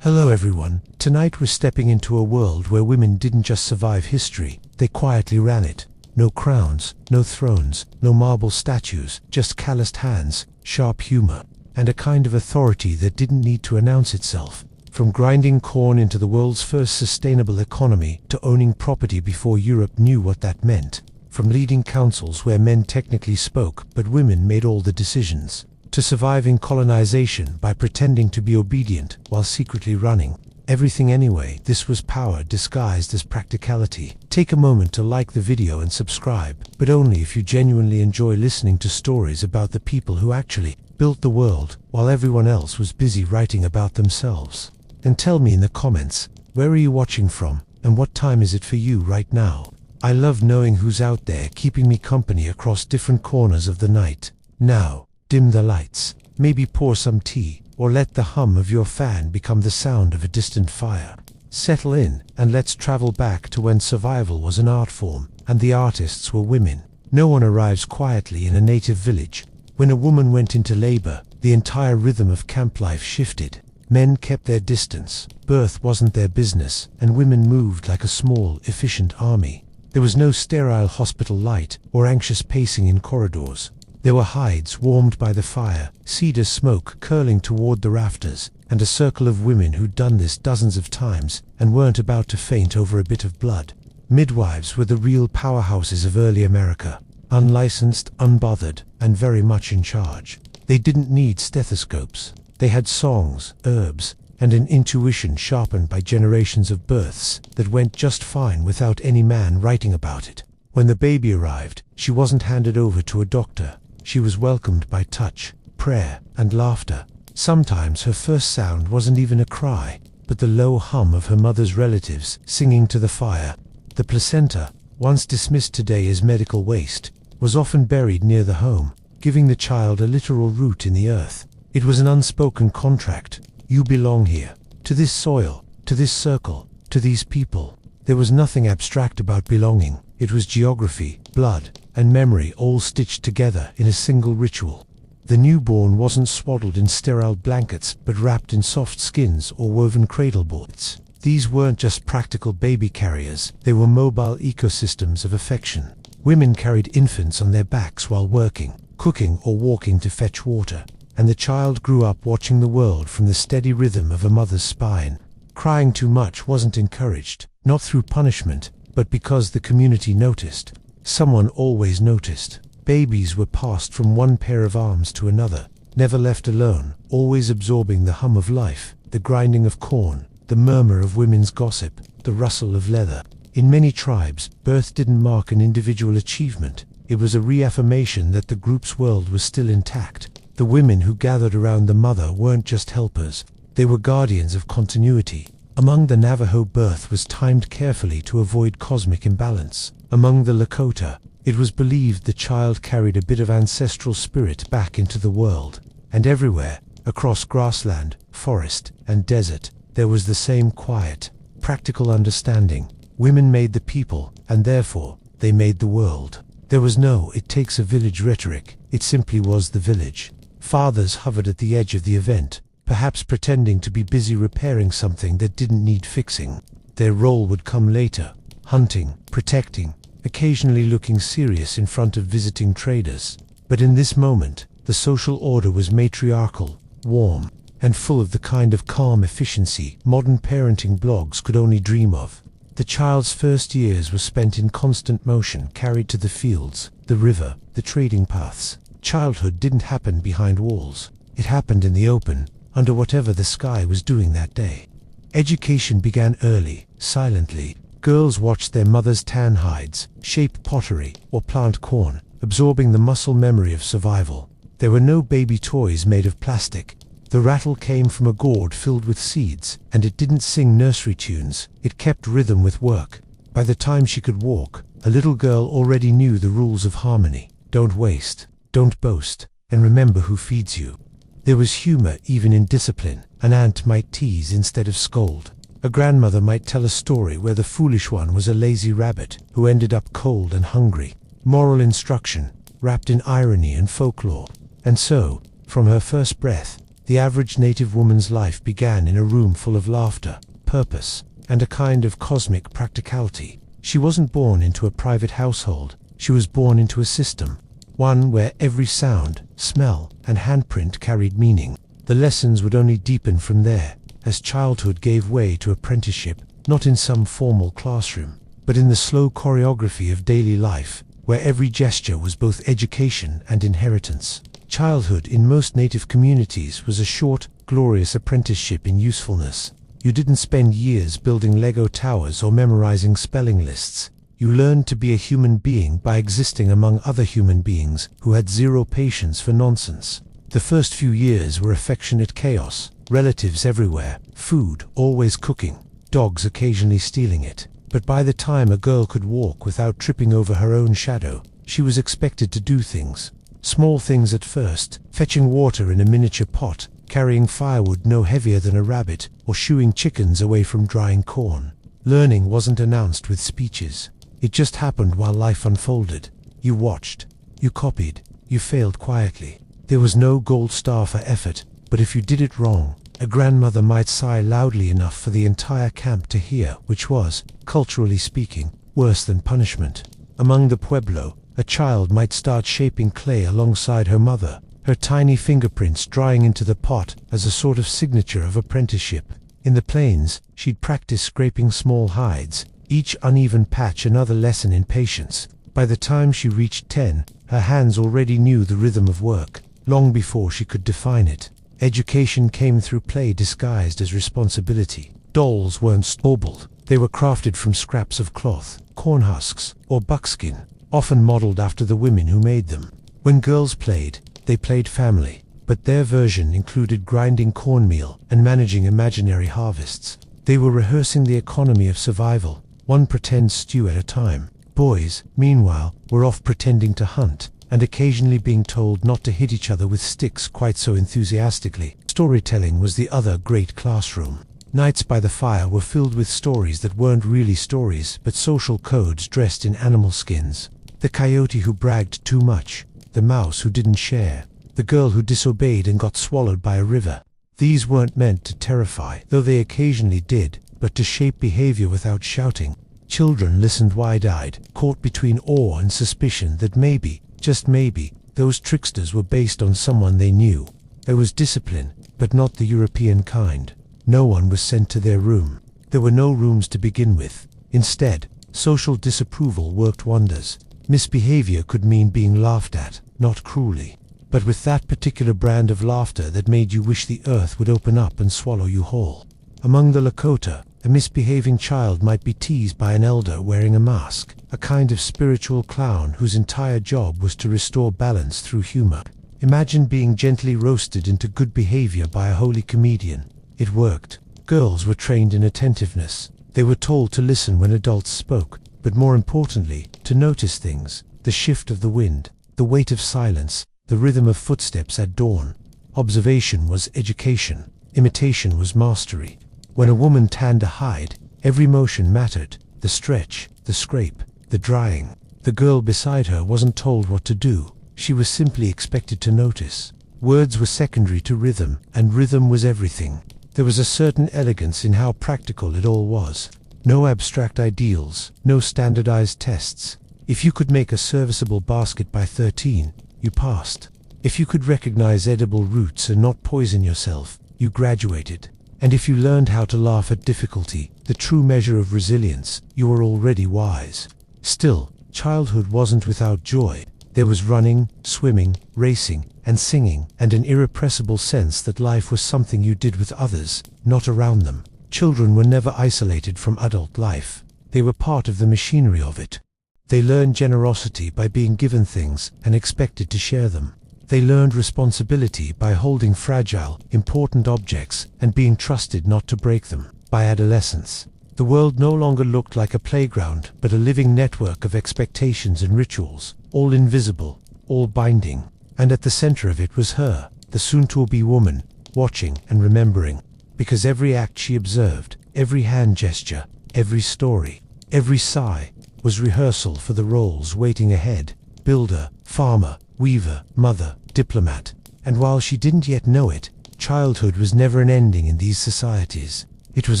Hello everyone, tonight we're stepping into a world where women didn't just survive history, they quietly ran it. No crowns, no thrones, no marble statues, just calloused hands, sharp humor, and a kind of authority that didn't need to announce itself. From grinding corn into the world's first sustainable economy to owning property before Europe knew what that meant. From leading councils where men technically spoke but women made all the decisions, to surviving colonization by pretending to be obedient while secretly running everything anyway. This was power disguised as practicality. Take a moment to like the video and subscribe, but only if you genuinely enjoy listening to stories about the people who actually built the world while everyone else was busy writing about themselves. And tell me in the comments, where are you watching from, and what time is it for you right now? I love knowing who's out there keeping me company across different corners of the night. Now, dim the lights, maybe pour some tea, or let the hum of your fan become the sound of a distant fire. Settle in, and let's travel back to when survival was an art form, and the artists were women. No one arrives quietly in a native village. When a woman went into labor, the entire rhythm of camp life shifted. Men kept their distance, birth wasn't their business, and women moved like a small, efficient army. There was no sterile hospital light, or anxious pacing in corridors. There were hides warmed by the fire, cedar smoke curling toward the rafters, and a circle of women who'd done this dozens of times and weren't about to faint over a bit of blood. Midwives were the real powerhouses of early America, unlicensed, unbothered, and very much in charge. They didn't need stethoscopes. They had songs, herbs, and an intuition sharpened by generations of births that went just fine without any man writing about it. When the baby arrived, she wasn't handed over to a doctor. She was welcomed by touch, prayer, and laughter. Sometimes her first sound wasn't even a cry, but the low hum of her mother's relatives singing to the fire. The placenta, once dismissed today as medical waste, was often buried near the home, giving the child a literal root in the earth. It was an unspoken contract. You belong here, to this soil, to this circle, to these people. There was nothing abstract about belonging. It was geography, blood, and memory all stitched together in a single ritual. The newborn wasn't swaddled in sterile blankets but wrapped in soft skins or woven cradle boards. These weren't just practical baby carriers, they were mobile ecosystems of affection. Women carried infants on their backs while working, cooking, or walking to fetch water. And the child grew up watching the world from the steady rhythm of a mother's spine. Crying too much wasn't encouraged, not through punishment, but because the community noticed. Someone always noticed. Babies were passed from one pair of arms to another, never left alone, always absorbing the hum of life, the grinding of corn, the murmur of women's gossip, the rustle of leather. In many tribes, birth didn't mark an individual achievement. It was a reaffirmation that the group's world was still intact. The women who gathered around the mother weren't just helpers, they were guardians of continuity. Among the Navajo, birth was timed carefully to avoid cosmic imbalance. Among the Lakota, it was believed the child carried a bit of ancestral spirit back into the world. And everywhere, across grassland, forest, and desert, there was the same quiet, practical understanding. Women made the people, and therefore, they made the world. There was no "it takes a village" rhetoric, it simply was the village. Fathers hovered at the edge of the event, perhaps pretending to be busy repairing something that didn't need fixing. Their role would come later, hunting, protecting, occasionally looking serious in front of visiting traders. But in this moment, the social order was matriarchal, warm, and full of the kind of calm efficiency modern parenting blogs could only dream of. The child's first years were spent in constant motion, carried to the fields, the river, the trading paths. Childhood didn't happen behind walls. It happened in the open, under whatever the sky was doing that day. Education began early, silently. Girls watched their mothers tan hides, shape pottery, or plant corn, absorbing the muscle memory of survival. There were no baby toys made of plastic. The rattle came from a gourd filled with seeds, and it didn't sing nursery tunes, it kept rhythm with work. By the time she could walk, a little girl already knew the rules of harmony. Don't waste. Don't boast, and remember who feeds you. There was humor even in discipline. An aunt might tease instead of scold. A grandmother might tell a story where the foolish one was a lazy rabbit who ended up cold and hungry. Moral instruction, wrapped in irony and folklore. And so, from her first breath, The average native woman's life began in a room full of laughter, purpose, and a kind of cosmic practicality. She wasn't born into a private household, she was born into a system, one where every sound, smell, and handprint carried meaning. The lessons would only deepen from there, as childhood gave way to apprenticeship, not in some formal classroom, but in the slow choreography of daily life, where every gesture was both education and inheritance. Childhood in most native communities was a short, glorious apprenticeship in usefulness. You didn't spend years building Lego towers or memorizing spelling lists. You learned to be a human being by existing among other human beings who had zero patience for nonsense. The first few years were affectionate chaos, relatives everywhere, food always cooking, dogs occasionally stealing it. But by the time a girl could walk without tripping over her own shadow, she was expected to do things. Small things at first, fetching water in a miniature pot, carrying firewood no heavier than a rabbit, or shooing chickens away from drying corn. Learning wasn't announced with speeches. It just happened while life unfolded. You watched. You copied. You failed quietly. There was no gold star for effort, but if you did it wrong, a grandmother might sigh loudly enough for the entire camp to hear, which was, culturally speaking, worse than punishment. Among the Pueblo, a child might start shaping clay alongside her mother, her tiny fingerprints drying into the pot as a sort of signature of apprenticeship. In the plains, she'd practice scraping small hides, each uneven patch another lesson in patience. By the time she reached 10, her hands already knew the rhythm of work, long before she could define it. Education came through play disguised as responsibility. Dolls weren't store-bought. They were crafted from scraps of cloth, corn husks, or buckskin, often modeled after the women who made them. When girls played, they played family, but their version included grinding cornmeal and managing imaginary harvests. They were rehearsing the economy of survival, one pretend stew at a time. Boys, meanwhile, were off pretending to hunt, and occasionally being told not to hit each other with sticks quite so enthusiastically. Storytelling was the other great classroom. Nights by the fire were filled with stories that weren't really stories, but social codes dressed in animal skins. The coyote who bragged too much, the mouse who didn't share, the girl who disobeyed and got swallowed by a river. These weren't meant to terrify, though they occasionally did, but to shape behavior without shouting. Children listened wide-eyed, caught between awe and suspicion that maybe, just maybe, those tricksters were based on someone they knew. There was discipline, but not the European kind. No one was sent to their room. There were no rooms to begin with. Instead, social disapproval worked wonders. Misbehavior could mean being laughed at, not cruelly, but with that particular brand of laughter that made you wish the earth would open up and swallow you whole. Among the Lakota, a misbehaving child might be teased by an elder wearing a mask, a kind of spiritual clown whose entire job was to restore balance through humor. Imagine being gently roasted into good behavior by a holy comedian. It worked. Girls were trained in attentiveness. They were told to listen when adults spoke, but more importantly, to notice things, the shift of the wind, the weight of silence, the rhythm of footsteps at dawn. Observation was education. Imitation was mastery. When a woman tanned a hide, every motion mattered, the stretch, the scrape, the drying. The girl beside her wasn't told what to do. She was simply expected to notice. Words were secondary to rhythm, and rhythm was everything. There was a certain elegance in how practical it all was. No abstract ideals, no standardized tests. If you could make a serviceable basket by 13, you passed. If you could recognize edible roots and not poison yourself, you graduated. And if you learned how to laugh at difficulty, the true measure of resilience, you were already wise. Still, childhood wasn't without joy. There was running, swimming, racing, and singing, and an irrepressible sense that life was something you did with others, not around them. Children were never isolated from adult life. They were part of the machinery of it. They learned generosity by being given things and expected to share them. They learned responsibility by holding fragile, important objects and being trusted not to break them. By adolescence, the world no longer looked like a playground, but a living network of expectations and rituals, all invisible, all binding. And at the center of it was her, the soon-to-be woman, watching and remembering. Because every act she observed, every hand gesture, every story, every sigh, was rehearsal for the roles waiting ahead: builder, farmer, weaver, mother, diplomat. And while she didn't yet know it, Childhood was never an ending in these societies. It was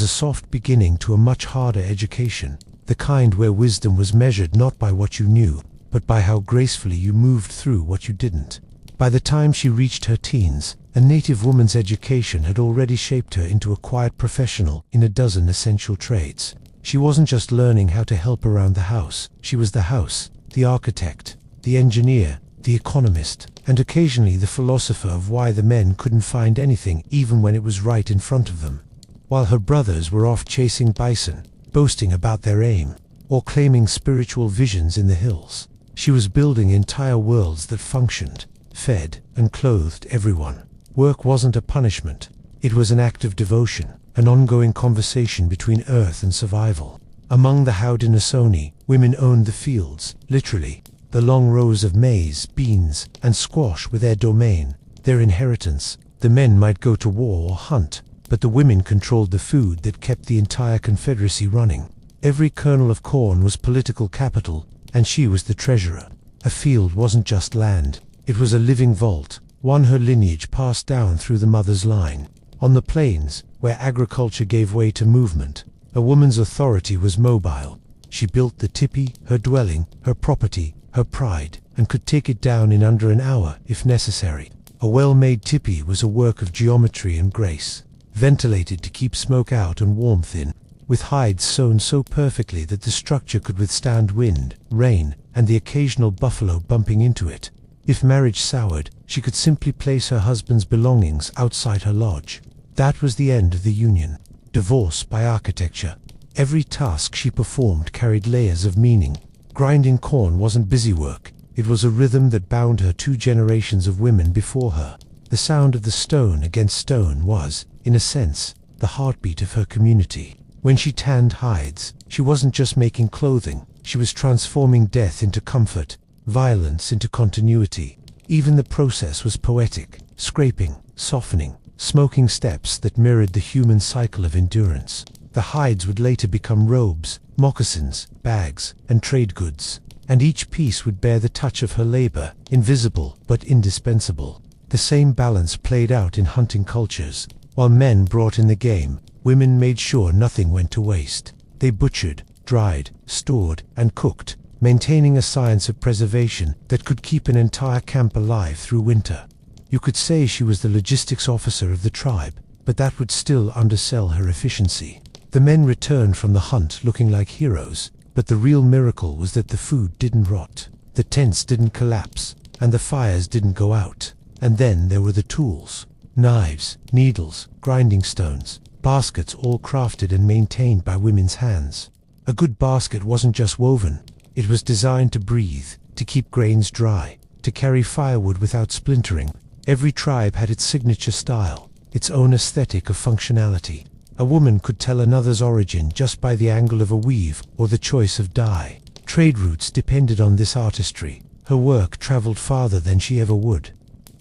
a soft beginning to a much harder education, the kind where wisdom was measured not by what you knew, but by how gracefully you moved through what you didn't. By the time she reached her teens, a native woman's education had already shaped her into a quiet professional in a dozen essential trades. She wasn't just learning how to help around the house, she was the house, the architect, the engineer, the economist, and occasionally the philosopher of why the men couldn't find anything even when it was right in front of them. While her brothers were off chasing bison, boasting about their aim, or claiming spiritual visions in the hills, she was building entire worlds that functioned, fed, and clothed everyone. Work wasn't a punishment, it was an act of devotion, an ongoing conversation between earth and survival. Among the Haudenosaunee, women owned the fields, literally. The long rows of maize, beans, and squash were their domain, their inheritance. The men might go to war or hunt, but the women controlled the food that kept the entire confederacy running. Every kernel of corn was political capital, and she was the treasurer. A field wasn't just land, it was a living vault, one her lineage passed down through the mother's line. On the plains, where agriculture gave way to movement, a woman's authority was mobile. She built the tipi, her dwelling, her property, her pride, and could take it down in under an hour if necessary. A well-made tipi was a work of geometry and grace, ventilated to keep smoke out and warmth in, with hides sewn so perfectly that the structure could withstand wind, rain, and the occasional buffalo bumping into it. If marriage soured, she could simply place her husband's belongings outside her lodge. That was the end of the union. Divorce by architecture. Every task she performed carried layers of meaning. Grinding corn wasn't busy work, it was a rhythm that bound her 2 generations of women before her. The sound of the stone against stone was, in a sense, the heartbeat of her community. When she tanned hides, she wasn't just making clothing, she was transforming death into comfort, violence into continuity. Even the process was poetic, scraping, softening, smoking steps that mirrored the human cycle of endurance. The hides would later become robes, moccasins, bags, and trade goods, and each piece would bear the touch of her labor, invisible but indispensable. The same balance played out in hunting cultures. While men brought in the game, women made sure nothing went to waste. They butchered, dried, stored, and cooked, maintaining a science of preservation that could keep an entire camp alive through winter. You could say she was the logistics officer of the tribe, but that would still undersell her efficiency. The men returned from the hunt looking like heroes, but the real miracle was that the food didn't rot, the tents didn't collapse, and the fires didn't go out. And then there were the tools. Knives, needles, grinding stones, baskets, all crafted and maintained by women's hands. A good basket wasn't just woven, it was designed to breathe, to keep grains dry, to carry firewood without splintering. Every tribe had its signature style, its own aesthetic of functionality. A woman could tell another's origin just by the angle of a weave or the choice of dye. Trade routes depended on this artistry. Her work traveled farther than she ever would.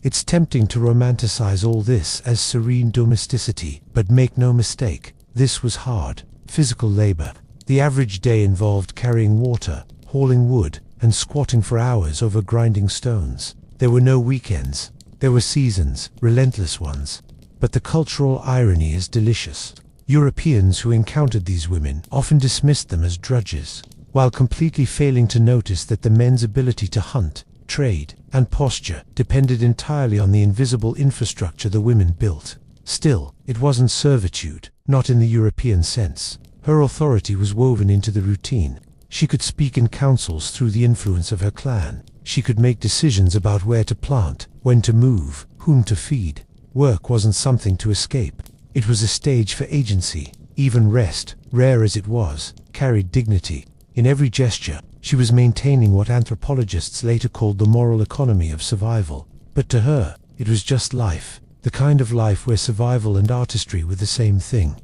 It's tempting to romanticize all this as serene domesticity, but make no mistake, this was hard, physical labor. The average day involved carrying water, hauling wood, and squatting for hours over grinding stones. There were no weekends. There were seasons, relentless ones. But the cultural irony is delicious. Europeans who encountered these women often dismissed them as drudges, while completely failing to notice that the men's ability to hunt, trade, and posture depended entirely on the invisible infrastructure the women built. Still, it wasn't servitude, not in the European sense. Her authority was woven into the routine. She could speak in councils through the influence of her clan. She could make decisions about where to plant, when to move, whom to feed. Work wasn't something to escape. It was a stage for agency. Even rest, rare as it was, carried dignity. In every gesture, she was maintaining what anthropologists later called the moral economy of survival. But to her, it was just life, the kind of life where survival and artistry were the same thing.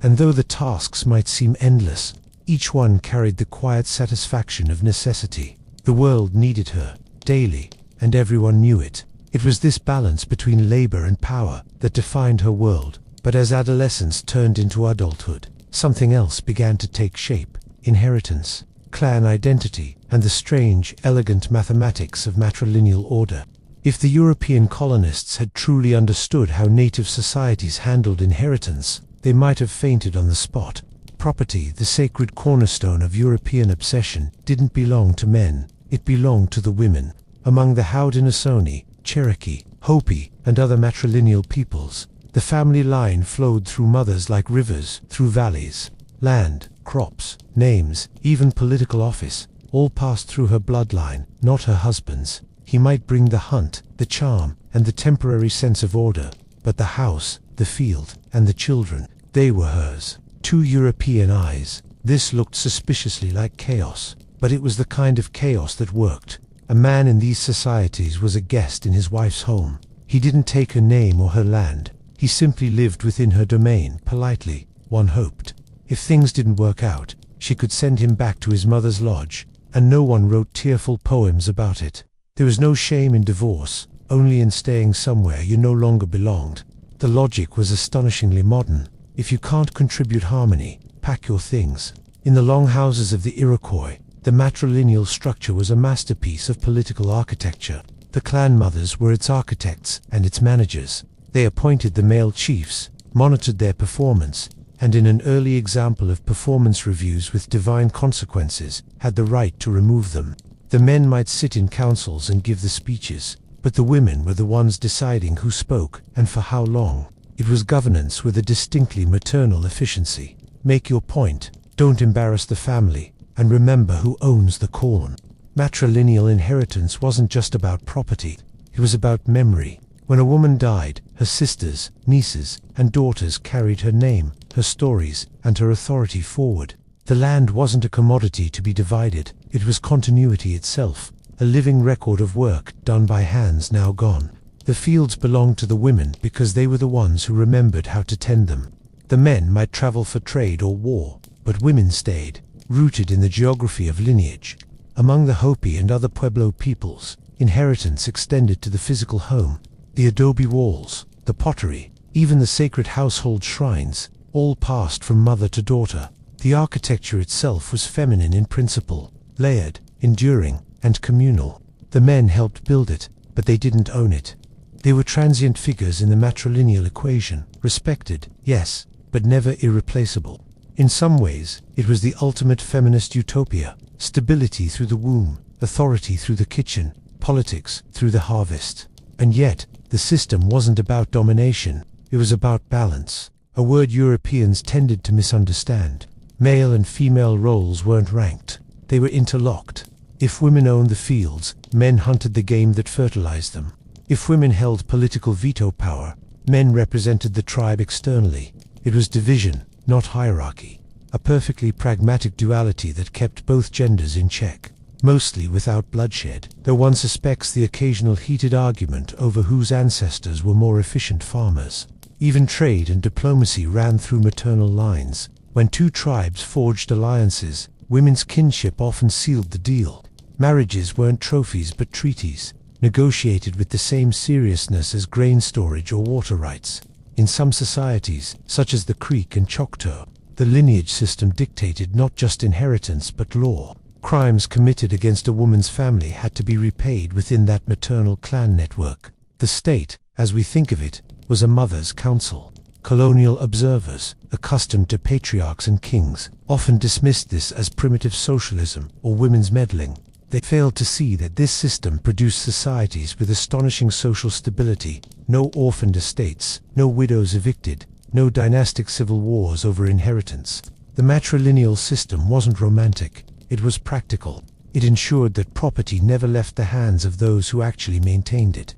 And though the tasks might seem endless, each one carried the quiet satisfaction of necessity. The world needed her, daily, and everyone knew it. It was this balance between labor and power that defined her world. But as adolescence turned into adulthood, something else began to take shape: inheritance, clan identity, and the strange, elegant mathematics of matrilineal order. If the European colonists had truly understood how native societies handled inheritance, they might have fainted on the spot. Property, the sacred cornerstone of European obsession, didn't belong to men, it belonged to the women. Among the Haudenosaunee, Cherokee, Hopi, and other matrilineal peoples, the family line flowed through mothers like rivers, through valleys. Land, crops, names, even political office, all passed through her bloodline, not her husband's. He might bring the hunt, the charm, and the temporary sense of order, but the house, the field, and the children, they were hers. To European eyes, this looked suspiciously like chaos, but it was the kind of chaos that worked. A man in these societies was a guest in his wife's home. He didn't take her name or her land. He simply lived within her domain, politely, one hoped. If things didn't work out, she could send him back to his mother's lodge, and no one wrote tearful poems about it. There was no shame in divorce, only in staying somewhere you no longer belonged. The logic was astonishingly modern. If you can't contribute harmony, pack your things. In the longhouses of the Iroquois, the matrilineal structure was a masterpiece of political architecture. The clan mothers were its architects and its managers. They appointed the male chiefs, monitored their performance, and in an early example of performance reviews with divine consequences, had the right to remove them. The men might sit in councils and give the speeches, but the women were the ones deciding who spoke and for how long. It was governance with a distinctly maternal efficiency. Make your point, don't embarrass the family, and remember who owns the corn. Matrilineal inheritance wasn't just about property, it was about memory. When a woman died, her sisters, nieces, and daughters carried her name, her stories, and her authority forward. The land wasn't a commodity to be divided, it was continuity itself, a living record of work done by hands now gone. The fields belonged to the women because they were the ones who remembered how to tend them. The men might travel for trade or war, but women stayed, rooted in the geography of lineage. Among the Hopi and other Pueblo peoples, inheritance extended to the physical home. The adobe walls, the pottery, even the sacred household shrines, all passed from mother to daughter. The architecture itself was feminine in principle, layered, enduring, and communal. The men helped build it, but they didn't own it. They were transient figures in the matrilineal equation, respected, yes, but never irreplaceable. In some ways, it was the ultimate feminist utopia: stability through the womb, authority through the kitchen, politics through the harvest. And yet, the system wasn't about domination, it was about balance, a word Europeans tended to misunderstand. Male and female roles weren't ranked, they were interlocked. If women owned the fields, men hunted the game that fertilized them. If women held political veto power, men represented the tribe externally. It was division, not hierarchy, a perfectly pragmatic duality that kept both genders in check, mostly without bloodshed, though one suspects the occasional heated argument over whose ancestors were more efficient farmers. Even trade and diplomacy ran through maternal lines. When two tribes forged alliances, women's kinship often sealed the deal. Marriages weren't trophies but treaties, negotiated with the same seriousness as grain storage or water rights. In some societies, such as the Creek and Choctaw, the lineage system dictated not just inheritance but law. Crimes committed against a woman's family had to be repaid within that maternal clan network. The state, as we think of it, was a mother's council. Colonial observers, accustomed to patriarchs and kings, often dismissed this as primitive socialism or women's meddling. They failed to see that this system produced societies with astonishing social stability, no orphaned estates, no widows evicted, no dynastic civil wars over inheritance. The matrilineal system wasn't romantic, it was practical. It ensured that property never left the hands of those who actually maintained it.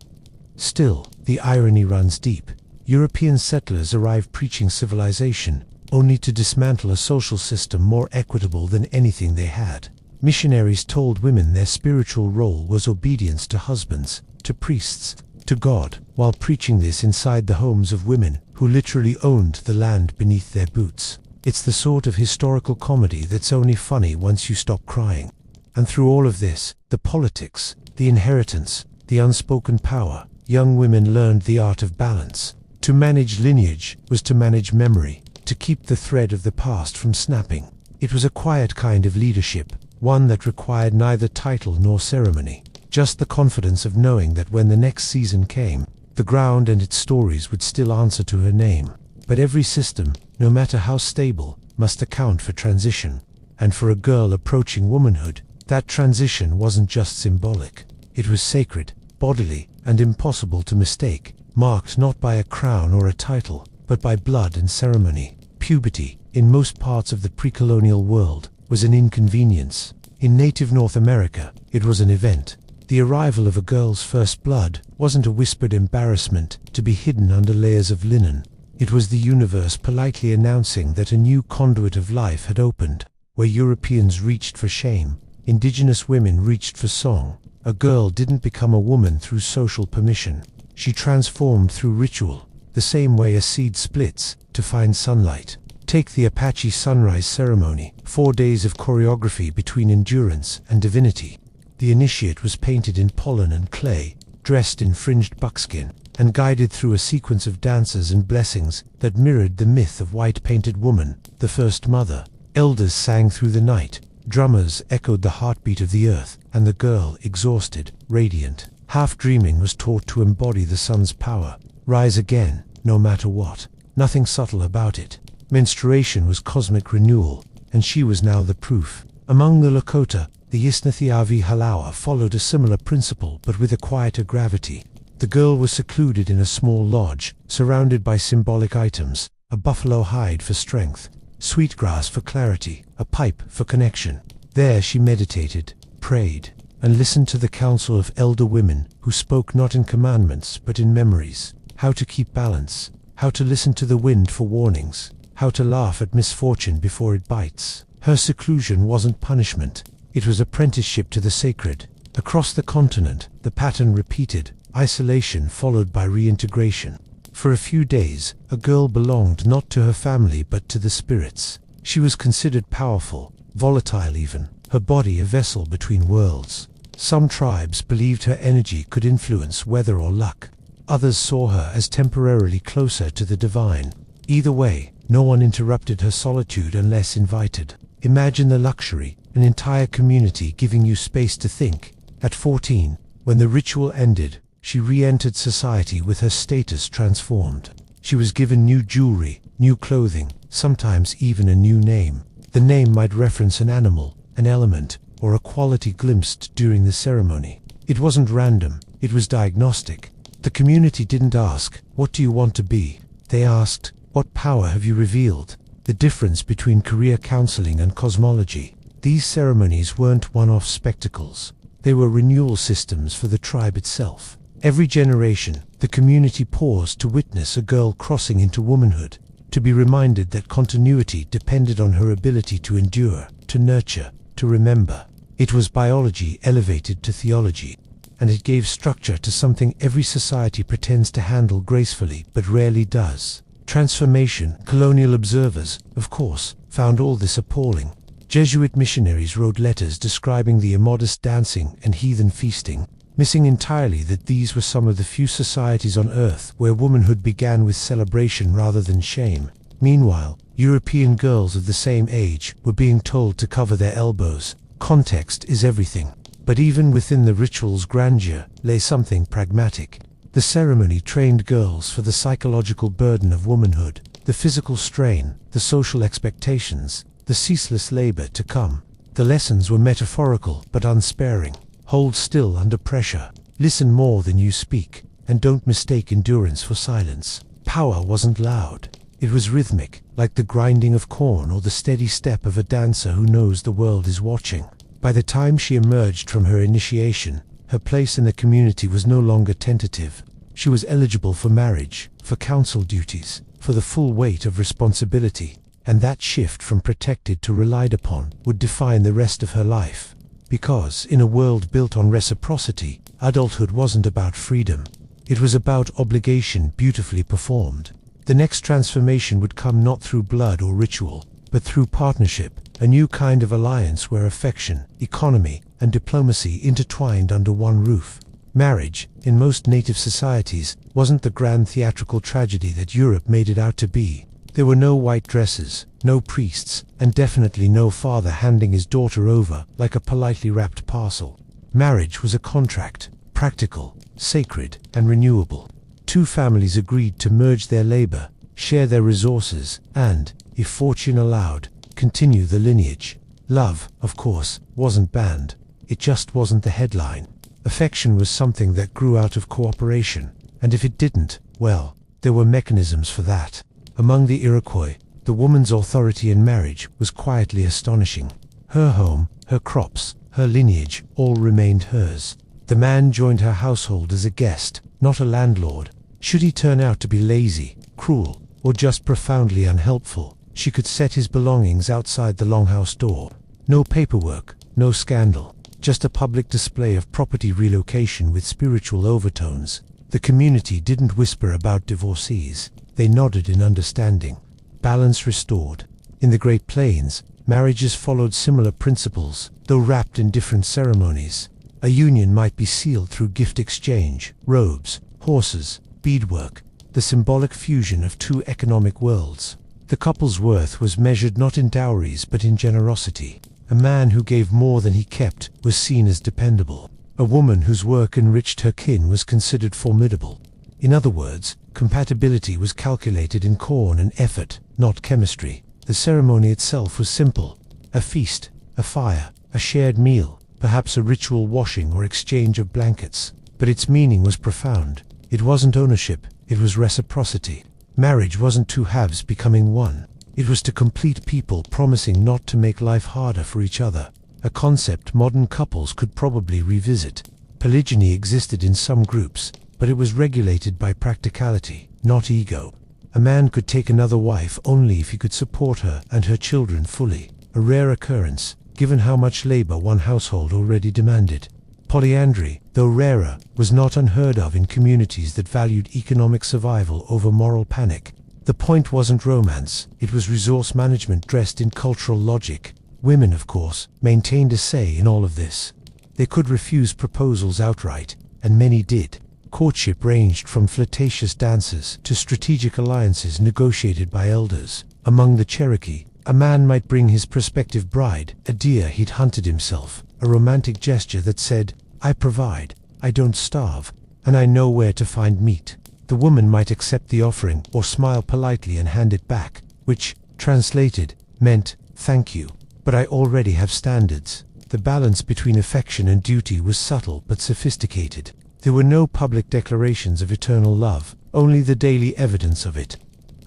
Still, the irony runs deep. European settlers arrived preaching civilization, only to dismantle a social system more equitable than anything they had. Missionaries told women their spiritual role was obedience to husbands, to priests, to God, while preaching this inside the homes of women who literally owned the land beneath their boots. It's the sort of historical comedy that's only funny once you stop crying. And through all of this, the politics, the inheritance, the unspoken power, young women learned the art of balance. To manage lineage was to manage memory, to keep the thread of the past from snapping. It was a quiet kind of leadership, one that required neither title nor ceremony. just the confidence of knowing that when the next season came, the ground and its stories would still answer to her name. But every system, no matter how stable, must account for transition. And for a girl approaching womanhood, that transition wasn't just symbolic. It was sacred, bodily, and impossible to mistake, marked not by a crown or a title, but by blood and ceremony. Puberty, in most parts of the pre-colonial world, was an inconvenience. In native North America, it was an event. The arrival of a girl's first blood wasn't a whispered embarrassment to be hidden under layers of linen. It was the universe politely announcing that a new conduit of life had opened. Where Europeans reached for shame, indigenous women reached for song. A girl didn't become a woman through social permission. She transformed through ritual, the same way a seed splits to find sunlight. Take the Apache sunrise ceremony, 4 days of choreography between endurance and divinity. The initiate was painted in pollen and clay, dressed in fringed buckskin, and guided through a sequence of dances and blessings that mirrored the myth of white-painted woman, the first mother. Elders sang through the night, drummers echoed the heartbeat of the earth, and the girl, exhausted, radiant, half-dreaming, was taught to embody the sun's power. Rise again, no matter what. Nothing subtle about it. Menstruation was cosmic renewal, and she was now the proof. Among the Lakota, the Isnathiavi Halawa followed a similar principle but with a quieter gravity. The girl was secluded in a small lodge, surrounded by symbolic items, a buffalo hide for strength, sweetgrass for clarity, a pipe for connection. There she meditated, prayed, and listened to the counsel of elder women who spoke not in commandments but in memories. How to keep balance, how to listen to the wind for warnings, how to laugh at misfortune before it bites. Her seclusion wasn't punishment, it was apprenticeship to the sacred. Across the continent, the pattern repeated, isolation followed by reintegration. For a few days, a girl belonged not to her family but to the spirits. She was considered powerful, volatile even, her body a vessel between worlds. Some tribes believed her energy could influence weather or luck. Others saw her as temporarily closer to the divine. Either way, no one interrupted her solitude unless invited. Imagine the luxury, an entire community giving you space to think. At 14, when the ritual ended, she re-entered society with her status transformed. She was given new jewelry, new clothing, sometimes even a new name. The name might reference an animal, an element, or a quality glimpsed during the ceremony. It wasn't random, it was diagnostic. The community didn't ask, "What do you want to be?" They asked, "What power have you revealed?" The difference between career counseling and cosmology. These ceremonies weren't one-off spectacles. They were renewal systems for the tribe itself. Every generation, the community paused to witness a girl crossing into womanhood, to be reminded that continuity depended on her ability to endure, to nurture, to remember. It was biology elevated to theology, and it gave structure to something every society pretends to handle gracefully but rarely does. Transformation. Colonial observers, of course, found all this appalling. Jesuit missionaries wrote letters describing the immodest dancing and heathen feasting, missing entirely that these were some of the few societies on earth where womanhood began with celebration rather than shame. Meanwhile, European girls of the same age were being told to cover their elbows. Context is everything. But even within the ritual's grandeur lay something pragmatic. The ceremony trained girls for the psychological burden of womanhood, the physical strain, the social expectations, the ceaseless labor to come. The lessons were metaphorical but unsparing. Hold still under pressure, listen more than you speak, and don't mistake endurance for silence. Power wasn't loud. It was rhythmic, like the grinding of corn or the steady step of a dancer who knows the world is watching. By the time she emerged from her initiation, her place in the community was no longer tentative. She was eligible for marriage, for council duties, for the full weight of responsibility, and that shift from protected to relied upon would define the rest of her life. Because, in a world built on reciprocity, adulthood wasn't about freedom. It was about obligation beautifully performed. The next transformation would come not through blood or ritual, but through partnership, a new kind of alliance where affection, economy, and diplomacy intertwined under one roof. Marriage, in most native societies, wasn't the grand theatrical tragedy that Europe made it out to be. There were no white dresses, no priests, and definitely no father handing his daughter over like a politely wrapped parcel. Marriage was a contract, practical, sacred, and renewable. Two families agreed to merge their labor, share their resources, and, if fortune allowed, continue the lineage. Love, of course, wasn't banned. It just wasn't the headline. Affection was something that grew out of cooperation, and if it didn't, well, there were mechanisms for that. Among the Iroquois, the woman's authority in marriage was quietly astonishing. Her home, her crops, her lineage all remained hers. The man joined her household as a guest, not a landlord. Should he turn out to be lazy, cruel, or just profoundly unhelpful, she could set his belongings outside the longhouse door. No paperwork, no scandal, just a public display of property relocation with spiritual overtones. The community didn't whisper about divorcees. They nodded in understanding. Balance restored. In the Great Plains, marriages followed similar principles, though wrapped in different ceremonies. A union might be sealed through gift exchange, robes, horses, beadwork, the symbolic fusion of two economic worlds. The couple's worth was measured not in dowries but in generosity. A man who gave more than he kept was seen as dependable. A woman whose work enriched her kin was considered formidable. In other words, compatibility was calculated in corn and effort, not chemistry. The ceremony itself was simple. A feast, a fire, a shared meal, perhaps a ritual washing or exchange of blankets. But its meaning was profound. It wasn't ownership, it was reciprocity. Marriage wasn't two halves becoming one. It was to complete people promising not to make life harder for each other. A concept modern couples could probably revisit. Polygyny existed in some groups, but it was regulated by practicality, not ego. A man could take another wife only if he could support her and her children fully, a rare occurrence, given how much labor one household already demanded. Polyandry, though rarer, was not unheard of in communities that valued economic survival over moral panic. The point wasn't romance, it was resource management dressed in cultural logic. Women, of course, maintained a say in all of this. They could refuse proposals outright, and many did. Courtship ranged from flirtatious dances to strategic alliances negotiated by elders. Among the Cherokee, a man might bring his prospective bride a deer he'd hunted himself, a romantic gesture that said, "I provide, I don't starve, and I know where to find meat." The woman might accept the offering or smile politely and hand it back, which, translated, meant, "Thank you, but I already have standards." The balance between affection and duty was subtle but sophisticated. There were no public declarations of eternal love, only the daily evidence of it.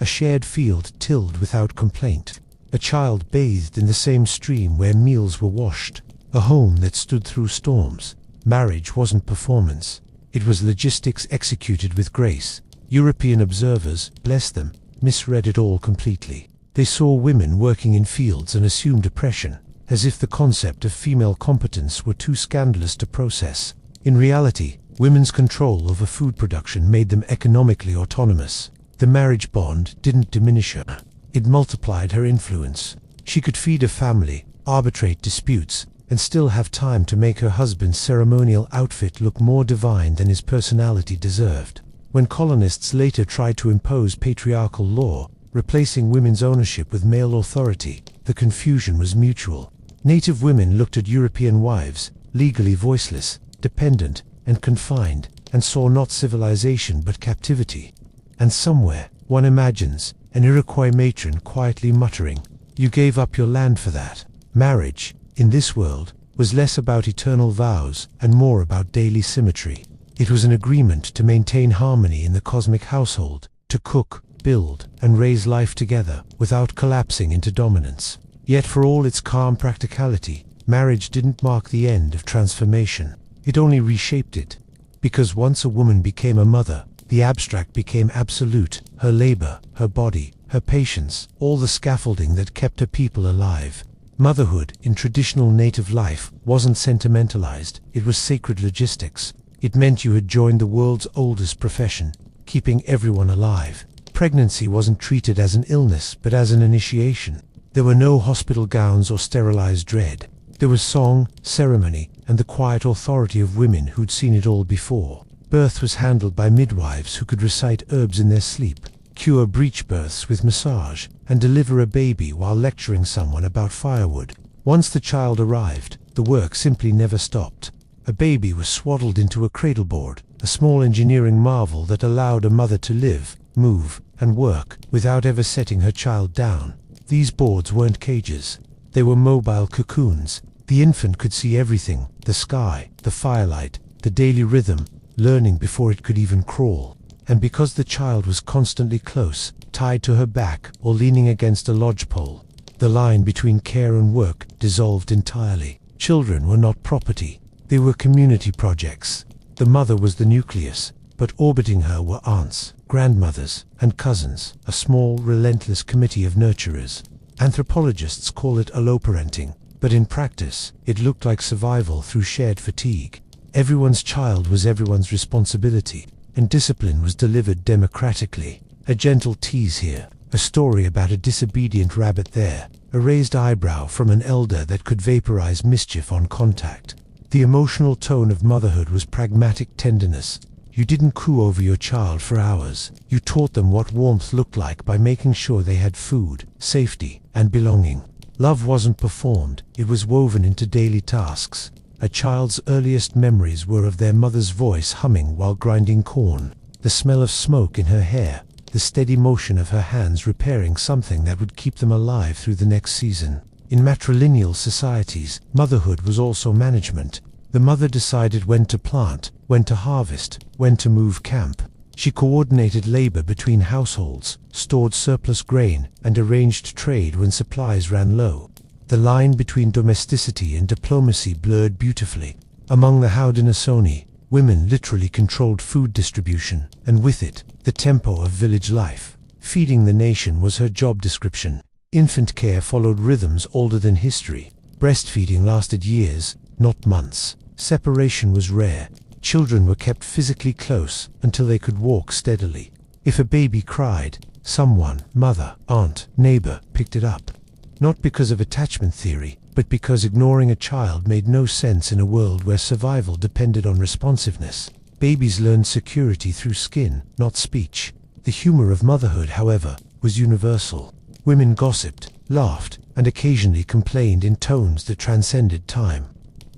A shared field tilled without complaint. A child bathed in the same stream where meals were washed. A home that stood through storms. Marriage wasn't performance. It was logistics executed with grace. European observers, bless them, misread it all completely. They saw women working in fields and assumed oppression, as if the concept of female competence were too scandalous to process. In reality, women's control over food production made them economically autonomous. The marriage bond didn't diminish her. It multiplied her influence. She could feed a family, arbitrate disputes, and still have time to make her husband's ceremonial outfit look more divine than his personality deserved. When colonists later tried to impose patriarchal law, replacing women's ownership with male authority, the confusion was mutual. Native women looked at European wives, legally voiceless, dependent, and confined, and saw not civilization but captivity. And somewhere, one imagines, an Iroquois matron quietly muttering, "You gave up your land for that." Marriage, in this world, was less about eternal vows and more about daily symmetry. It was an agreement to maintain harmony in the cosmic household, to cook, build, and raise life together without collapsing into dominance. Yet for all its calm practicality, marriage didn't mark the end of transformation. It only reshaped it. Because once a woman became a mother, the abstract became absolute. Her labor, her body, her patience, all the scaffolding that kept her people alive. Motherhood, in traditional native life, wasn't sentimentalized, it was sacred logistics. It meant you had joined the world's oldest profession, keeping everyone alive. Pregnancy wasn't treated as an illness, but as an initiation. There were no hospital gowns or sterilized dread. There was song, ceremony, and the quiet authority of women who'd seen it all before. Birth was handled by midwives who could recite herbs in their sleep, cure breech births with massage, and deliver a baby while lecturing someone about firewood. Once the child arrived, the work simply never stopped. A baby was swaddled into a cradleboard, a small engineering marvel that allowed a mother to live, move, and work without ever setting her child down. These boards weren't cages. They were mobile cocoons. The infant could see everything: the sky, the firelight, the daily rhythm, learning before it could even crawl. And because the child was constantly close, tied to her back or leaning against a lodgepole, the line between care and work dissolved entirely. Children were not property. They were community projects. The mother was the nucleus, but orbiting her were aunts, grandmothers, and cousins, a small, relentless committee of nurturers. Anthropologists call it alloparenting, but in practice, it looked like survival through shared fatigue. Everyone's child was everyone's responsibility, and discipline was delivered democratically. A gentle tease here, a story about a disobedient rabbit there, a raised eyebrow from an elder that could vaporize mischief on contact. The emotional tone of motherhood was pragmatic tenderness. You didn't coo over your child for hours. You taught them what warmth looked like by making sure they had food, safety, and belonging. Love wasn't performed, it was woven into daily tasks. A child's earliest memories were of their mother's voice humming while grinding corn, the smell of smoke in her hair, the steady motion of her hands repairing something that would keep them alive through the next season. In matrilineal societies, motherhood was also management. The mother decided when to plant, when to harvest, when to move camp. She coordinated labor between households, stored surplus grain, and arranged trade when supplies ran low. The line between domesticity and diplomacy blurred beautifully. Among the Haudenosaunee, women literally controlled food distribution, and with it, the tempo of village life. Feeding the nation was her job description. Infant care followed rhythms older than history. Breastfeeding lasted years, not months. Separation was rare. Children were kept physically close until they could walk steadily. If a baby cried, someone, mother, aunt, neighbor, picked it up. Not because of attachment theory, but because ignoring a child made no sense in a world where survival depended on responsiveness. Babies learned security through skin, not speech. The humor of motherhood, however, was universal. Women gossiped, laughed, and occasionally complained in tones that transcended time.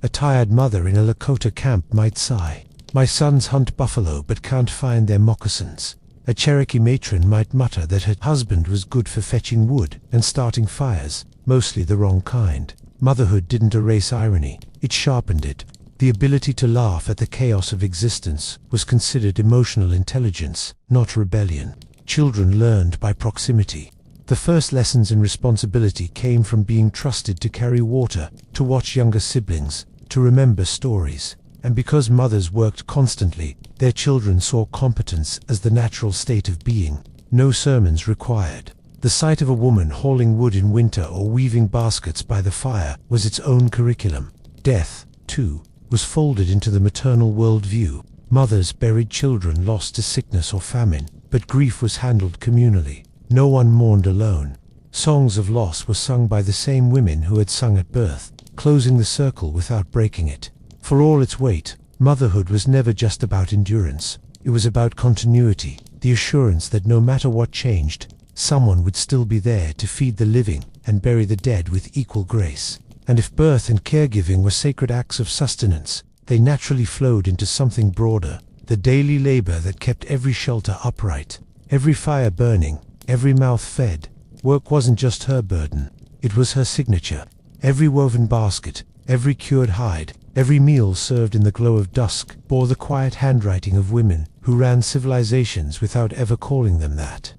A tired mother in a Lakota camp might sigh, "My sons hunt buffalo but can't find their moccasins." A Cherokee matron might mutter that her husband was good for fetching wood and starting fires, mostly the wrong kind. Motherhood didn't erase irony, it sharpened it. The ability to laugh at the chaos of existence was considered emotional intelligence, not rebellion. Children learned by proximity. The first lessons in responsibility came from being trusted to carry water, to watch younger siblings, to remember stories. And because mothers worked constantly, their children saw competence as the natural state of being. No sermons required. The sight of a woman hauling wood in winter or weaving baskets by the fire was its own curriculum. Death, too, was folded into the maternal worldview. Mothers buried children lost to sickness or famine, but grief was handled communally. No one mourned alone. Songs of loss were sung by the same women who had sung at birth, closing the circle without breaking it. For all its weight, motherhood was never just about endurance. It was about continuity, the assurance that no matter what changed, someone would still be there to feed the living and bury the dead with equal grace. And if birth and caregiving were sacred acts of sustenance, they naturally flowed into something broader, the daily labor that kept every shelter upright, every fire burning, every mouth fed. Work wasn't just her burden, it was her signature. Every woven basket, every cured hide, every meal served in the glow of dusk bore the quiet handwriting of women who ran civilizations without ever calling them that.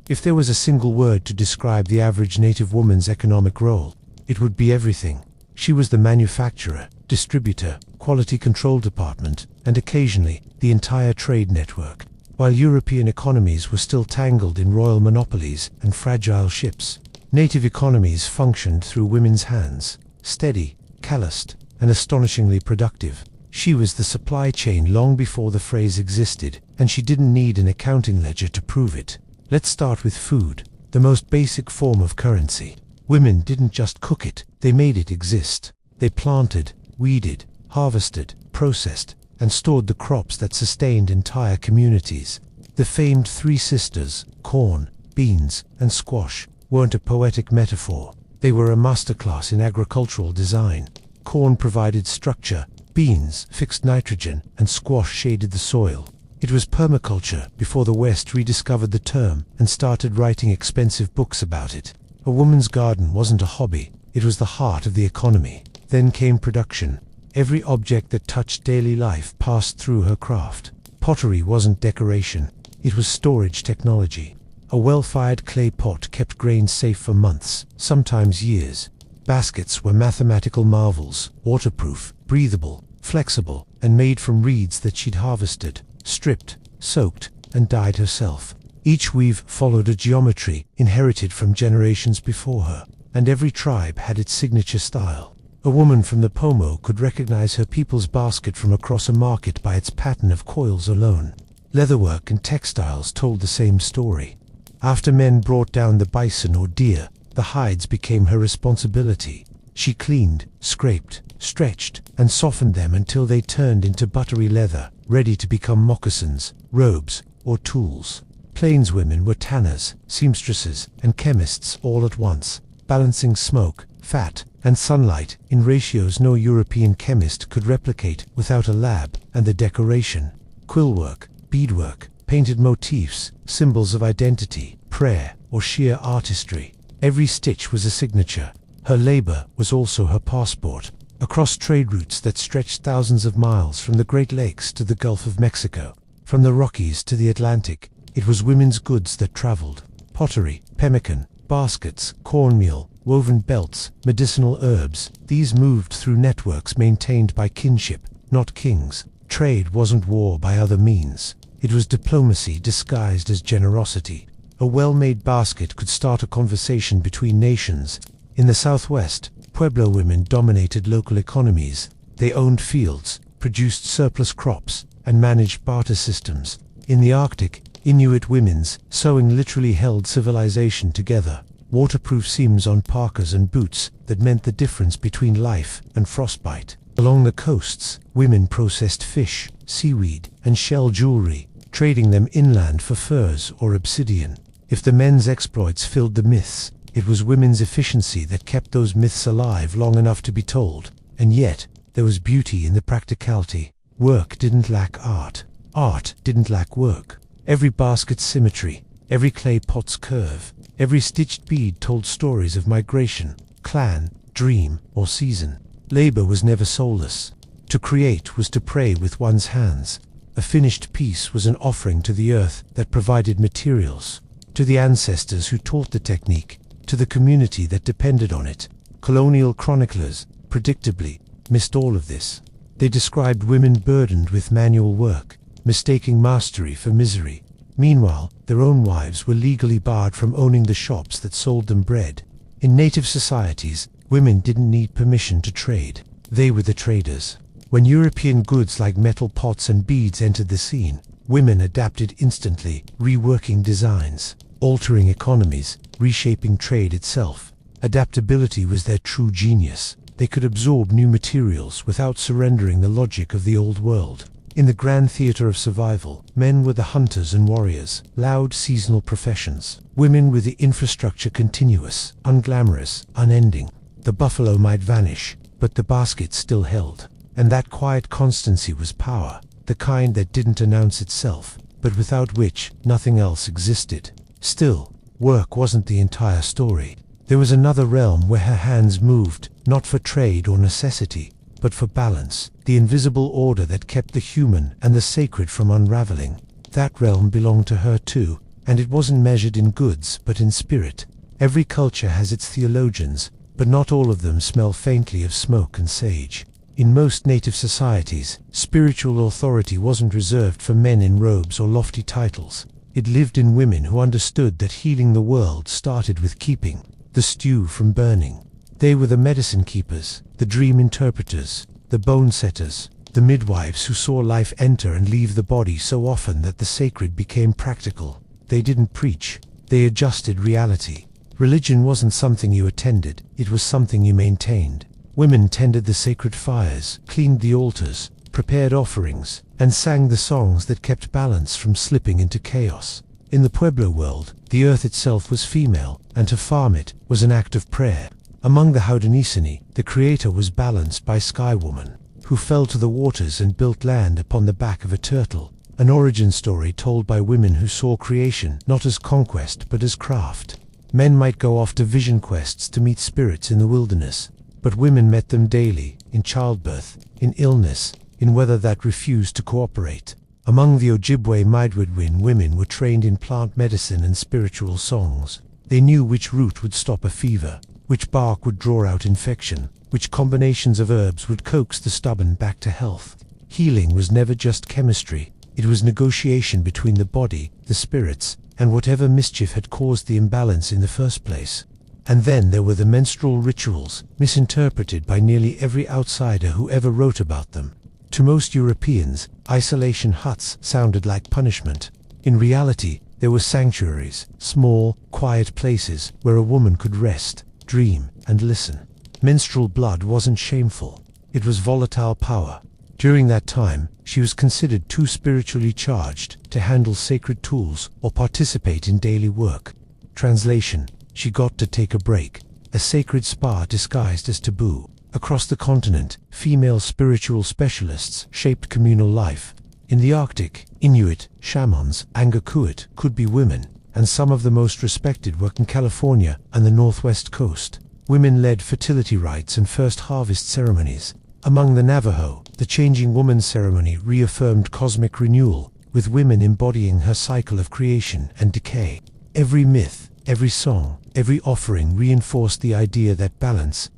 If there was a single word to describe the average native woman's economic role, it would be everything. She was the manufacturer, distributor, quality control department, and occasionally the entire trade network. While European economies were still tangled in royal monopolies and fragile ships, native economies functioned through women's hands, steady, calloused, and astonishingly productive. She was the supply chain long before the phrase existed, and she didn't need an accounting ledger to prove it. Let's start with food, the most basic form of currency. Women didn't just cook it, they made it exist. They planted, weeded, harvested, processed, and stored the crops that sustained entire communities. The famed three sisters, corn, beans, and squash, weren't a poetic metaphor. They were a masterclass in agricultural design. Corn provided structure, Beans fixed nitrogen and squash shaded the soil. It was permaculture before the West rediscovered the term and started writing expensive books about it. A woman's garden wasn't a hobby, it was the heart of the economy. Then came production. Every object that touched daily life passed through her craft. Pottery wasn't decoration, it was storage technology. A well-fired clay pot kept grain safe for months, sometimes years. Baskets were mathematical marvels, waterproof, breathable, flexible, and made from reeds that she'd harvested, stripped, soaked, and dyed herself. Each weave followed a geometry inherited from generations before her, and every tribe had its signature style. A woman from the Pomo could recognize her people's basket from across a market by its pattern of coils alone. Leatherwork and textiles told the same story. After men brought down the bison or deer, the hides became her responsibility. She cleaned, scraped, stretched, and softened them until they turned into buttery leather, ready to become moccasins, robes, or tools. Plainswomen were tanners, seamstresses, and chemists all at once, balancing smoke, fat, and sunlight in ratios no European chemist could replicate without a lab. And the decoration: quillwork, beadwork, painted motifs, symbols of identity, prayer, or sheer artistry. Every stitch was a signature. Her labor was also her passport. Across trade routes that stretched thousands of miles from the Great Lakes to the Gulf of Mexico, from the Rockies to the Atlantic, it was women's goods that traveled. Pottery, pemmican, baskets, cornmeal, woven belts, medicinal herbs, these moved through networks maintained by kinship, not kings. Trade wasn't war by other means. It was diplomacy disguised as generosity. A well-made basket could start a conversation between nations. In the Southwest, Pueblo women dominated local economies. They owned fields, produced surplus crops, and managed barter systems. In the Arctic, Inuit women's sewing literally held civilization together. Waterproof seams on parkas and boots that meant the difference between life and frostbite. Along the coasts, women processed fish, seaweed, and shell jewelry, trading them inland for furs or obsidian. If the men's exploits filled the myths, it was women's efficiency that kept those myths alive long enough to be told. And yet, there was beauty in the practicality. Work didn't lack art. Art didn't lack work. Every basket's symmetry, every clay pot's curve, every stitched bead told stories of migration, clan, dream, or season. Labor was never soulless. To create was to pray with one's hands. A finished piece was an offering to the earth that provided materials, to the ancestors who taught the technique, to the community that depended on it. Colonial chroniclers, predictably, missed all of this. They described women burdened with manual work, mistaking mastery for misery. Meanwhile, their own wives were legally barred from owning the shops that sold them bread. In native societies, women didn't need permission to trade. They were the traders. When European goods like metal pots and beads entered the scene, women adapted instantly, reworking designs, altering economies, reshaping trade itself. Adaptability was their true genius. They could absorb new materials without surrendering the logic of the old world. In the grand theater of survival, men were the hunters and warriors, loud seasonal professions. Women were the infrastructure, continuous, unglamorous, unending. The buffalo might vanish, but the basket still held. And that quiet constancy was power, the kind that didn't announce itself, but without which nothing else existed. Still, work wasn't the entire story. There was another realm where her hands moved, not for trade or necessity, but for balance, the invisible order that kept the human and the sacred from unraveling. That realm belonged to her too, and it wasn't measured in goods but in spirit. Every culture has its theologians, but not all of them smell faintly of smoke and sage. In most native societies, spiritual authority wasn't reserved for men in robes or lofty titles. It lived in women who understood that healing the world started with keeping the stew from burning. They were the medicine keepers, the dream interpreters, the bone setters, the midwives who saw life enter and leave the body so often that the sacred became practical. They didn't preach, they adjusted reality. Religion wasn't something you attended, it was something you maintained. Women tended the sacred fires, cleaned the altars, prepared offerings, and sang the songs that kept balance from slipping into chaos. In the Pueblo world, the earth itself was female, and to farm it was an act of prayer. Among the Haudenosaunee, the creator was balanced by Sky Woman, who fell to the waters and built land upon the back of a turtle. An origin story told by women who saw creation not as conquest but as craft. Men might go after vision quests to meet spirits in the wilderness, but women met them daily, in childbirth, in illness, in weather that refused to cooperate. Among the Ojibwe Midwidwin, women were trained in plant medicine and spiritual songs. They knew which root would stop a fever, which bark would draw out infection, which combinations of herbs would coax the stubborn back to health. Healing was never just chemistry, it was negotiation between the body, the spirits, and whatever mischief had caused the imbalance in the first place. And then there were the menstrual rituals, misinterpreted by nearly every outsider who ever wrote about them. To most Europeans, isolation huts sounded like punishment. In reality, there were sanctuaries, small, quiet places where a woman could rest, dream, and listen. Menstrual blood wasn't shameful. It was volatile power. During that time, she was considered too spiritually charged to handle sacred tools or participate in daily work. Translation: she got to take a break. A sacred spa disguised as taboo. Across the continent, female spiritual specialists shaped communal life. In the Arctic, Inuit, shamans, Angkor could be women, and some of the most respected work in California and the northwest coast. Women led fertility rites and first harvest ceremonies. Among the Navajo, the changing woman ceremony reaffirmed cosmic renewal, with women embodying her cycle of creation and decay. Every myth, every song, every offering reinforced the idea that balance,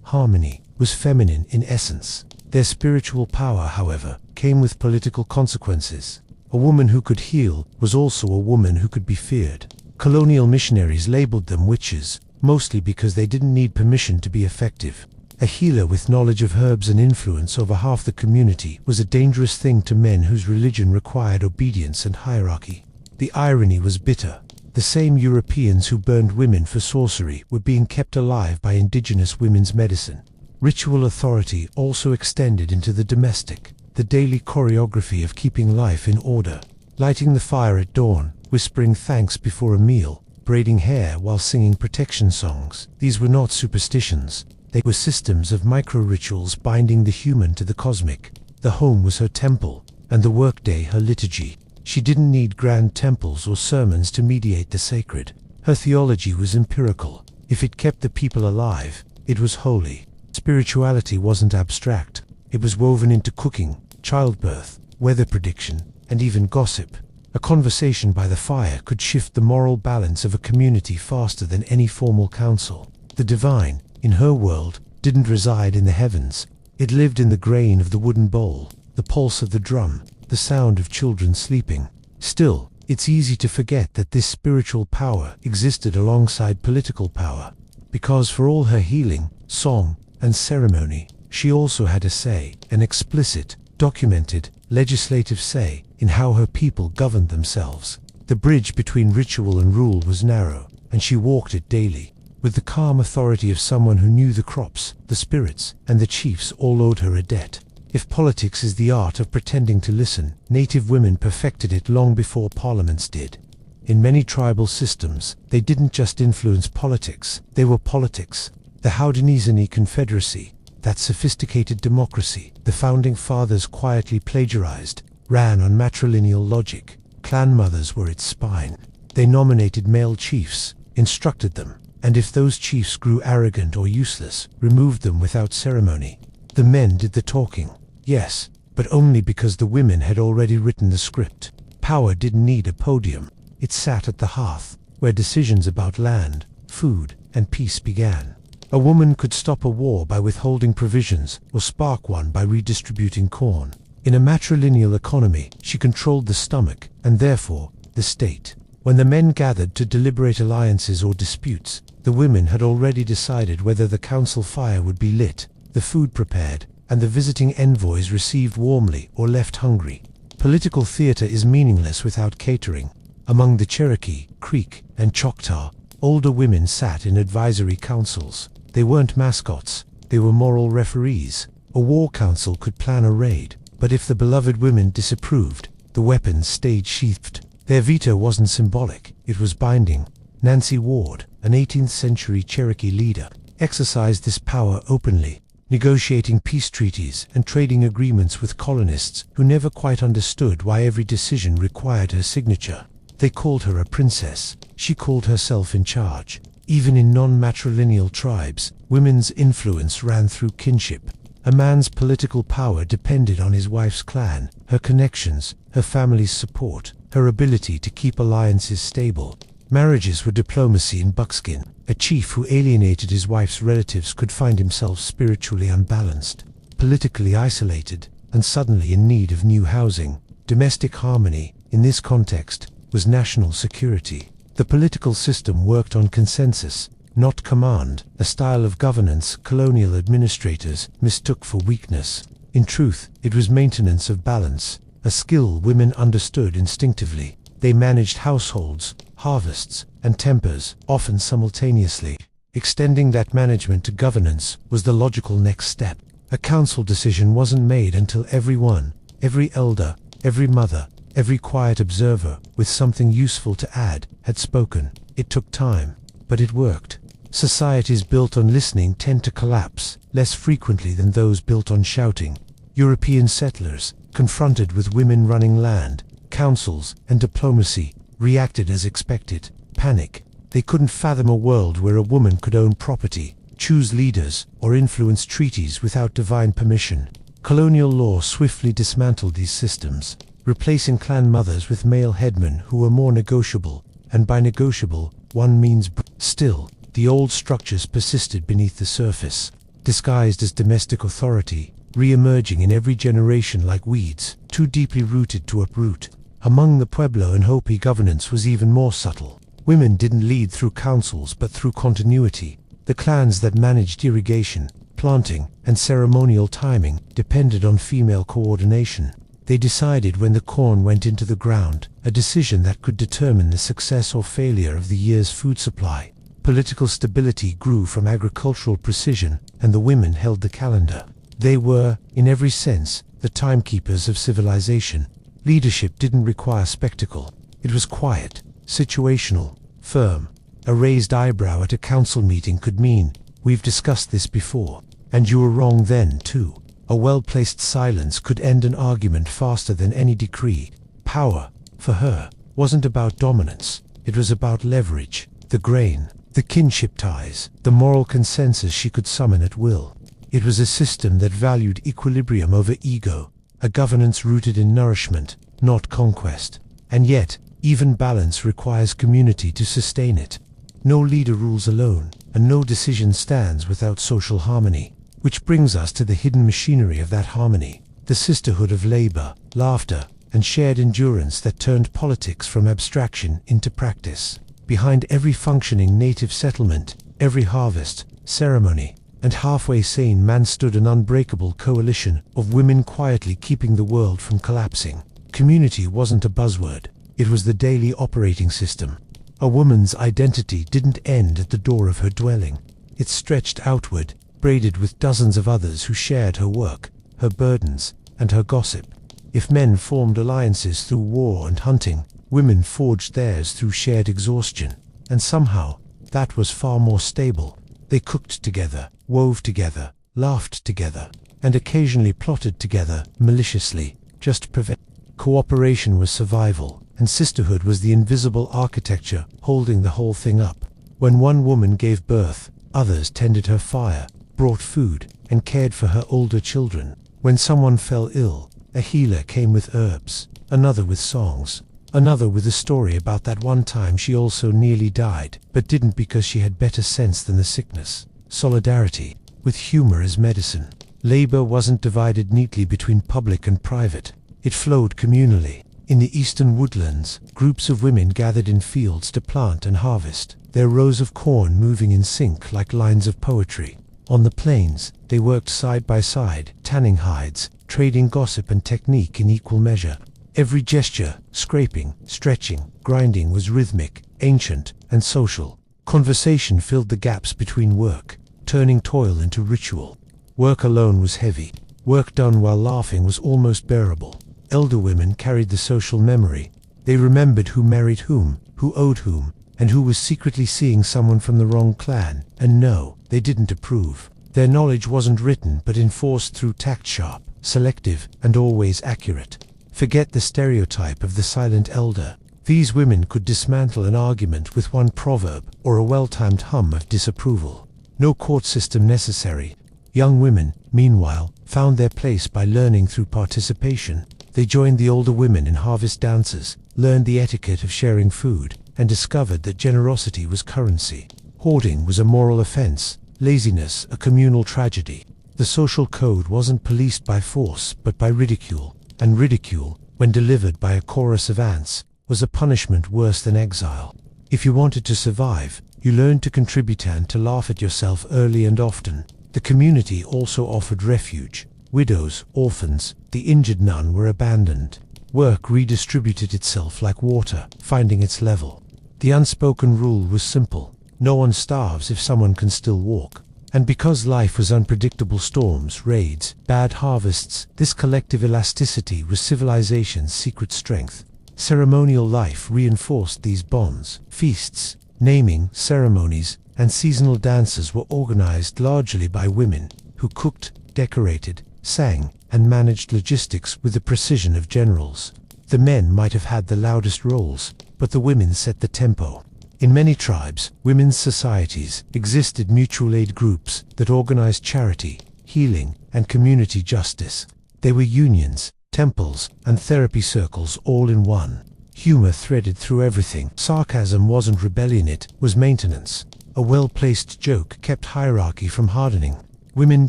harmony, was feminine in essence. Their spiritual power, however, came with political consequences. A woman who could heal was also a woman who could be feared. Colonial missionaries labeled them witches, mostly because they didn't need permission to be effective. A healer with knowledge of herbs and influence over half the community was a dangerous thing to men whose religion required obedience and hierarchy. The irony was bitter. The same Europeans who burned women for sorcery were being kept alive by indigenous women's medicine. Ritual authority also extended into the domestic, the daily choreography of keeping life in order. Lighting the fire at dawn, whispering thanks before a meal, braiding hair while singing protection songs. These were not superstitions. They were systems of micro-rituals binding the human to the cosmic. The home was her temple, and the workday her liturgy. She didn't need grand temples or sermons to mediate the sacred. Her theology was empirical. If it kept the people alive, it was holy. Spirituality wasn't abstract. It was woven into cooking, childbirth, weather prediction, and even gossip. A conversation by the fire could shift the moral balance of a community faster than any formal council. The divine, in her world, didn't reside in the heavens. It lived in the grain of the wooden bowl, the pulse of the drum, the sound of children sleeping. Still, it's easy to forget that this spiritual power existed alongside political power, because for all her healing, song, and ceremony, she also had a say, an explicit, documented, legislative say, in how her people governed themselves. The bridge between ritual and rule was narrow, and she walked it daily, with the calm authority of someone who knew the crops, the spirits, and the chiefs all owed her a debt. If politics is the art of pretending to listen, native women perfected it long before parliaments did. In many tribal systems, they didn't just influence politics, they were politics. The Haudenosaunee Confederacy, that sophisticated democracy the founding fathers quietly plagiarized, ran on matrilineal logic. Clan mothers were its spine. They nominated male chiefs, instructed them, and if those chiefs grew arrogant or useless, removed them without ceremony. The men did the talking, yes, but only because the women had already written the script. Power didn't need a podium. It sat at the hearth, where decisions about land, food, and peace began. A woman could stop a war by withholding provisions or spark one by redistributing corn. In a matrilineal economy, she controlled the stomach and therefore the state. When the men gathered to deliberate alliances or disputes, the women had already decided whether the council fire would be lit, the food prepared, and the visiting envoys received warmly or left hungry. Political theater is meaningless without catering. Among the Cherokee, Creek, and Choctaw, older women sat in advisory councils. They weren't mascots, they were moral referees. A war council could plan a raid, but if the beloved women disapproved, the weapons stayed sheathed. Their veto wasn't symbolic, it was binding. Nancy Ward, an 18th century Cherokee leader, exercised this power openly. negotiating peace treaties and trading agreements with colonists who never quite understood why every decision required her signature. They called her a princess. She called herself in charge. Even in non-matrilineal tribes, women's influence ran through kinship. A man's political power depended on his wife's clan, her connections, her family's support, her ability to keep alliances stable. Marriages were diplomacy in buckskin. A chief who alienated his wife's relatives could find himself spiritually unbalanced, politically isolated, and suddenly in need of new housing. Domestic harmony, in this context, was national security. The political system worked on consensus, not command, a style of governance colonial administrators mistook for weakness. In truth, it was maintenance of balance, a skill women understood instinctively. They managed households, harvests, and tempers, often simultaneously. Extending that management to governance was the logical next step. A council decision wasn't made until everyone, every elder, every mother, every quiet observer with something useful to add had spoken. It took time, but it worked. Societies built on listening tend to collapse less frequently than those built on shouting. European settlers, confronted with women running land, councils, and diplomacy, reacted as expected: panic. They couldn't fathom a world where a woman could own property, choose leaders, or influence treaties without divine permission. Colonial law swiftly dismantled these systems, replacing clan mothers with male headmen who were more negotiable, and by negotiable, one means still. The old structures persisted beneath the surface, disguised as domestic authority, re-emerging in every generation like weeds, too deeply rooted to uproot. Among the Pueblo and Hopi, governance was even more subtle. Women didn't lead through councils but through continuity. The clans that managed irrigation, planting, and ceremonial timing depended on female coordination. They decided when the corn went into the ground, a decision that could determine the success or failure of the year's food supply. Political stability grew from agricultural precision, and the women held the calendar. They were, in every sense, the timekeepers of civilization. Leadership didn't require spectacle. It was quiet, situational, firm. A raised eyebrow at a council meeting could mean, "We've discussed this before, and you were wrong then too." A well-placed silence could end an argument faster than any decree. Power, for her, wasn't about dominance. It was about leverage, the grain, the kinship ties, the moral consensus she could summon at will. It was a system that valued equilibrium over ego, a governance rooted in nourishment, not conquest. And yet, even balance requires community to sustain it. No leader rules alone, and no decision stands without social harmony. Which brings us to the hidden machinery of that harmony, the sisterhood of labor, laughter, and shared endurance that turned politics from abstraction into practice. Behind every functioning native settlement, every harvest, ceremony, and halfway sane man stood an unbreakable coalition of women quietly keeping the world from collapsing. Community wasn't a buzzword, it was the daily operating system. A woman's identity didn't end at the door of her dwelling. It stretched outward, braided with dozens of others who shared her work, her burdens, and her gossip. If men formed alliances through war and hunting, women forged theirs through shared exhaustion. And somehow, that was far more stable. They cooked together, wove together, laughed together, and occasionally plotted together, maliciously, just to prevent. Cooperation was survival, and sisterhood was the invisible architecture holding the whole thing up. When one woman gave birth, others tended her fire, brought food, and cared for her older children. When someone fell ill, a healer came with herbs, another with songs, another with a story about that one time she also nearly died, but didn't because she had better sense than the sickness. Solidarity, with humor as medicine. Labor wasn't divided neatly between public and private. It flowed communally. In the eastern woodlands, groups of women gathered in fields to plant and harvest, their rows of corn moving in sync like lines of poetry. On the plains, they worked side by side, tanning hides, trading gossip and technique in equal measure. Every gesture, scraping, stretching, grinding was rhythmic, ancient, and social. Conversation filled the gaps between work, turning toil into ritual. Work alone was heavy. Work done while laughing was almost bearable. Elder women carried the social memory. They remembered who married whom, who owed whom, and who was secretly seeing someone from the wrong clan. And no, they didn't approve. Their knowledge wasn't written but enforced through tact, sharp, selective, and always accurate. Forget the stereotype of the silent elder. These women could dismantle an argument with one proverb or a well-timed hum of disapproval. No court system necessary. Young women, meanwhile, found their place by learning through participation. They joined the older women in harvest dances, learned the etiquette of sharing food, and discovered that generosity was currency. Hoarding was a moral offense, laziness a communal tragedy. The social code wasn't policed by force but by ridicule, and ridicule, when delivered by a chorus of ants, was a punishment worse than exile. If you wanted to survive, you learned to contribute and to laugh at yourself early and often. The community also offered refuge. Widows, orphans, the injured none were abandoned. Work redistributed itself like water, finding its level. The unspoken rule was simple. No one starves if someone can still walk. And because life was unpredictable, storms, raids, bad harvests, this collective elasticity was civilization's secret strength. Ceremonial life reinforced these bonds. Feasts, naming, ceremonies, and seasonal dances were organized largely by women, who cooked, decorated, sang, and managed logistics with the precision of generals. The men might have had the loudest roles, but the women set the tempo. In many tribes, women's societies existed, mutual aid groups that organized charity, healing, and community justice. They were unions, temples, and therapy circles all in one. Humor threaded through everything. Sarcasm wasn't rebellion, it was maintenance. A well-placed joke kept hierarchy from hardening. Women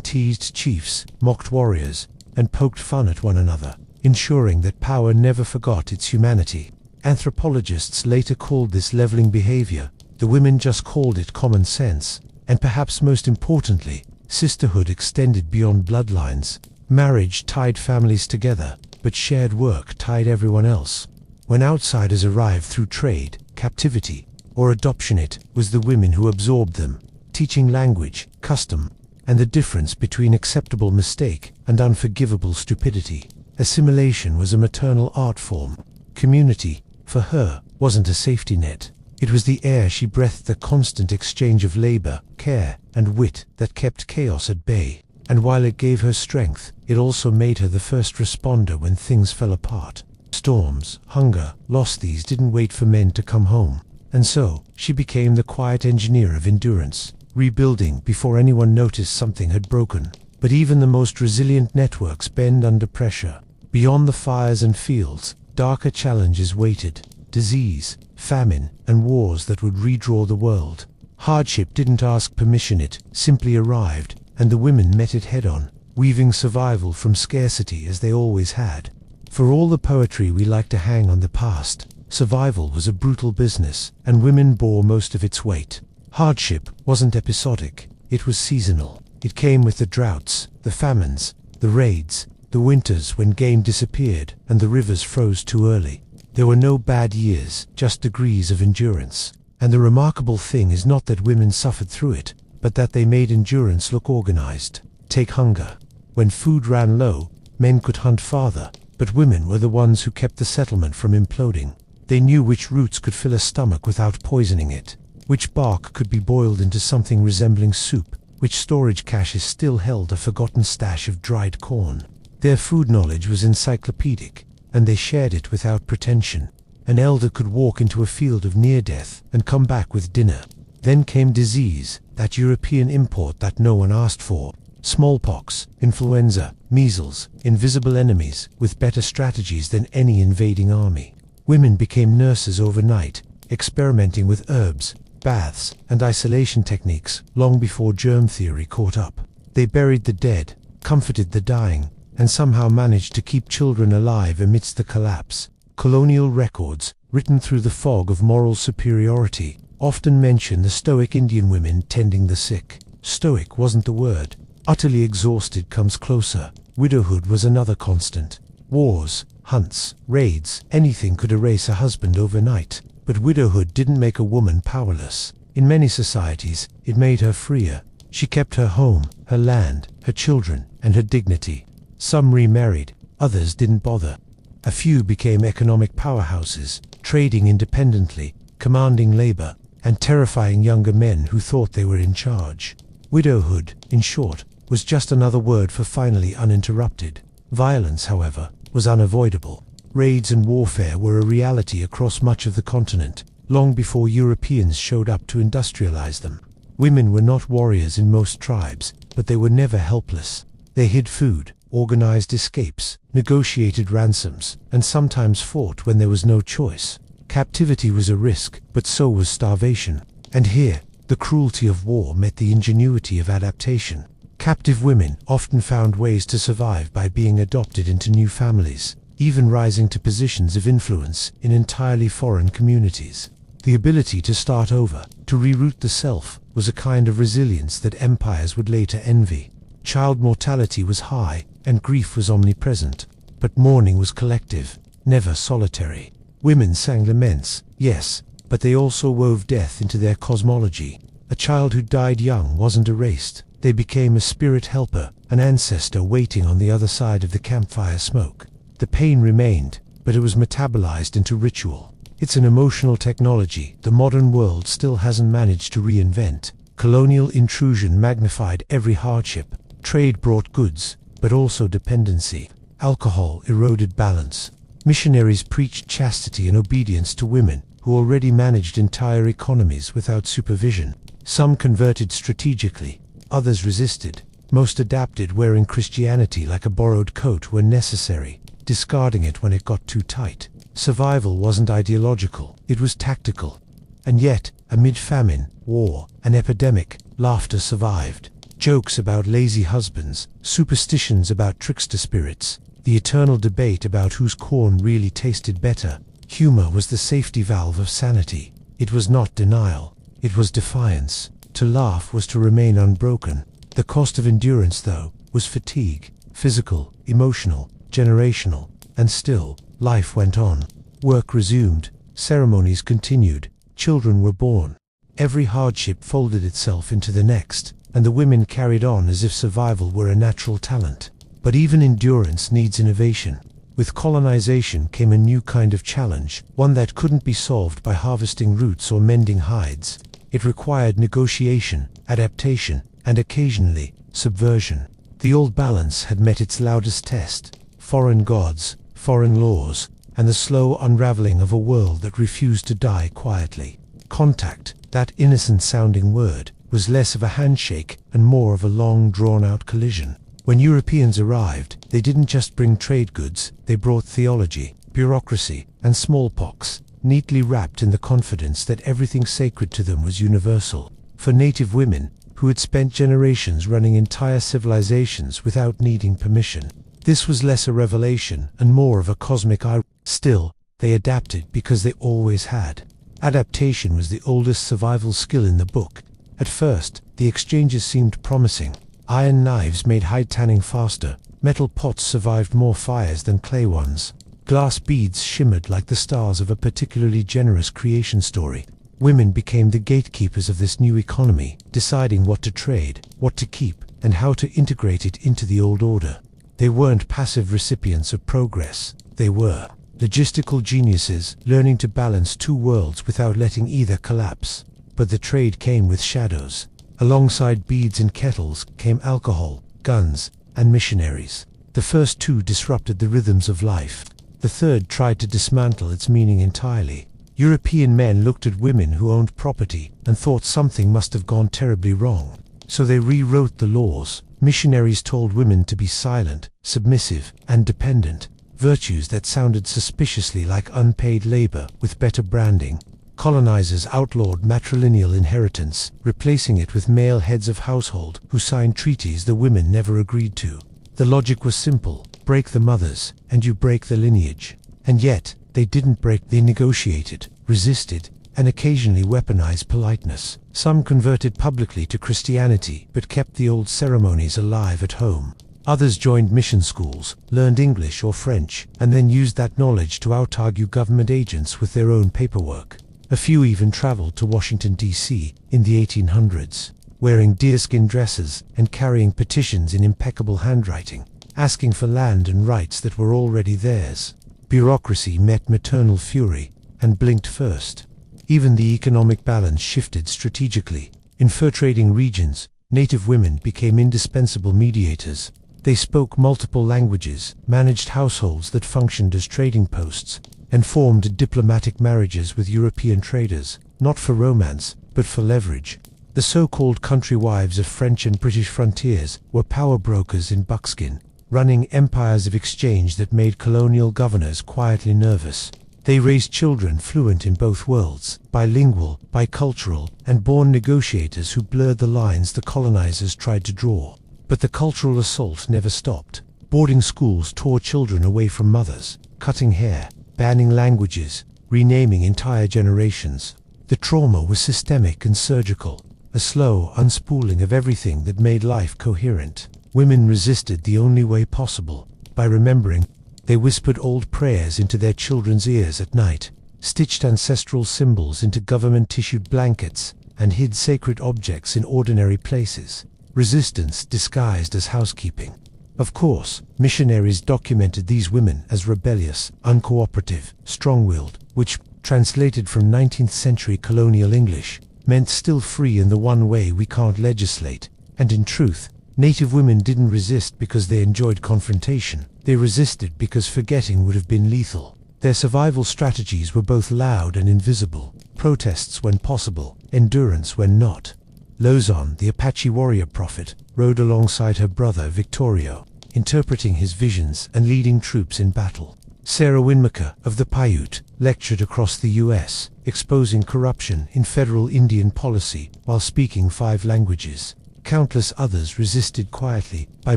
teased chiefs, mocked warriors, and poked fun at one another, ensuring that power never forgot its humanity. Anthropologists later called this leveling behavior. The women just called it common sense. And perhaps most importantly, sisterhood extended beyond bloodlines. Marriage tied families together, but shared work tied everyone else. When outsiders arrived through trade, captivity, or adoption, it was the women who absorbed them, teaching language, custom, and the difference between acceptable mistake and unforgivable stupidity. Assimilation was a maternal art form. Community, for her, wasn't a safety net. It was the air she breathed, the constant exchange of labor, care, and wit that kept chaos at bay. And while it gave her strength, it also made her the first responder when things fell apart. Storms, hunger, loss, these didn't wait for men to come home. And so, she became the quiet engineer of endurance, rebuilding before anyone noticed something had broken. But even the most resilient networks bend under pressure. Beyond the fires and fields, darker challenges waited. Disease, famine, and wars that would redraw the world. Hardship didn't ask permission, it simply arrived, and the women met it head-on, weaving survival from scarcity as they always had. For all the poetry we like to hang on the past, survival was a brutal business, and women bore most of its weight. Hardship wasn't episodic, it was seasonal. It came with the droughts, the famines, the raids, the winters when game disappeared and the rivers froze too early. There were no bad years, just degrees of endurance. And the remarkable thing is not that women suffered through it, but that they made endurance look organized. Take hunger. When food ran low, men could hunt farther, but women were the ones who kept the settlement from imploding. They knew which roots could fill a stomach without poisoning it, which bark could be boiled into something resembling soup, which storage caches still held a forgotten stash of dried corn. Their food knowledge was encyclopedic, and they shared it without pretension. An elder could walk into a field of near death and come back with dinner. Then came disease, that European import that no one asked for. Smallpox, influenza, measles, invisible enemies, with better strategies than any invading army. Women became nurses overnight, experimenting with herbs, baths, and isolation techniques long before germ theory caught up. They buried the dead, comforted the dying, and somehow managed to keep children alive amidst the collapse. Colonial records, written through the fog of moral superiority, often mention the stoic Indian women tending the sick. Stoic wasn't the word. Utterly exhausted comes closer. Widowhood was another constant. Wars, hunts, raids, anything could erase a husband overnight. But widowhood didn't make a woman powerless. In many societies, it made her freer. She kept her home, her land, her children, and her dignity. Some remarried, others didn't bother. A few became economic powerhouses, trading independently, commanding labor, and terrifying younger men who thought they were in charge. Widowhood, in short, was just another word for finally uninterrupted. Violence, however, was unavoidable. Raids and warfare were a reality across much of the continent, long before Europeans showed up to industrialize them. Women were not warriors in most tribes, but they were never helpless. They hid food, organized escapes, negotiated ransoms, and sometimes fought when there was no choice. Captivity was a risk, but so was starvation. And here, the cruelty of war met the ingenuity of adaptation. Captive women often found ways to survive by being adopted into new families, even rising to positions of influence in entirely foreign communities. The ability to start over, to reroute the self, was a kind of resilience that empires would later envy. Child mortality was high, and grief was omnipresent. But mourning was collective, never solitary. Women sang laments, yes, but they also wove death into their cosmology. A child who died young wasn't erased. They became a spirit helper, an ancestor waiting on the other side of the campfire smoke. The pain remained, but it was metabolized into ritual. It's an emotional technology the modern world still hasn't managed to reinvent. Colonial intrusion magnified every hardship. Trade brought goods, but also dependency. Alcohol eroded balance. Missionaries preached chastity and obedience to women who already managed entire economies without supervision. Some converted strategically. Others resisted. Most adapted, wearing Christianity like a borrowed coat when necessary, discarding it when it got too tight. Survival wasn't ideological, it was tactical. And yet, amid famine, war, and epidemic, laughter survived. Jokes about lazy husbands, superstitions about trickster spirits, the eternal debate about whose corn really tasted better. Humor was the safety valve of sanity. It was not denial, it was defiance. To laugh was to remain unbroken. The cost of endurance, though, was fatigue, physical, emotional, generational, and still, life went on. Work resumed, ceremonies continued, children were born. Every hardship folded itself into the next, and the women carried on as if survival were a natural talent. But even endurance needs innovation. With colonization came a new kind of challenge, one that couldn't be solved by harvesting roots or mending hides. It required negotiation, adaptation, and occasionally, subversion. The old balance had met its loudest test: foreign gods, foreign laws, and the slow unraveling of a world that refused to die quietly. Contact, that innocent-sounding word, was less of a handshake and more of a long, drawn-out collision. When Europeans arrived, they didn't just bring trade goods, they brought theology, bureaucracy, and smallpox, neatly wrapped in the confidence that everything sacred to them was universal. For native women, who had spent generations running entire civilizations without needing permission, this was less a revelation and more of a cosmic irony. Still, they adapted because they always had. Adaptation was the oldest survival skill in the book. At first, the exchanges seemed promising. Iron knives made hide tanning faster, metal pots survived more fires than clay ones. Glass beads shimmered like the stars of a particularly generous creation story. Women became the gatekeepers of this new economy, deciding what to trade, what to keep, and how to integrate it into the old order. They weren't passive recipients of progress. They were logistical geniuses, learning to balance two worlds without letting either collapse. But the trade came with shadows. Alongside beads and kettles came alcohol, guns, and missionaries. The first two disrupted the rhythms of life. The third tried to dismantle its meaning entirely. European men looked at women who owned property and thought something must have gone terribly wrong. So they rewrote the laws. Missionaries told women to be silent, submissive, and dependent, virtues that sounded suspiciously like unpaid labor with better branding. Colonizers outlawed matrilineal inheritance, replacing it with male heads of household who signed treaties the women never agreed to. The logic was simple: break the mothers, and you break the lineage. And yet, they didn't break, they negotiated, resisted, and occasionally weaponized politeness. Some converted publicly to Christianity, but kept the old ceremonies alive at home. Others joined mission schools, learned English or French, and then used that knowledge to out-argue government agents with their own paperwork. A few even traveled to Washington, D.C. in the 1800s, wearing deerskin dresses and carrying petitions in impeccable handwriting, asking for land and rights that were already theirs. Bureaucracy met maternal fury and blinked first. Even the economic balance shifted strategically. In fur trading regions, native women became indispensable mediators. They spoke multiple languages, managed households that functioned as trading posts, and formed diplomatic marriages with European traders, not for romance, but for leverage. The so-called country wives of French and British frontiers were power brokers in buckskin, running empires of exchange that made colonial governors quietly nervous. They raised children fluent in both worlds, bilingual, bicultural, and born negotiators who blurred the lines the colonizers tried to draw. But the cultural assault never stopped. Boarding schools tore children away from mothers, cutting hair, banning languages, renaming entire generations. The trauma was systemic and surgical, a slow unspooling of everything that made life coherent. Women resisted the only way possible, by remembering. They whispered old prayers into their children's ears at night, stitched ancestral symbols into government-issued blankets, and hid sacred objects in ordinary places. Resistance disguised as housekeeping. Of course, missionaries documented these women as rebellious, uncooperative, strong-willed, which, translated from 19th century colonial English, meant still free in the one way we can't legislate. And in truth, native women didn't resist because they enjoyed confrontation. They resisted because forgetting would have been lethal. Their survival strategies were both loud and invisible. Protests when possible, endurance when not. Lozon, the Apache warrior prophet, rode alongside her brother Victorio, interpreting his visions and leading troops in battle. Sarah Winmaker, of the Paiute, lectured across the U.S., exposing corruption in federal Indian policy while speaking 5 languages. Countless others resisted quietly by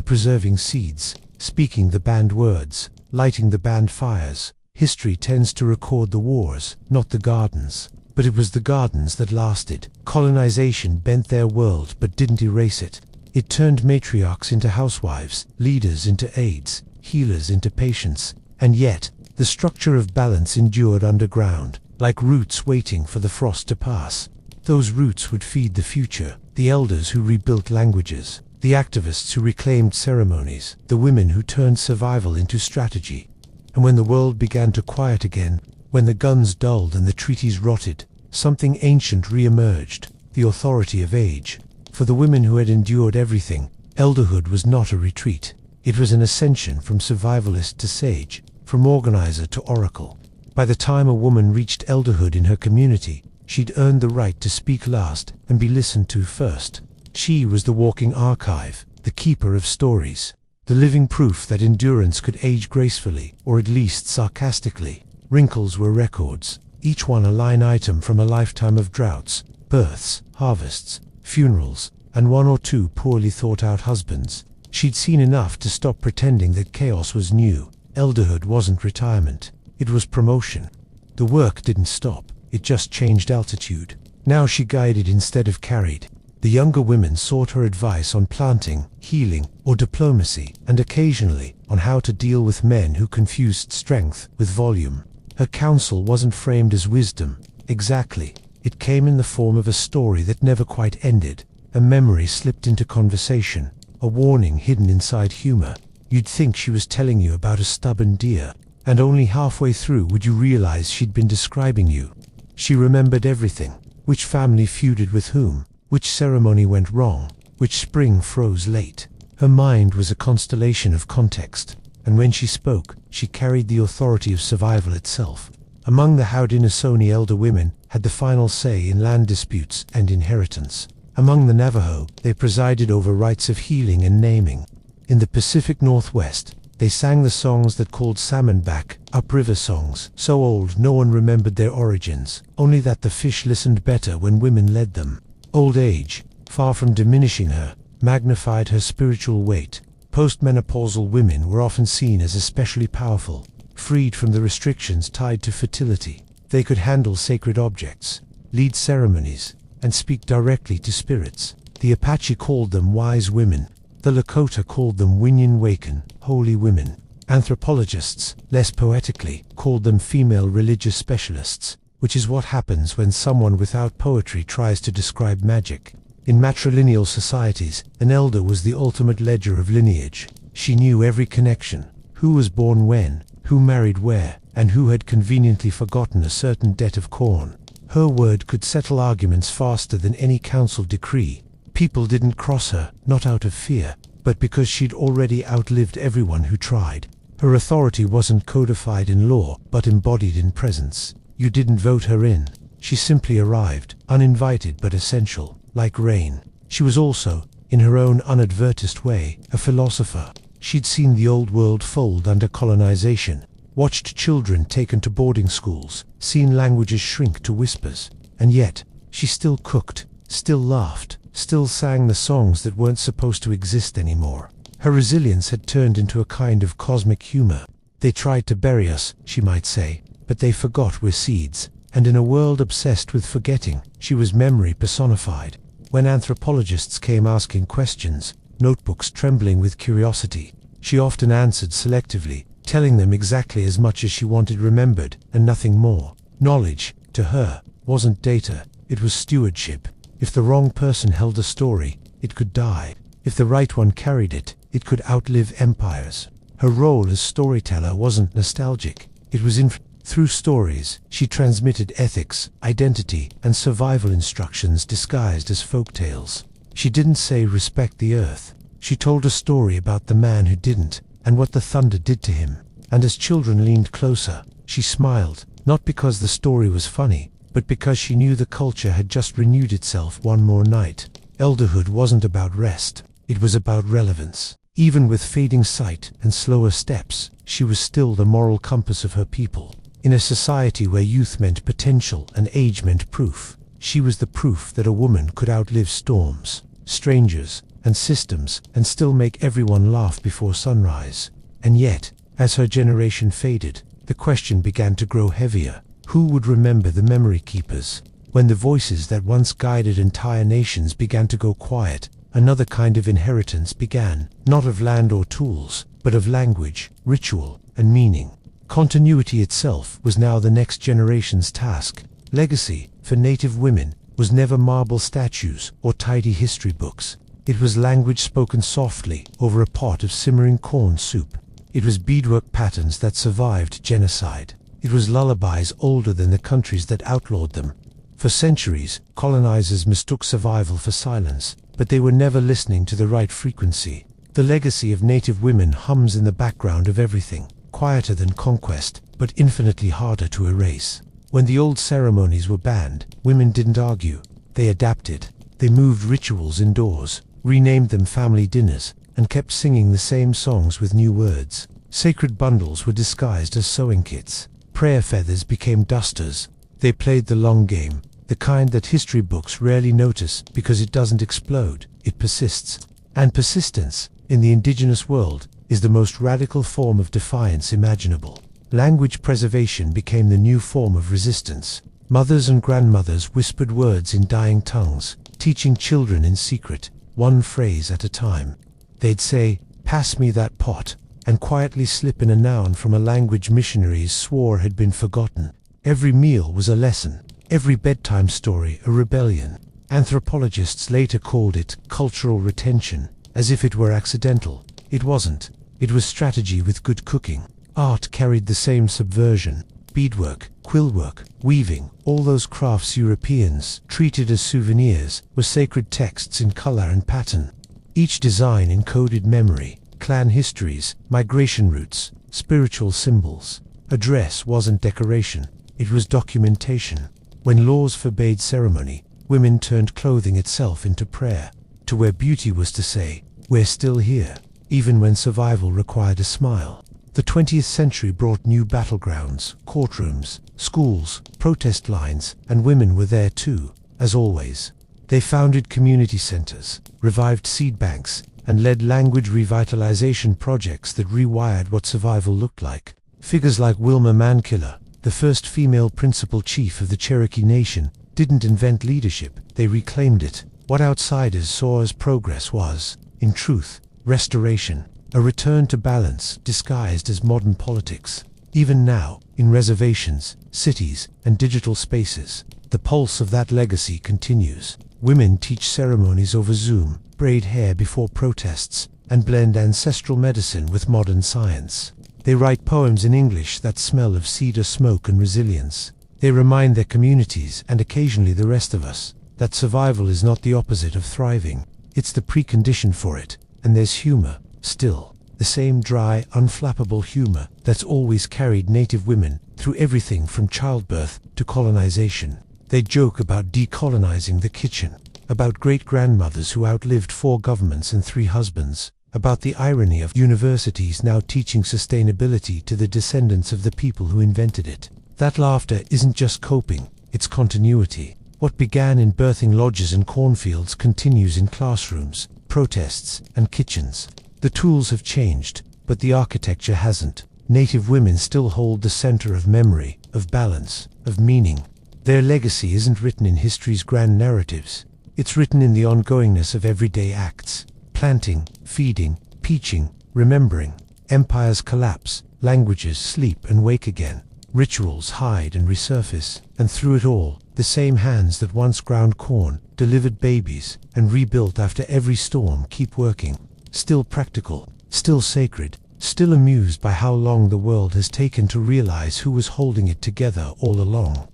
preserving seeds, speaking the banned words, lighting the banned fires. History tends to record the wars, not the gardens. But it was the gardens that lasted. Colonization bent their world but didn't erase it. It turned matriarchs into housewives, leaders into aides, healers into patients. And yet, the structure of balance endured underground, like roots waiting for the frost to pass. Those roots would feed the future, the elders who rebuilt languages, the activists who reclaimed ceremonies, the women who turned survival into strategy. And when the world began to quiet again, when the guns dulled and the treaties rotted, something ancient re-emerged, the authority of age. For the women who had endured everything, elderhood was not a retreat. It was an ascension from survivalist to sage, from organizer to oracle. By the time a woman reached elderhood in her community, she'd earned the right to speak last and be listened to first. She was the walking archive, the keeper of stories, the living proof that endurance could age gracefully, or at least sarcastically. Wrinkles were records, each one a line item from a lifetime of droughts, births, harvests, funerals, and 1 or 2 poorly thought-out husbands. She'd seen enough to stop pretending that chaos was new. Elderhood wasn't retirement, it was promotion. The work didn't stop, it just changed altitude. Now she guided instead of carried. The younger women sought her advice on planting, healing, or diplomacy, and occasionally on how to deal with men who confused strength with volume. Her counsel wasn't framed as wisdom, exactly. It came in the form of a story that never quite ended, a memory slipped into conversation, a warning hidden inside humor. You'd think she was telling you about a stubborn deer, and only halfway through would you realize she'd been describing you. She remembered everything, which family feuded with whom, which ceremony went wrong, which spring froze late. Her mind was a constellation of context, and when she spoke, she carried the authority of survival itself. Among the Haudenosaunee elder women had the final say in land disputes and inheritance. Among the Navajo, they presided over rites of healing and naming. In the Pacific Northwest, they sang the songs that called salmon back, upriver songs, so old no one remembered their origins, only that the fish listened better when women led them. Old age, far from diminishing her, magnified her spiritual weight. Postmenopausal women were often seen as especially powerful, freed from the restrictions tied to fertility. They could handle sacred objects, lead ceremonies, and speak directly to spirits. The Apache called them wise women. The Lakota called them Winyin-Waken, holy women. Anthropologists, less poetically, called them female religious specialists, which is what happens when someone without poetry tries to describe magic. In matrilineal societies, an elder was the ultimate ledger of lineage. She knew every connection, who was born when, who married where, and who had conveniently forgotten a certain debt of corn. Her word could settle arguments faster than any council decree. People didn't cross her, not out of fear, but because she'd already outlived everyone who tried. Her authority wasn't codified in law, but embodied in presence. You didn't vote her in. She simply arrived, uninvited but essential, like rain. She was also, in her own unadvertised way, a philosopher. She'd seen the old world fold under colonization, watched children taken to boarding schools, seen languages shrink to whispers, and yet, she still cooked, still laughed, still sang the songs that weren't supposed to exist anymore. Her resilience had turned into a kind of cosmic humor. They tried to bury us, she might say, but they forgot we're seeds, and in a world obsessed with forgetting, she was memory personified. When anthropologists came asking questions, notebooks trembling with curiosity, she often answered selectively, telling them exactly as much as she wanted remembered, and nothing more. Knowledge, to her, wasn't data, it was stewardship. If the wrong person held a story, it could die. If the right one carried it, it could outlive empires. Her role as storyteller wasn't nostalgic. It was through stories, she transmitted ethics, identity, and survival instructions disguised as folktales. She didn't say respect the earth. She told a story about the man who didn't, and what the thunder did to him. And as children leaned closer, she smiled, not because the story was funny, but because she knew the culture had just renewed itself one more night. Elderhood wasn't about rest, it was about relevance. Even with fading sight and slower steps, she was still the moral compass of her people. In a society where youth meant potential and age meant proof, she was the proof that a woman could outlive storms, strangers, and systems, and still make everyone laugh before sunrise. And yet, as her generation faded, the question began to grow heavier. Who would remember the memory keepers? When the voices that once guided entire nations began to go quiet, another kind of inheritance began, not of land or tools, but of language, ritual, and meaning. Continuity itself was now the next generation's task. Legacy, for Native women, was never marble statues or tidy history books. It was language spoken softly over a pot of simmering corn soup. It was beadwork patterns that survived genocide. It was lullabies older than the countries that outlawed them. For centuries, colonizers mistook survival for silence, but they were never listening to the right frequency. The legacy of Native women hums in the background of everything, quieter than conquest, but infinitely harder to erase. When the old ceremonies were banned, women didn't argue. They adapted. They moved rituals indoors, renamed them family dinners, and kept singing the same songs with new words. Sacred bundles were disguised as sewing kits. Prayer feathers became dusters. They played the long game, the kind that history books rarely notice because it doesn't explode, it persists. And persistence, in the indigenous world, is the most radical form of defiance imaginable. Language preservation became the new form of resistance. Mothers and grandmothers whispered words in dying tongues, teaching children in secret, one phrase at a time. They'd say, "Pass me that pot," and quietly slip in a noun from a language missionaries swore had been forgotten. Every meal was a lesson, every bedtime story a rebellion. Anthropologists later called it cultural retention, as if it were accidental. It wasn't. It was strategy with good cooking. Art carried the same subversion. Beadwork, quillwork, weaving, all those crafts Europeans treated as souvenirs were sacred texts in color and pattern. Each design encoded memory, clan histories, migration routes, spiritual symbols. A dress wasn't decoration, it was documentation. When laws forbade ceremony, women turned clothing itself into prayer, to where beauty was to say, "We're still here," even when survival required a smile. The 20th century brought new battlegrounds, courtrooms, schools, protest lines, and women were there too, as always. They founded community centers, revived seed banks, and led language revitalization projects that rewired what survival looked like. Figures like Wilma Mankiller, the first female principal chief of the Cherokee Nation, didn't invent leadership, they reclaimed it. What outsiders saw as progress was, in truth, restoration, a return to balance disguised as modern politics. Even now, in reservations, cities, and digital spaces, the pulse of that legacy continues. Women teach ceremonies over Zoom, braid hair before protests, and blend ancestral medicine with modern science. They write poems in English that smell of cedar smoke and resilience. They remind their communities, and occasionally the rest of us, that survival is not the opposite of thriving. It's the precondition for it. And there's humor, still. The same dry, unflappable humor that's always carried native women through everything from childbirth to colonization. They joke about decolonizing the kitchen, about great-grandmothers who outlived 4 governments and 3 husbands, about the irony of universities now teaching sustainability to the descendants of the people who invented it. That laughter isn't just coping, it's continuity. What began in birthing lodges and cornfields continues in classrooms, protests, and kitchens. The tools have changed, but the architecture hasn't. Native women still hold the center of memory, of balance, of meaning. Their legacy isn't written in history's grand narratives. It's written in the ongoingness of everyday acts. Planting, feeding, peaching, remembering. Empires collapse, languages sleep and wake again. Rituals hide and resurface, and through it all, the same hands that once ground corn, delivered babies, and rebuilt after every storm keep working. Still practical, still sacred, still amused by how long the world has taken to realize who was holding it together all along.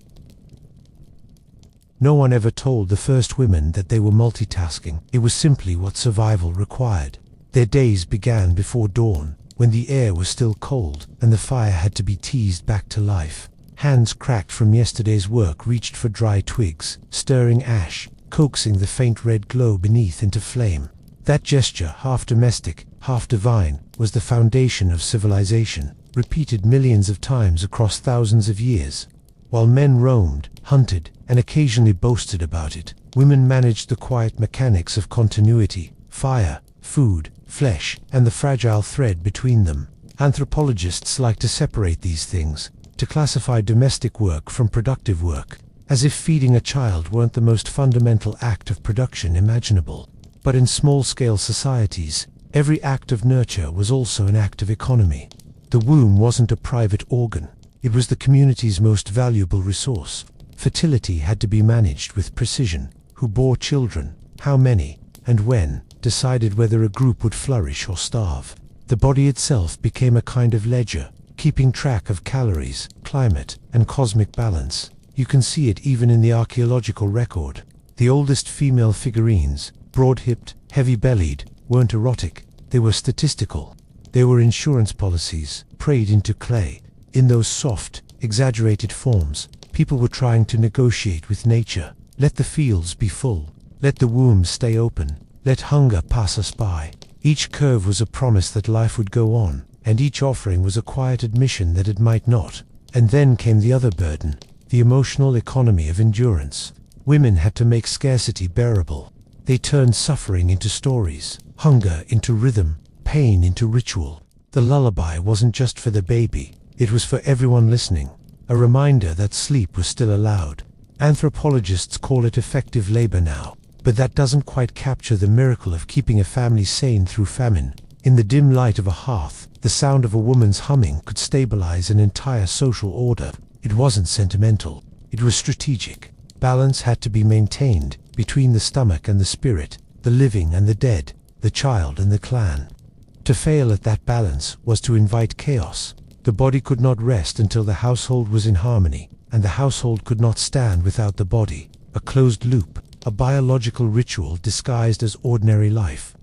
No one ever told the first women that they were multitasking. It was simply what survival required. Their days began before dawn, when the air was still cold and the fire had to be teased back to life. Hands cracked from yesterday's work reached for dry twigs, stirring ash, coaxing the faint red glow beneath into flame. That gesture, half domestic, half divine, was the foundation of civilization, repeated millions of times across thousands of years. While men roamed, hunted, and occasionally boasted about it, women managed the quiet mechanics of continuity: fire, food, flesh, and the fragile thread between them. Anthropologists like to separate these things, to classify domestic work from productive work, as if feeding a child weren't the most fundamental act of production imaginable. But in small-scale societies, every act of nurture was also an act of economy. The womb wasn't a private organ. It was the community's most valuable resource. Fertility had to be managed with precision. Who bore children, how many, and when, decided whether a group would flourish or starve. The body itself became a kind of ledger, keeping track of calories, climate, and cosmic balance. You can see it even in the archaeological record. The oldest female figurines, broad-hipped, heavy-bellied, weren't erotic. They were statistical. They were insurance policies, prayed into clay. In those soft, exaggerated forms, people were trying to negotiate with nature. Let the fields be full. Let the wombs stay open. Let hunger pass us by. Each curve was a promise that life would go on, and each offering was a quiet admission that it might not. And then came the other burden, the emotional economy of endurance. Women had to make scarcity bearable. They turned suffering into stories, hunger into rhythm, pain into ritual. The lullaby wasn't just for the baby, it was for everyone listening, a reminder that sleep was still allowed. Anthropologists call it effective labor now, but that doesn't quite capture the miracle of keeping a family sane through famine. In the dim light of a hearth, the sound of a woman's humming could stabilize an entire social order. It wasn't sentimental, it was strategic. Balance had to be maintained between the stomach and the spirit, the living and the dead, the child and the clan. To fail at that balance was to invite chaos. The body could not rest until the household was in harmony, and the household could not stand without the body. A closed loop, a biological ritual disguised as ordinary life.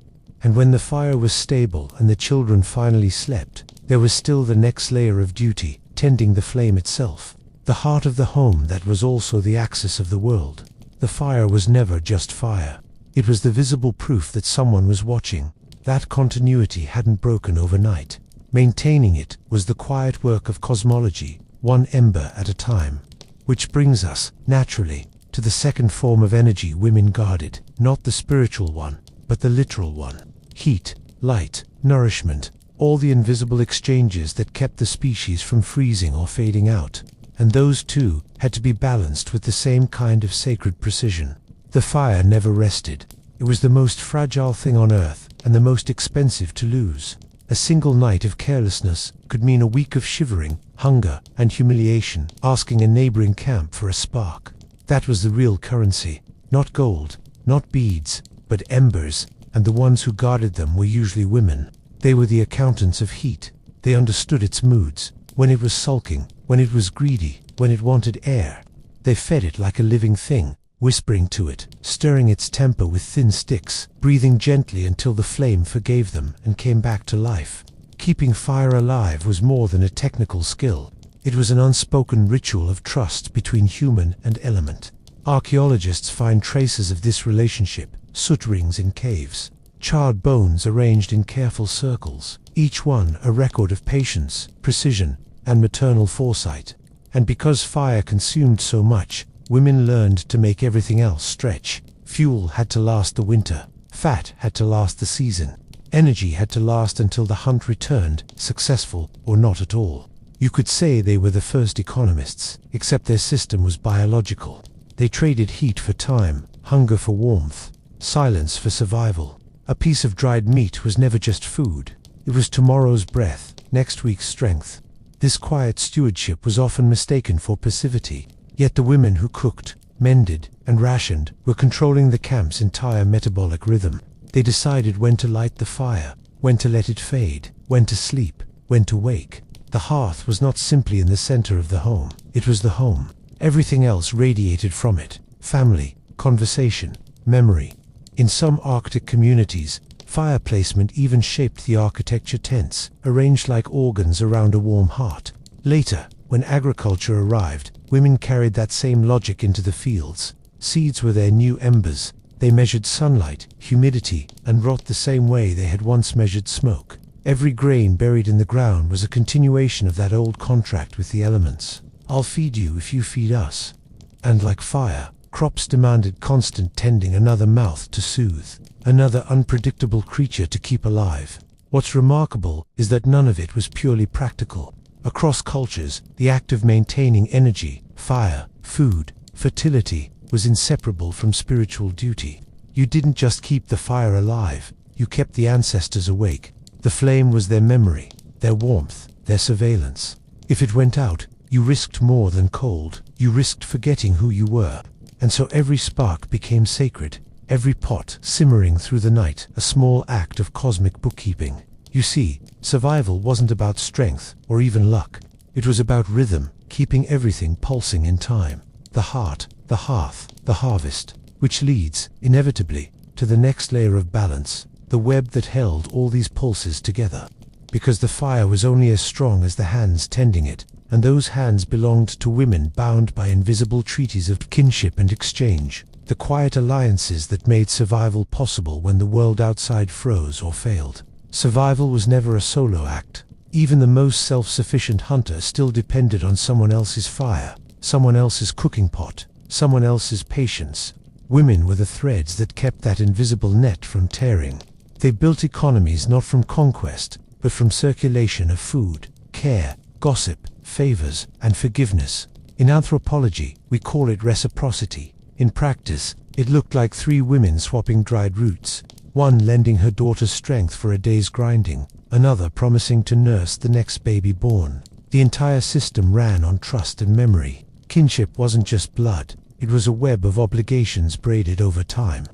And when the fire was stable and the children finally slept, there was still the next layer of duty, tending the flame itself. The heart of the home that was also the axis of the world. The fire was never just fire. It was the visible proof that someone was watching. That continuity hadn't broken overnight. Maintaining it was the quiet work of cosmology, one ember at a time. Which brings us, naturally, to the second form of energy women guarded, not the spiritual one, but the literal one. Heat, light, nourishment, all the invisible exchanges that kept the species from freezing or fading out. And those too had to be balanced with the same kind of sacred precision. The fire never rested. It was the most fragile thing on earth and the most expensive to lose. A single night of carelessness could mean a week of shivering, hunger, and humiliation, asking a neighboring camp for a spark. That was the real currency. Not gold, not beads, but embers, and the ones who guarded them were usually women. They were the accountants of heat. They understood its moods, when it was sulking, when it was greedy, when it wanted air. They fed it like a living thing, whispering to it, stirring its temper with thin sticks, breathing gently until the flame forgave them and came back to life. Keeping fire alive was more than a technical skill. It was an unspoken ritual of trust between human and element. Archaeologists find traces of this relationship: soot rings in caves, charred bones arranged in careful circles, each one a record of patience, precision, and maternal foresight. And because fire consumed so much, women learned to make everything else stretch. Fuel had to last the winter, fat had to last the season, energy had to last until the hunt returned, successful or not at all. You could say they were the first economists, except their system was biological. They traded heat for time, hunger for warmth, silence for survival. A piece of dried meat was never just food. It was tomorrow's breath, next week's strength. This quiet stewardship was often mistaken for passivity. Yet the women who cooked, mended, and rationed were controlling the camp's entire metabolic rhythm. They decided when to light the fire, when to let it fade, when to sleep, when to wake. The hearth was not simply in the center of the home. It was the home. Everything else radiated from it: family, conversation, memory. In some Arctic communities, fire placement even shaped the architecture: tents, arranged like organs around a warm heart. Later, when agriculture arrived, women carried that same logic into the fields. Seeds were their new embers. They measured sunlight, humidity, and rot the same way they had once measured smoke. Every grain buried in the ground was a continuation of that old contract with the elements. I'll feed you if you feed us. And like fire, crops demanded constant tending: another mouth to soothe, another unpredictable creature to keep alive. What's remarkable is that none of it was purely practical. Across cultures, the act of maintaining energy, fire, food, fertility, was inseparable from spiritual duty. You didn't just keep the fire alive, you kept the ancestors awake. The flame was their memory, their warmth, their surveillance. If it went out, you risked more than cold. You risked forgetting who you were. And so every spark became sacred, every pot simmering through the night, a small act of cosmic bookkeeping. You see, survival wasn't about strength or even luck. It was about rhythm, keeping everything pulsing in time. The heart, the hearth, the harvest, which leads, inevitably, to the next layer of balance, the web that held all these pulses together. Because the fire was only as strong as the hands tending it, and those hands belonged to women bound by invisible treaties of kinship and exchange, the quiet alliances that made survival possible when the world outside froze or failed. Survival was never a solo act. Even the most self-sufficient hunter still depended on someone else's fire, someone else's cooking pot, someone else's patience. Women were the threads that kept that invisible net from tearing. They built economies not from conquest, but from circulation of food, care, gossip, favors, and forgiveness. In anthropology, we call it reciprocity. In practice, it looked like three women swapping dried roots, one lending her daughter strength for a day's grinding, another promising to nurse the next baby born. The entire system ran on trust and memory. Kinship wasn't just blood, it was a web of obligations braided over time.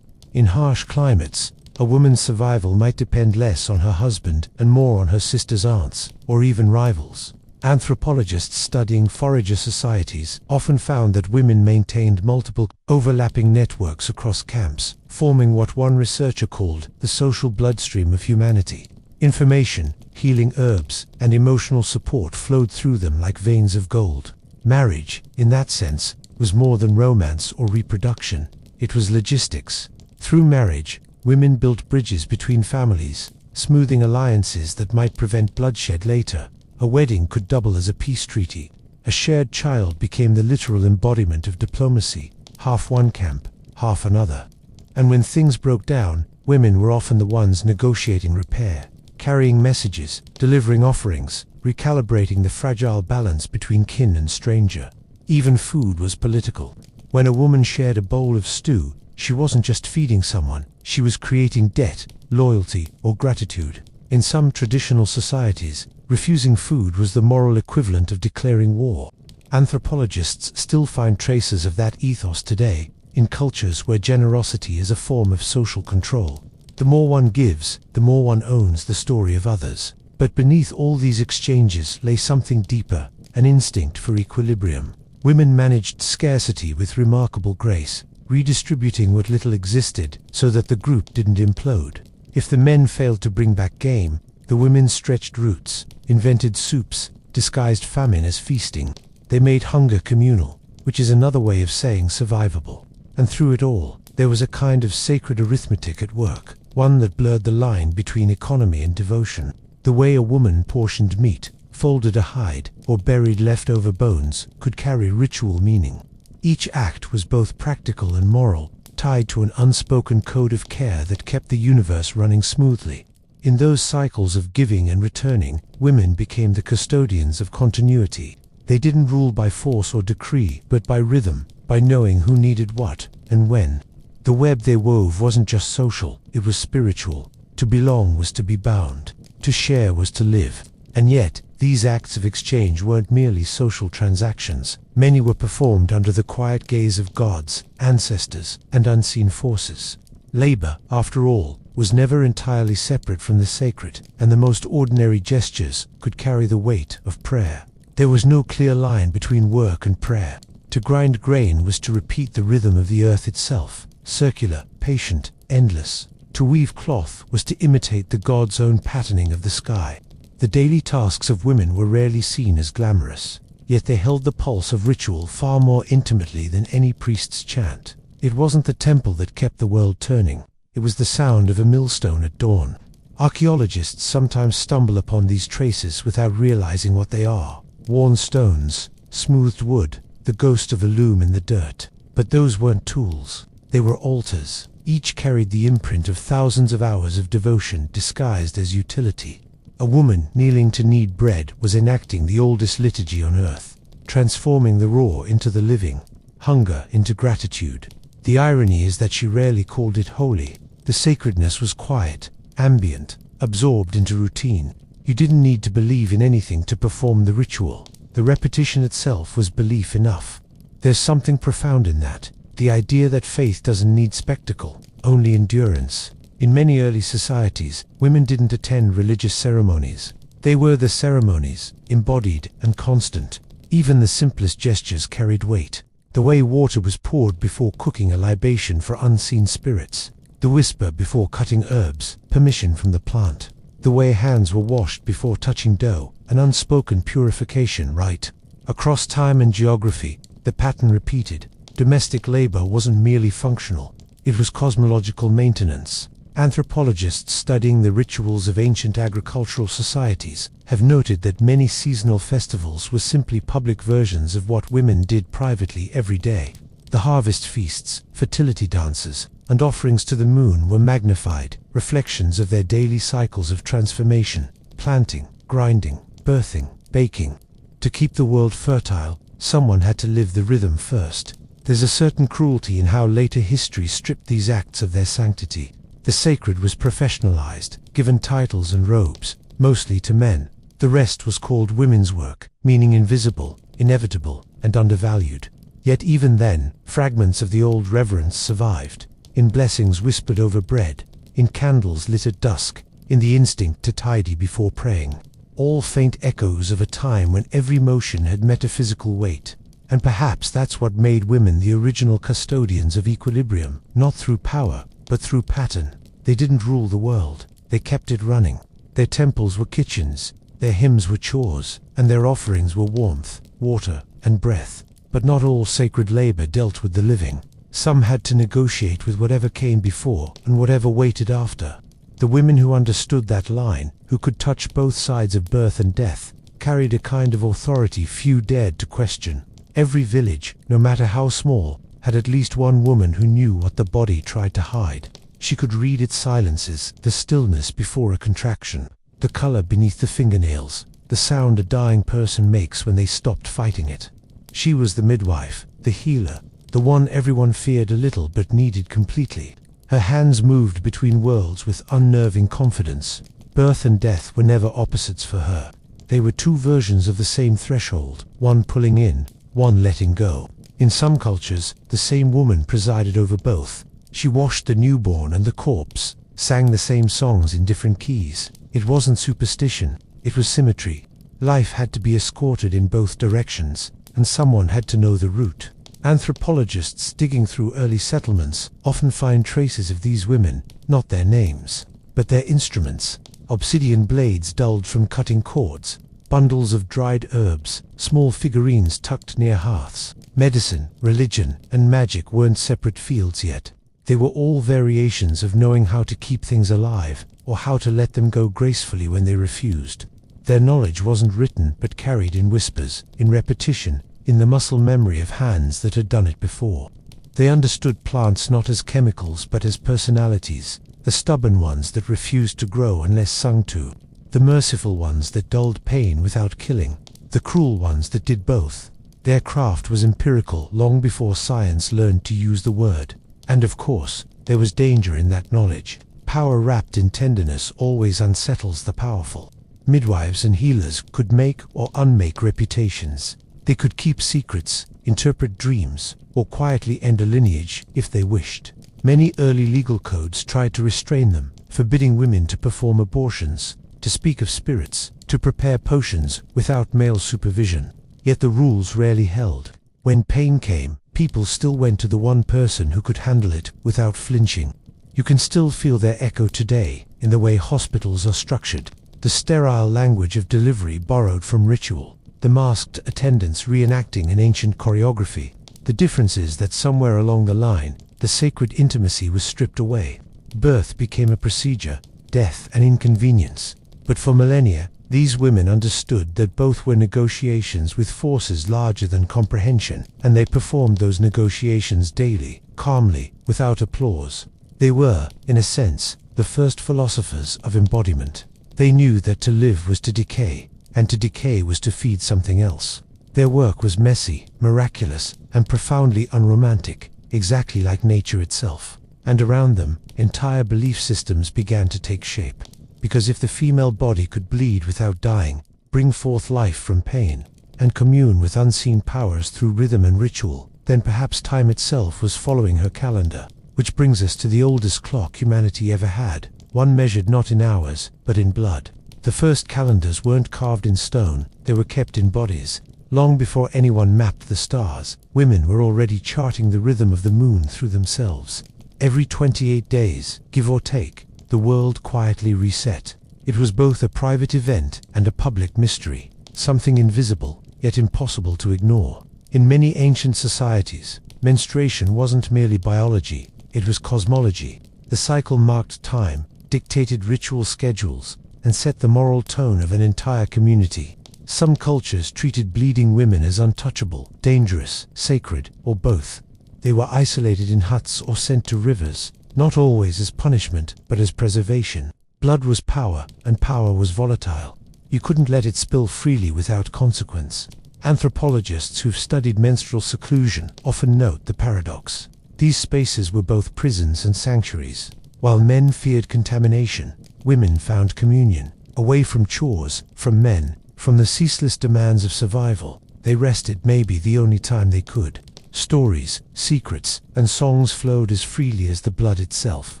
In harsh climates, a woman's survival might depend less on her husband and more on her sister's aunts, or even rivals. Anthropologists studying forager societies often found that women maintained multiple, overlapping networks across camps, forming what one researcher called the social bloodstream of humanity. Information, healing herbs, and emotional support flowed through them like veins of gold. Marriage, in that sense, was more than romance or reproduction. It was logistics. Through marriage, women built bridges between families, smoothing alliances that might prevent bloodshed later. A wedding could double as a peace treaty. A shared child became the literal embodiment of diplomacy, half one camp, half another. And when things broke down, women were often the ones negotiating repair, carrying messages, delivering offerings, recalibrating the fragile balance between kin and stranger. Even food was political. When a woman shared a bowl of stew, she wasn't just feeding someone, she was creating debt, loyalty, or gratitude. In some traditional societies, refusing food was the moral equivalent of declaring war. Anthropologists still find traces of that ethos today, in cultures where generosity is a form of social control. The more one gives, the more one owns the story of others. But beneath all these exchanges lay something deeper, an instinct for equilibrium. Women managed scarcity with remarkable grace, redistributing what little existed so that the group didn't implode. If the men failed to bring back game, the women stretched roots, invented soups, disguised famine as feasting. They made hunger communal, which is another way of saying survivable. And through it all, there was a kind of sacred arithmetic at work, one that blurred the line between economy and devotion. The way a woman portioned meat, folded a hide, or buried leftover bones could carry ritual meaning. Each act was both practical and moral, tied to an unspoken code of care that kept the universe running smoothly. In those cycles of giving and returning, women became the custodians of continuity. They didn't rule by force or decree, but by rhythm, by knowing who needed what, and when. The web they wove wasn't just social, it was spiritual. To belong was to be bound. To share was to live. And yet, these acts of exchange weren't merely social transactions. Many were performed under the quiet gaze of gods, ancestors, and unseen forces. Labor, after all, was never entirely separate from the sacred, and the most ordinary gestures could carry the weight of prayer. There was no clear line between work and prayer. To grind grain was to repeat the rhythm of the earth itself, circular, patient, endless. To weave cloth was to imitate the god's own patterning of the sky. The daily tasks of women were rarely seen as glamorous, yet they held the pulse of ritual far more intimately than any priest's chant. It wasn't the temple that kept the world turning, it was the sound of a millstone at dawn. Archaeologists sometimes stumble upon these traces without realizing what they are. Worn stones, smoothed wood, the ghost of a loom in the dirt. But those weren't tools, they were altars. Each carried the imprint of thousands of hours of devotion disguised as utility. A woman kneeling to knead bread was enacting the oldest liturgy on earth, transforming the raw into the living, hunger into gratitude. The irony is that she rarely called it holy. The sacredness was quiet, ambient, absorbed into routine. You didn't need to believe in anything to perform the ritual. The repetition itself was belief enough. There's something profound in that, the idea that faith doesn't need spectacle, only endurance. In many early societies, women didn't attend religious ceremonies. They were the ceremonies, embodied and constant. Even the simplest gestures carried weight. The way water was poured before cooking a libation for unseen spirits. The whisper before cutting herbs, permission from the plant. The way hands were washed before touching dough, an unspoken purification rite. Across time and geography, the pattern repeated. Domestic labor wasn't merely functional, it was cosmological maintenance. Anthropologists studying the rituals of ancient agricultural societies have noted that many seasonal festivals were simply public versions of what women did privately every day. The harvest feasts, fertility dances, and offerings to the moon were magnified, reflections of their daily cycles of transformation, planting, grinding, birthing, baking. To keep the world fertile, someone had to live the rhythm first. There's a certain cruelty in how later history stripped these acts of their sanctity. The sacred was professionalized, given titles and robes, mostly to men. The rest was called women's work, meaning invisible, inevitable, and undervalued. Yet even then, fragments of the old reverence survived, in blessings whispered over bread, in candles lit at dusk, in the instinct to tidy before praying. All faint echoes of a time when every motion had metaphysical weight. And perhaps that's what made women the original custodians of equilibrium, not through power, but through pattern. They didn't rule the world, they kept it running. Their temples were kitchens, their hymns were chores, and their offerings were warmth, water, and breath. But not all sacred labor dealt with the living. Some had to negotiate with whatever came before and whatever waited after. The women who understood that line, who could touch both sides of birth and death, carried a kind of authority few dared to question. Every village, no matter how small, had at least one woman who knew what the body tried to hide. She could read its silences, the stillness before a contraction, the color beneath the fingernails, the sound a dying person makes when they stopped fighting it. She was the midwife, the healer, the one everyone feared a little but needed completely. Her hands moved between worlds with unnerving confidence. Birth and death were never opposites for her. They were two versions of the same threshold, one pulling in, one letting go. In some cultures, the same woman presided over both. She washed the newborn and the corpse, sang the same songs in different keys. It wasn't superstition, it was symmetry. Life had to be escorted in both directions, and someone had to know the route. Anthropologists digging through early settlements often find traces of these women, not their names, but their instruments: obsidian blades dulled from cutting cords, bundles of dried herbs, small figurines tucked near hearths. Medicine, religion, and magic weren't separate fields yet. They were all variations of knowing how to keep things alive, or how to let them go gracefully when they refused. Their knowledge wasn't written but carried in whispers, in repetition, in the muscle memory of hands that had done it before. They understood plants not as chemicals but as personalities, the stubborn ones that refused to grow unless sung to, the merciful ones that dulled pain without killing, the cruel ones that did both. Their craft was empirical long before science learned to use the word. And of course, there was danger in that knowledge. Power wrapped in tenderness always unsettles the powerful. Midwives and healers could make or unmake reputations. They could keep secrets, interpret dreams, or quietly end a lineage if they wished. Many early legal codes tried to restrain them, forbidding women to perform abortions, to speak of spirits, to prepare potions without male supervision. Yet the rules rarely held. When pain came, people still went to the one person who could handle it without flinching. You can still feel their echo today in the way hospitals are structured, the sterile language of delivery borrowed from ritual, the masked attendants reenacting an ancient choreography. The difference is that somewhere along the line, the sacred intimacy was stripped away. Birth became a procedure, death an inconvenience. But for millennia, these women understood that both were negotiations with forces larger than comprehension, and they performed those negotiations daily, calmly, without applause. They were, in a sense, the first philosophers of embodiment. They knew that to live was to decay, and to decay was to feed something else. Their work was messy, miraculous, and profoundly unromantic, exactly like nature itself. And around them, entire belief systems began to take shape. Because if the female body could bleed without dying, bring forth life from pain, and commune with unseen powers through rhythm and ritual, then perhaps time itself was following her calendar. Which brings us to the oldest clock humanity ever had, one measured not in hours, but in blood. The first calendars weren't carved in stone, they were kept in bodies. Long before anyone mapped the stars, women were already charting the rhythm of the moon through themselves. Every 28 days, give or take, the world quietly reset. It was both a private event and a public mystery, something invisible, yet impossible to ignore. In many ancient societies, menstruation wasn't merely biology, it was cosmology. The cycle marked time, dictated ritual schedules, and set the moral tone of an entire community. Some cultures treated bleeding women as untouchable, dangerous, sacred, or both. They were isolated in huts or sent to rivers, not always as punishment, but as preservation. Blood was power, and power was volatile. You couldn't let it spill freely without consequence. Anthropologists who've studied menstrual seclusion often note the paradox. These spaces were both prisons and sanctuaries. While men feared contamination, women found communion. Away from chores, from men, from the ceaseless demands of survival, they rested maybe the only time they could. Stories, secrets, and songs flowed as freely as the blood itself.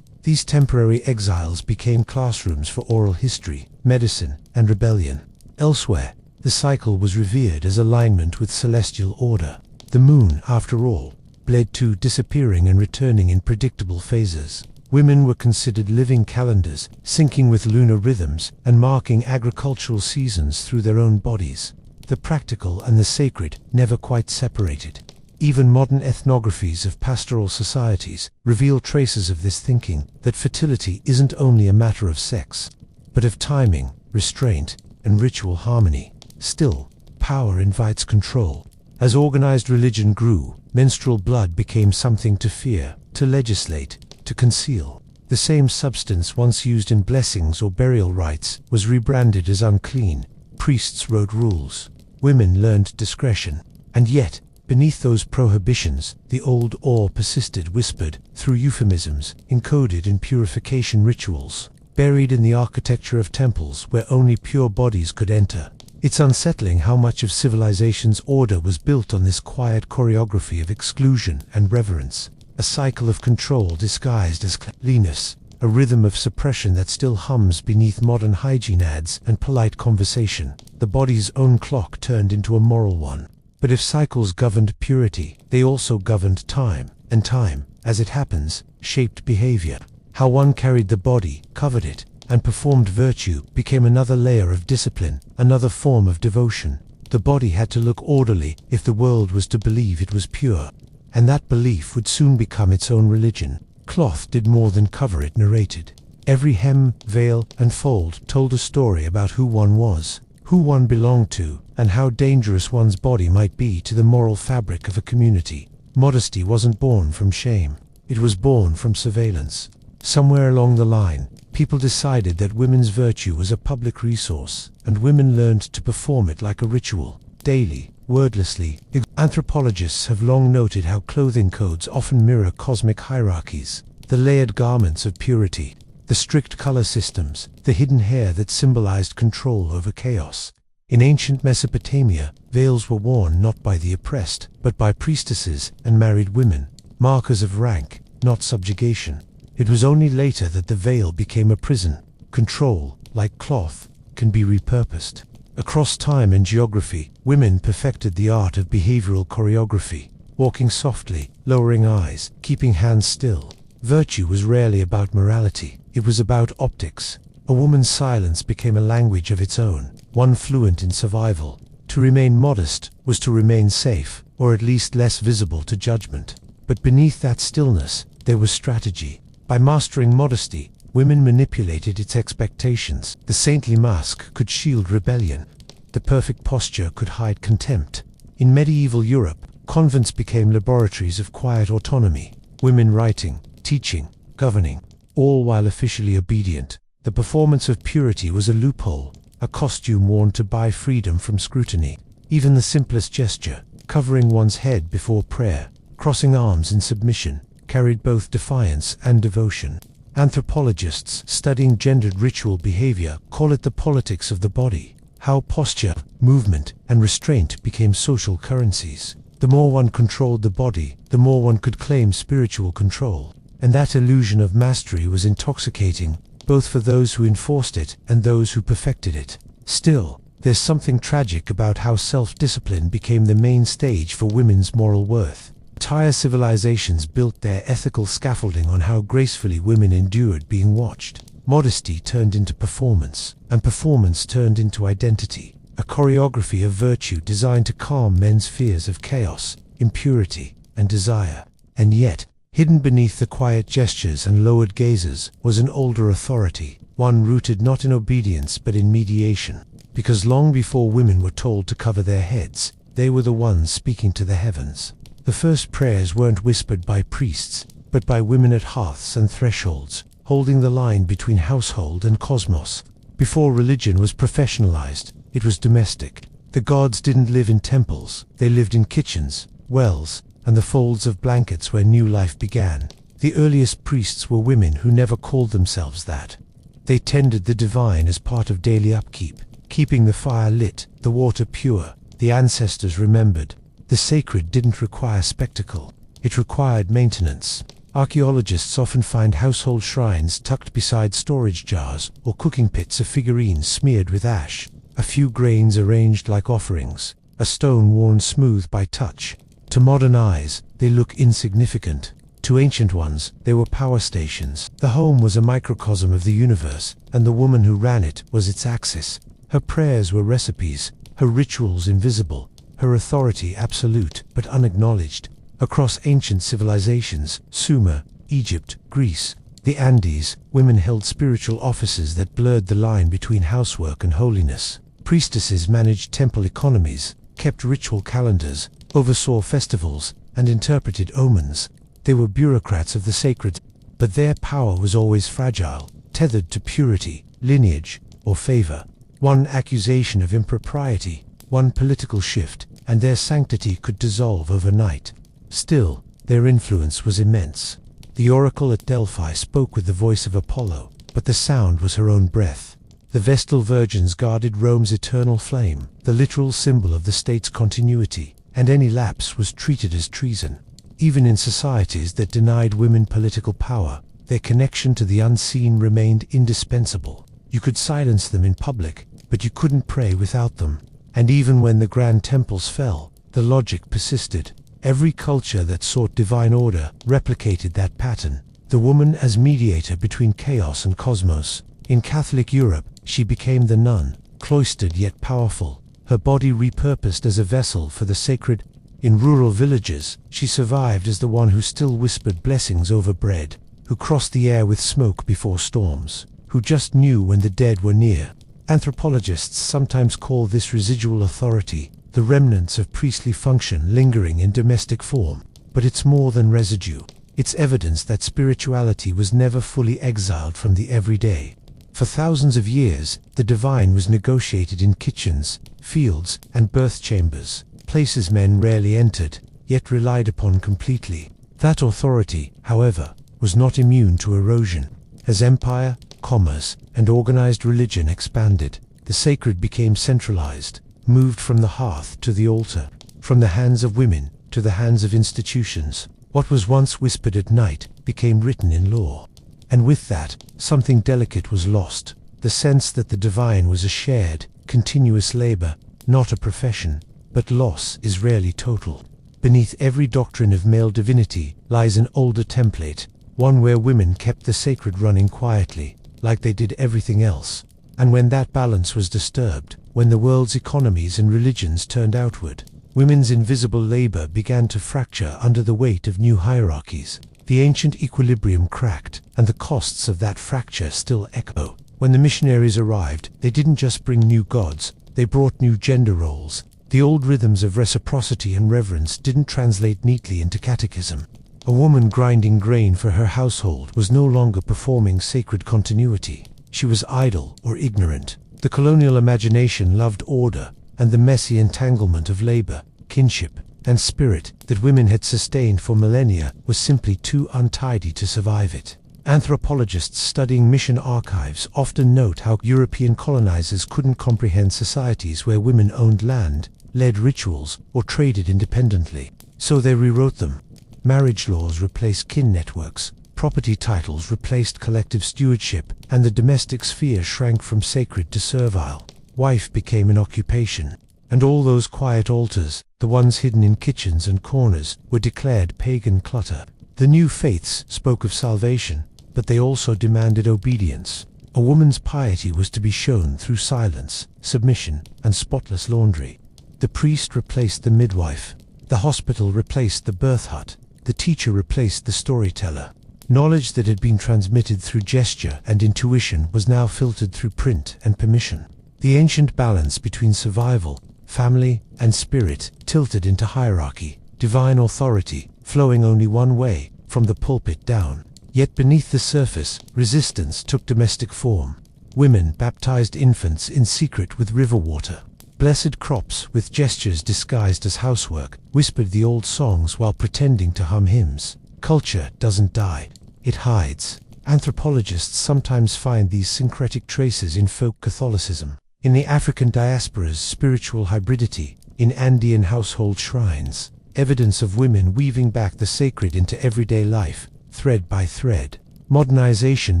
These temporary exiles became classrooms for oral history, medicine, and rebellion. Elsewhere, the cycle was revered as alignment with celestial order. The moon, after all, bled to disappearing and returning in predictable phases. Women were considered living calendars, syncing with lunar rhythms and marking agricultural seasons through their own bodies. The practical and the sacred never quite separated. Even modern ethnographies of pastoral societies reveal traces of this thinking, that fertility isn't only a matter of sex, but of timing, restraint, and ritual harmony. Still, power invites control. As organized religion grew, menstrual blood became something to fear, to legislate, to conceal. The same substance once used in blessings or burial rites was rebranded as unclean. Priests wrote rules. Women learned discretion. And yet, beneath those prohibitions, the old awe persisted, whispered through euphemisms, encoded in purification rituals, buried in the architecture of temples where only pure bodies could enter. It's unsettling how much of civilization's order was built on this quiet choreography of exclusion and reverence, a cycle of control disguised as cleanliness, a rhythm of suppression that still hums beneath modern hygiene ads and polite conversation. The body's own clock turned into a moral one. But if cycles governed purity, they also governed time, and time, as it happens, shaped behavior. How one carried the body, covered it, and performed virtue became another layer of discipline, another form of devotion. The body had to look orderly if the world was to believe it was pure, and that belief would soon become its own religion. Cloth did more than cover, it narrated. Every hem, veil, and fold told a story about who one was, who one belonged to, and how dangerous one's body might be to the moral fabric of a community. Modesty wasn't born from shame. It was born from surveillance. Somewhere along the line, people decided that women's virtue was a public resource, and women learned to perform it like a ritual, daily, wordlessly. Anthropologists have long noted how clothing codes often mirror cosmic hierarchies. The layered garments of purity, the strict color systems, the hidden hair that symbolized control over chaos. In ancient Mesopotamia, veils were worn not by the oppressed, but by priestesses and married women, markers of rank, not subjugation. It was only later that the veil became a prison. Control, like cloth, can be repurposed. Across time and geography, women perfected the art of behavioral choreography, walking softly, lowering eyes, keeping hands still. Virtue was rarely about morality, it was about optics. A woman's silence became a language of its own, one fluent in survival. To remain modest was to remain safe, or at least less visible to judgment. But beneath that stillness, there was strategy. By mastering modesty, women manipulated its expectations. The saintly mask could shield rebellion. The perfect posture could hide contempt. In medieval Europe, convents became laboratories of quiet autonomy. Women writing, teaching, governing, all while officially obedient. The performance of purity was a loophole, a costume worn to buy freedom from scrutiny. Even the simplest gesture, covering one's head before prayer, crossing arms in submission, carried both defiance and devotion. Anthropologists studying gendered ritual behavior call it the politics of the body, how posture, movement, and restraint became social currencies. The more one controlled the body, the more one could claim spiritual control. And that illusion of mastery was intoxicating, both for those who enforced it and those who perfected it. Still, there's something tragic about how self-discipline became the main stage for women's moral worth. Entire civilizations built their ethical scaffolding on how gracefully women endured being watched. Modesty turned into performance, and performance turned into identity. A choreography of virtue designed to calm men's fears of chaos, impurity, and desire. And yet, hidden beneath the quiet gestures and lowered gazes was an older authority, one rooted not in obedience but in mediation. Because long before women were told to cover their heads, they were the ones speaking to the heavens. The first prayers weren't whispered by priests, but by women at hearths and thresholds, holding the line between household and cosmos. Before religion was professionalized, it was domestic. The gods didn't live in temples, they lived in kitchens, wells, and the folds of blankets where new life began. The earliest priests were women who never called themselves that. They tended the divine as part of daily upkeep, keeping the fire lit, the water pure, the ancestors remembered. The sacred didn't require spectacle, it required maintenance. Archaeologists often find household shrines tucked beside storage jars or cooking pits of figurines smeared with ash, a few grains arranged like offerings, a stone worn smooth by touch. To modern eyes, they look insignificant. To ancient ones, they were power stations. The home was a microcosm of the universe, and the woman who ran it was its axis. Her prayers were recipes, her rituals invisible, her authority absolute but unacknowledged. Across ancient civilizations, Sumer, Egypt, Greece, the Andes, women held spiritual offices that blurred the line between housework and holiness. Priestesses managed temple economies, kept ritual calendars, oversaw festivals, and interpreted omens. They were bureaucrats of the sacred, but their power was always fragile, tethered to purity, lineage, or favor. One accusation of impropriety, one political shift, and their sanctity could dissolve overnight. Still, their influence was immense. The oracle at Delphi spoke with the voice of Apollo, but the sound was her own breath. The Vestal virgins guarded Rome's eternal flame, the literal symbol of the state's continuity, and any lapse was treated as treason. Even in societies that denied women political power, their connection to the unseen remained indispensable. You could silence them in public, but you couldn't pray without them. And even when the grand temples fell, the logic persisted. Every culture that sought divine order replicated that pattern. The woman as mediator between chaos and cosmos. In Catholic Europe, she became the nun, cloistered yet powerful, her body repurposed as a vessel for the sacred. In rural villages, she survived as the one who still whispered blessings over bread, who crossed the air with smoke before storms, who just knew when the dead were near. Anthropologists sometimes call this residual authority, the remnants of priestly function lingering in domestic form. But it's more than residue. It's evidence that spirituality was never fully exiled from the everyday. For thousands of years, the divine was negotiated in kitchens, fields, and birth chambers, places men rarely entered, yet relied upon completely. That authority, however, was not immune to erosion. As empire, commerce, and organized religion expanded, the sacred became centralized, moved from the hearth to the altar, from the hands of women to the hands of institutions. What was once whispered at night became written in law. And with that, something delicate was lost, the sense that the divine was a shared, continuous labor, not a profession. But loss is rarely total. Beneath every doctrine of male divinity lies an older template, one where women kept the sacred running quietly, like they did everything else. And when that balance was disturbed, when the world's economies and religions turned outward, women's invisible labor began to fracture under the weight of new hierarchies. The ancient equilibrium cracked, and the costs of that fracture still echo. When the missionaries arrived, they didn't just bring new gods, they brought new gender roles. The old rhythms of reciprocity and reverence didn't translate neatly into catechism. A woman grinding grain for her household was no longer performing sacred continuity. She was idle or ignorant. The colonial imagination loved order, and the messy entanglement of labor, kinship, and spirit that women had sustained for millennia was simply too untidy to survive it. Anthropologists studying mission archives often note how European colonizers couldn't comprehend societies where women owned land, led rituals, or traded independently. So they rewrote them. Marriage laws replaced kin networks, property titles replaced collective stewardship, and the domestic sphere shrank from sacred to servile. Wife became an occupation, and all those quiet altars, the ones hidden in kitchens and corners, were declared pagan clutter. The new faiths spoke of salvation, but they also demanded obedience. A woman's piety was to be shown through silence, submission, and spotless laundry. The priest replaced the midwife. The hospital replaced the birth hut. The teacher replaced the storyteller. Knowledge that had been transmitted through gesture and intuition was now filtered through print and permission. The ancient balance between survival, family, and spirit tilted into hierarchy, divine authority flowing only one way, from the pulpit down. Yet beneath the surface, resistance took domestic form. Women baptized infants in secret with river water. Blessed crops, with gestures disguised as housework, whispered the old songs while pretending to hum hymns. Culture doesn't die, it hides. Anthropologists sometimes find these syncretic traces in folk Catholicism, in the African diaspora's spiritual hybridity, in Andean household shrines, evidence of women weaving back the sacred into everyday life, thread by thread. Modernization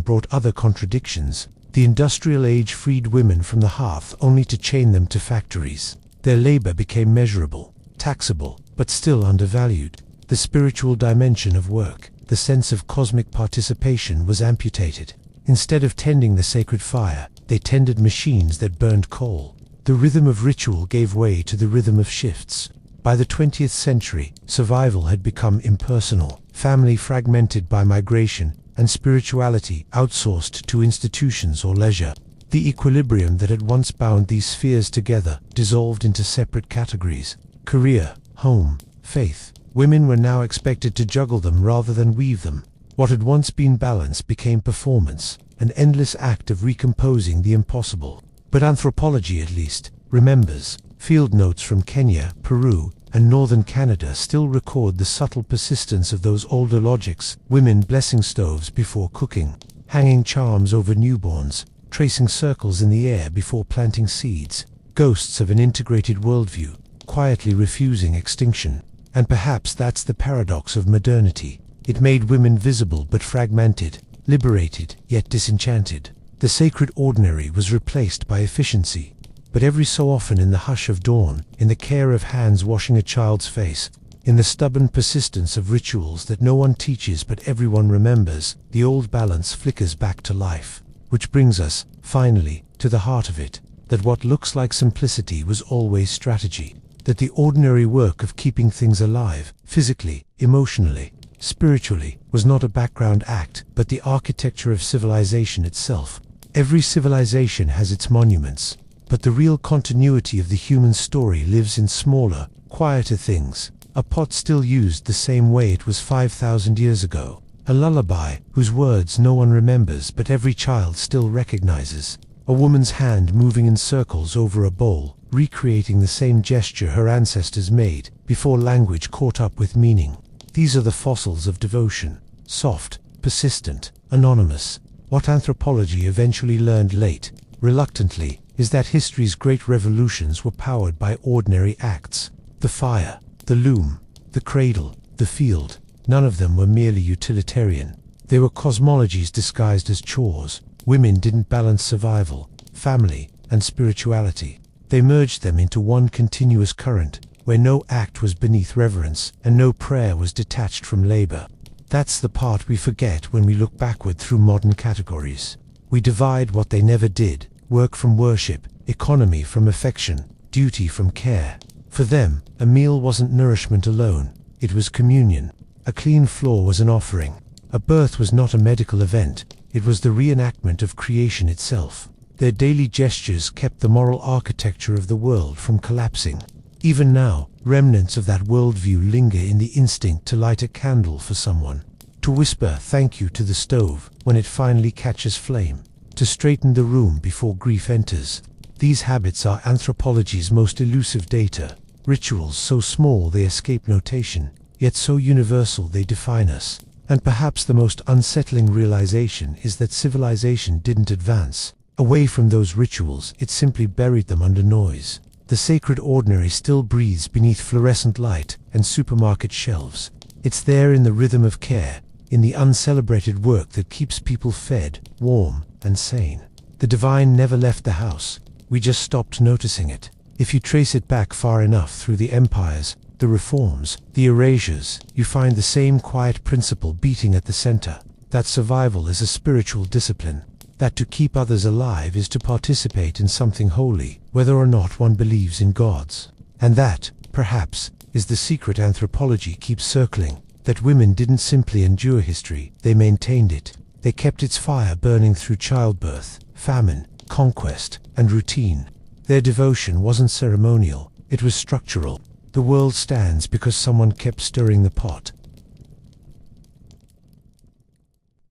brought other contradictions. The industrial age freed women from the hearth only to chain them to factories. Their labor became measurable, taxable, but still undervalued. The spiritual dimension of work, the sense of cosmic participation, was amputated. Instead of tending the sacred fire, they tended machines that burned coal. The rhythm of ritual gave way to the rhythm of shifts. By the 20th century, survival had become impersonal, family fragmented by migration, and spirituality outsourced to institutions or leisure. The equilibrium that had once bound these spheres together dissolved into separate categories: career, home, faith. Women were now expected to juggle them rather than weave them. What had once been balance became performance, an endless act of recomposing the impossible. But anthropology, at least, remembers. Field notes from Kenya, Peru, and northern Canada still record the subtle persistence of those older logics: women blessing stoves before cooking, hanging charms over newborns, tracing circles in the air before planting seeds, ghosts of an integrated worldview, quietly refusing extinction. And perhaps that's the paradox of modernity. It made women visible but fragmented, liberated yet disenchanted. The sacred ordinary was replaced by efficiency. but every so often in the hush of dawn, in the care of hands washing a child's face, in the stubborn persistence of rituals that no one teaches but everyone remembers, the old balance flickers back to life. Which brings us, finally, to the heart of it, that what looks like simplicity was always strategy, that the ordinary work of keeping things alive, physically, emotionally, spiritually, was not a background act, but the architecture of civilization itself. Every civilization has its monuments, but the real continuity of the human story lives in smaller, quieter things. A pot still used the same way it was 5,000 years ago. A lullaby, whose words no one remembers but every child still recognizes. A woman's hand moving in circles over a bowl, recreating the same gesture her ancestors made, before language caught up with meaning. These are the fossils of devotion. Soft, persistent, anonymous. What anthropology eventually learned late, reluctantly, is that history's great revolutions were powered by ordinary acts. The fire, the loom, the cradle, the field. None of them were merely utilitarian. They were cosmologies disguised as chores. Women didn't balance survival, family, and spirituality. They merged them into one continuous current, where no act was beneath reverence, and no prayer was detached from labor. That's the part we forget when we look backward through modern categories. We divide what they never did, work from worship, economy from affection, duty from care. For them, a meal wasn't nourishment alone, it was communion. A clean floor was an offering. A birth was not a medical event, it was the reenactment of creation itself. Their daily gestures kept the moral architecture of the world from collapsing. Even now, remnants of that worldview linger in the instinct to light a candle for someone, to whisper thank you to the stove when it finally catches flame, to straighten the room before grief enters. These habits are anthropology's most elusive data, rituals so small they escape notation, yet so universal they define us. And perhaps the most unsettling realization is that civilization didn't advance away from those rituals, it simply buried them under noise. The sacred ordinary still breathes beneath fluorescent light and supermarket shelves. It's there in the rhythm of care, in the uncelebrated work that keeps people fed, warm, and sane. The divine never left the house, we just stopped noticing it. If you trace it back far enough through the empires, the reforms, the erasures, you find the same quiet principle beating at the center, that survival is a spiritual discipline, that to keep others alive is to participate in something holy, whether or not one believes in gods. And that, perhaps, is the secret anthropology keeps circling, that women didn't simply endure history, they maintained it. They kept its fire burning through childbirth, famine, conquest, and routine. Their devotion wasn't ceremonial, it was structural. The world stands because someone kept stirring the pot.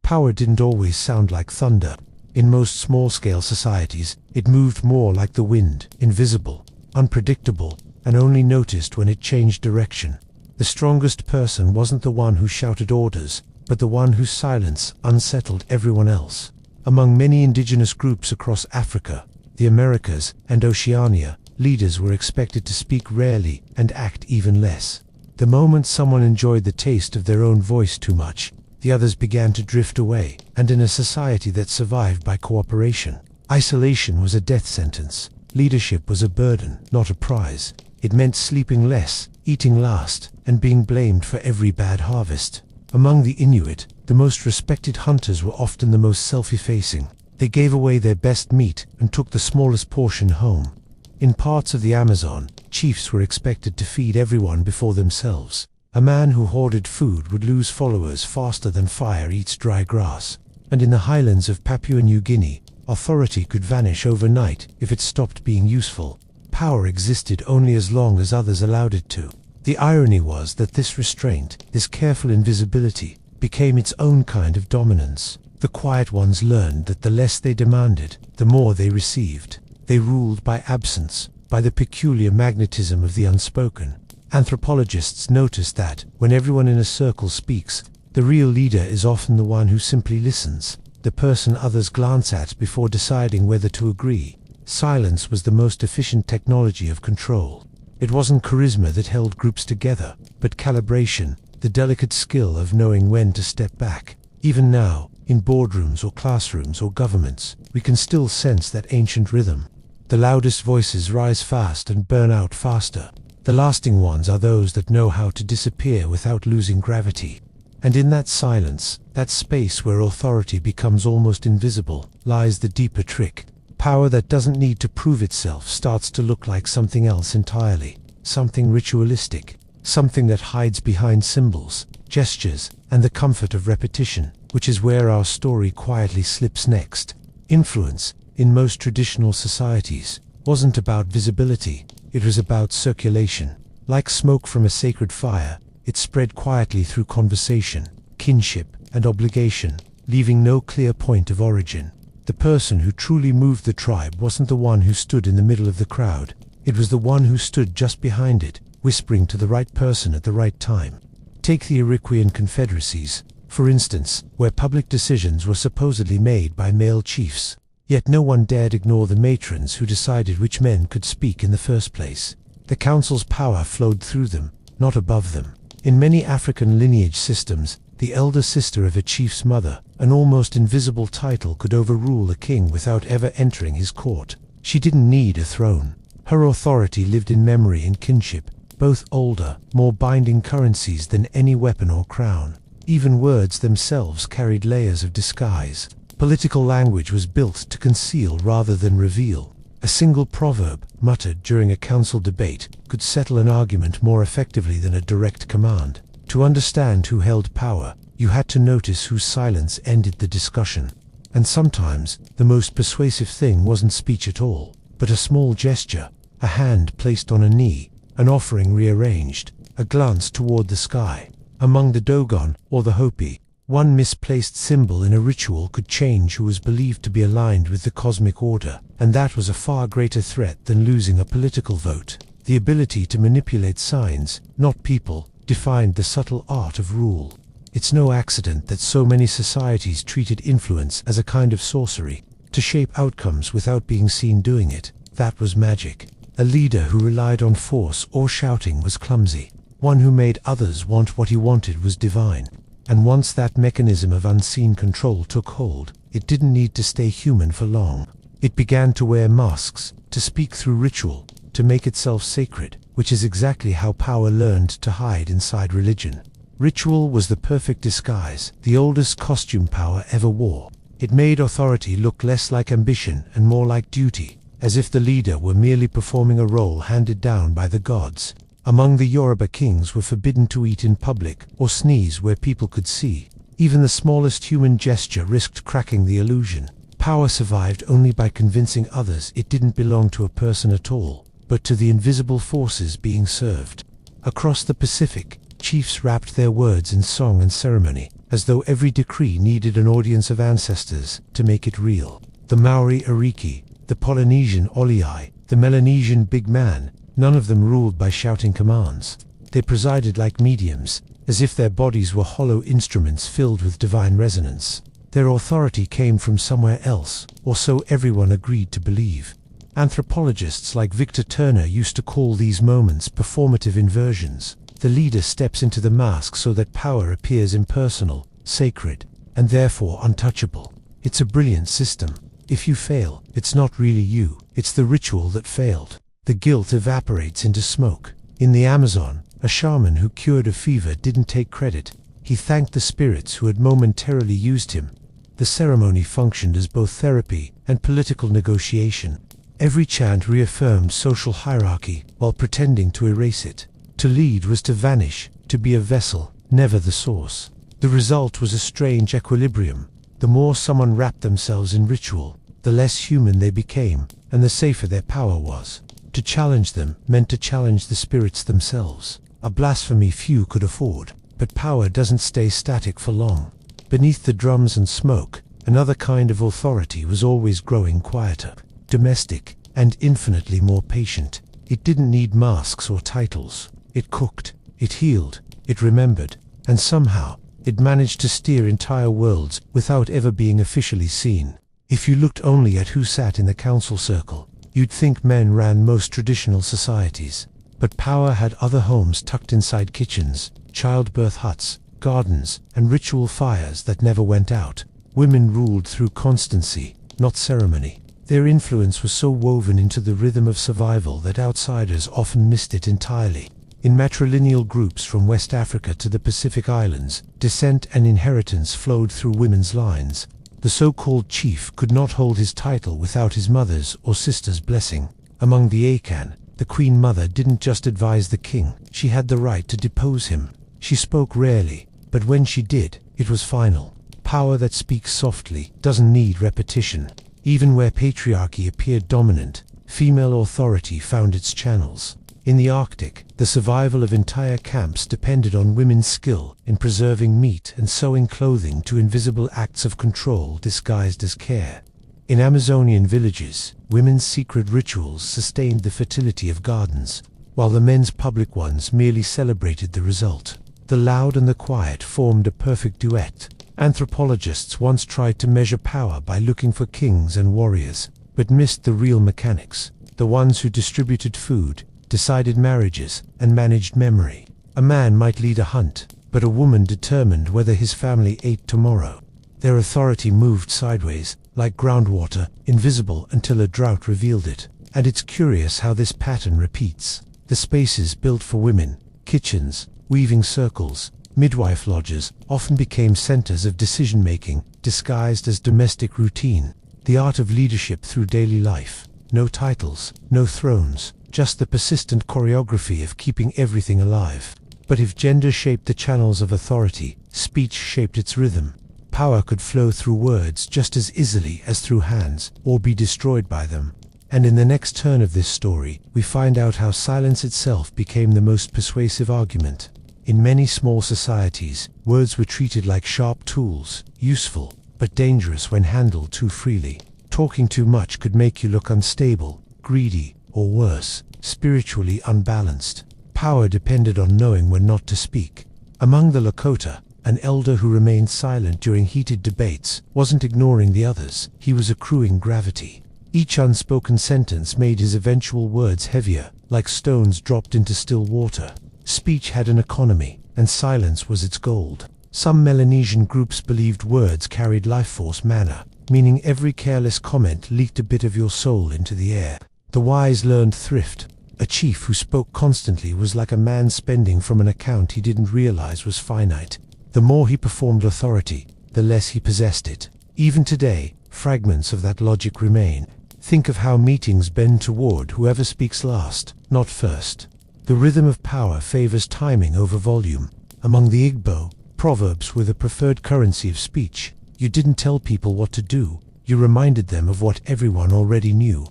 Power didn't always sound like thunder. In most small-scale societies, it moved more like the wind, invisible, unpredictable, and only noticed when it changed direction. The strongest person wasn't the one who shouted orders, but the one whose silence unsettled everyone else. Among many indigenous groups across Africa, the Americas, and Oceania, leaders were expected to speak rarely and act even less. The moment someone enjoyed the taste of their own voice too much, the others began to drift away, and in a society that survived by cooperation, isolation was a death sentence. Leadership was a burden, not a prize. It meant sleeping less, eating last, and being blamed for every bad harvest. Among the Inuit, the most respected hunters were often the most self-effacing. They gave away their best meat and took the smallest portion home. In parts of the Amazon, chiefs were expected to feed everyone before themselves. A man who hoarded food would lose followers faster than fire eats dry grass. And in the highlands of Papua New Guinea, authority could vanish overnight if it stopped being useful. Power existed only as long as others allowed it to. The irony was that this restraint, this careful invisibility, became its own kind of dominance. The quiet ones learned that the less they demanded, the more they received. They ruled by absence, by the peculiar magnetism of the unspoken. Anthropologists notice that, when everyone in a circle speaks, the real leader is often the one who simply listens, the person others glance at before deciding whether to agree. Silence was the most efficient technology of control. It wasn't charisma that held groups together, but calibration, the delicate skill of knowing when to step back. Even now, in boardrooms or classrooms or governments, we can still sense that ancient rhythm. The loudest voices rise fast and burn out faster. The lasting ones are those that know how to disappear without losing gravity. And in that silence, that space where authority becomes almost invisible, lies the deeper trick. Power that doesn't need to prove itself starts to look like something else entirely, something ritualistic, something that hides behind symbols, gestures, and the comfort of repetition, which is where our story quietly slips next. Influence, in most traditional societies, wasn't about visibility, it was about circulation. Like smoke from a sacred fire, it spread quietly through conversation, kinship, and obligation, leaving no clear point of origin. The person who truly moved the tribe wasn't the one who stood in the middle of the crowd, it was the one who stood just behind it, whispering to the right person at the right time. Take the Iroquoian confederacies, for instance, where public decisions were supposedly made by male chiefs. Yet no one dared ignore the matrons who decided which men could speak in the first place. The council's power flowed through them, not above them. In many African lineage systems, the elder sister of a chief's mother, an almost invisible title, could overrule a king without ever entering his court. She didn't need a throne. Her authority lived in memory and kinship, both older, more binding currencies than any weapon or crown. Even words themselves carried layers of disguise. Political language was built to conceal rather than reveal. A single proverb, muttered during a council debate, could settle an argument more effectively than a direct command. To understand who held power, you had to notice whose silence ended the discussion. And sometimes, the most persuasive thing wasn't speech at all, but a small gesture, a hand placed on a knee, an offering rearranged, a glance toward the sky. Among the Dogon, or the Hopi, one misplaced symbol in a ritual could change who was believed to be aligned with the cosmic order, and that was a far greater threat than losing a political vote. The ability to manipulate signs, not people, defined the subtle art of rule. It's no accident that so many societies treated influence as a kind of sorcery, to shape outcomes without being seen doing it. That was magic. A leader who relied on force or shouting was clumsy. One who made others want what he wanted was divine. And once that mechanism of unseen control took hold, it didn't need to stay human for long. It began to wear masks, to speak through ritual, to make itself sacred, which is exactly how power learned to hide inside religion. Ritual was the perfect disguise, the oldest costume power ever wore. It made authority look less like ambition and more like duty, as if the leader were merely performing a role handed down by the gods. Among the Yoruba kings were forbidden to eat in public or sneeze where people could see. Even the smallest human gesture risked cracking the illusion. Power survived only by convincing others it didn't belong to a person at all, but to the invisible forces being served. Across the Pacific, chiefs wrapped their words in song and ceremony, as though every decree needed an audience of ancestors to make it real. The Maori Ariki, the Polynesian Oliai, the Melanesian Big Man, none of them ruled by shouting commands. They presided like mediums, as if their bodies were hollow instruments filled with divine resonance. Their authority came from somewhere else, or so everyone agreed to believe. Anthropologists like Victor Turner used to call these moments performative inversions. The leader steps into the mask so that power appears impersonal, sacred, and therefore untouchable. It's a brilliant system. If you fail, it's not really you, it's the ritual that failed. The guilt evaporates into smoke. In the Amazon, a shaman who cured a fever didn't take credit. He thanked the spirits who had momentarily used him. The ceremony functioned as both therapy and political negotiation. Every chant reaffirmed social hierarchy while pretending to erase it. To lead was to vanish, to be a vessel, never the source. The result was a strange equilibrium. The more someone wrapped themselves in ritual, the less human they became, and the safer their power was. To challenge them meant to challenge the spirits themselves, a blasphemy few could afford. But power doesn't stay static for long. Beneath the drums and smoke, another kind of authority was always growing quieter, domestic, and infinitely more patient. It didn't need masks or titles. It cooked, it healed, it remembered, and somehow, it managed to steer entire worlds without ever being officially seen. If you looked only at who sat in the council circle, you'd think men ran most traditional societies. But power had other homes tucked inside kitchens, childbirth huts, gardens, and ritual fires that never went out. Women ruled through constancy, not ceremony. Their influence was so woven into the rhythm of survival that outsiders often missed it entirely. In matrilineal groups from West Africa to the Pacific Islands, descent and inheritance flowed through women's lines. The so-called chief could not hold his title without his mother's or sister's blessing. Among the Akan, the Queen Mother didn't just advise the king, she had the right to depose him. She spoke rarely, but when she did, it was final. Power that speaks softly doesn't need repetition. Even where patriarchy appeared dominant, female authority found its channels. In the Arctic, the survival of entire camps depended on women's skill in preserving meat and sewing clothing to invisible acts of control disguised as care. In Amazonian villages, women's secret rituals sustained the fertility of gardens, while the men's public ones merely celebrated the result. The loud and the quiet formed a perfect duet. Anthropologists once tried to measure power by looking for kings and warriors, but missed the real mechanics, the ones who distributed food, decided marriages, and managed memory. A man might lead a hunt, but a woman determined whether his family ate tomorrow. Their authority moved sideways, like groundwater, invisible until a drought revealed it. And it's curious how this pattern repeats. The spaces built for women, kitchens, weaving circles, midwife lodges, often became centers of decision-making, disguised as domestic routine. The art of leadership through daily life. No titles, no thrones, just the persistent choreography of keeping everything alive. But if gender shaped the channels of authority, speech shaped its rhythm. Power could flow through words just as easily as through hands, or be destroyed by them. And in the next turn of this story, we find out how silence itself became the most persuasive argument. In many small societies, words were treated like sharp tools, useful, but dangerous when handled too freely. Talking too much could make you look unstable, greedy, or worse, spiritually unbalanced. Power depended on knowing when not to speak. Among the Lakota, an elder who remained silent during heated debates wasn't ignoring the others, he was accruing gravity. Each unspoken sentence made his eventual words heavier, like stones dropped into still water. Speech had an economy, and silence was its gold. Some Melanesian groups believed words carried life force mana, meaning every careless comment leaked a bit of your soul into the air. The wise learned thrift. A chief who spoke constantly was like a man spending from an account he didn't realize was finite. The more he performed authority, the less he possessed it. Even today, fragments of that logic remain. Think of how meetings bend toward whoever speaks last, not first. The rhythm of power favors timing over volume. Among the Igbo, proverbs were the preferred currency of speech. You didn't tell people what to do, you reminded them of what everyone already knew.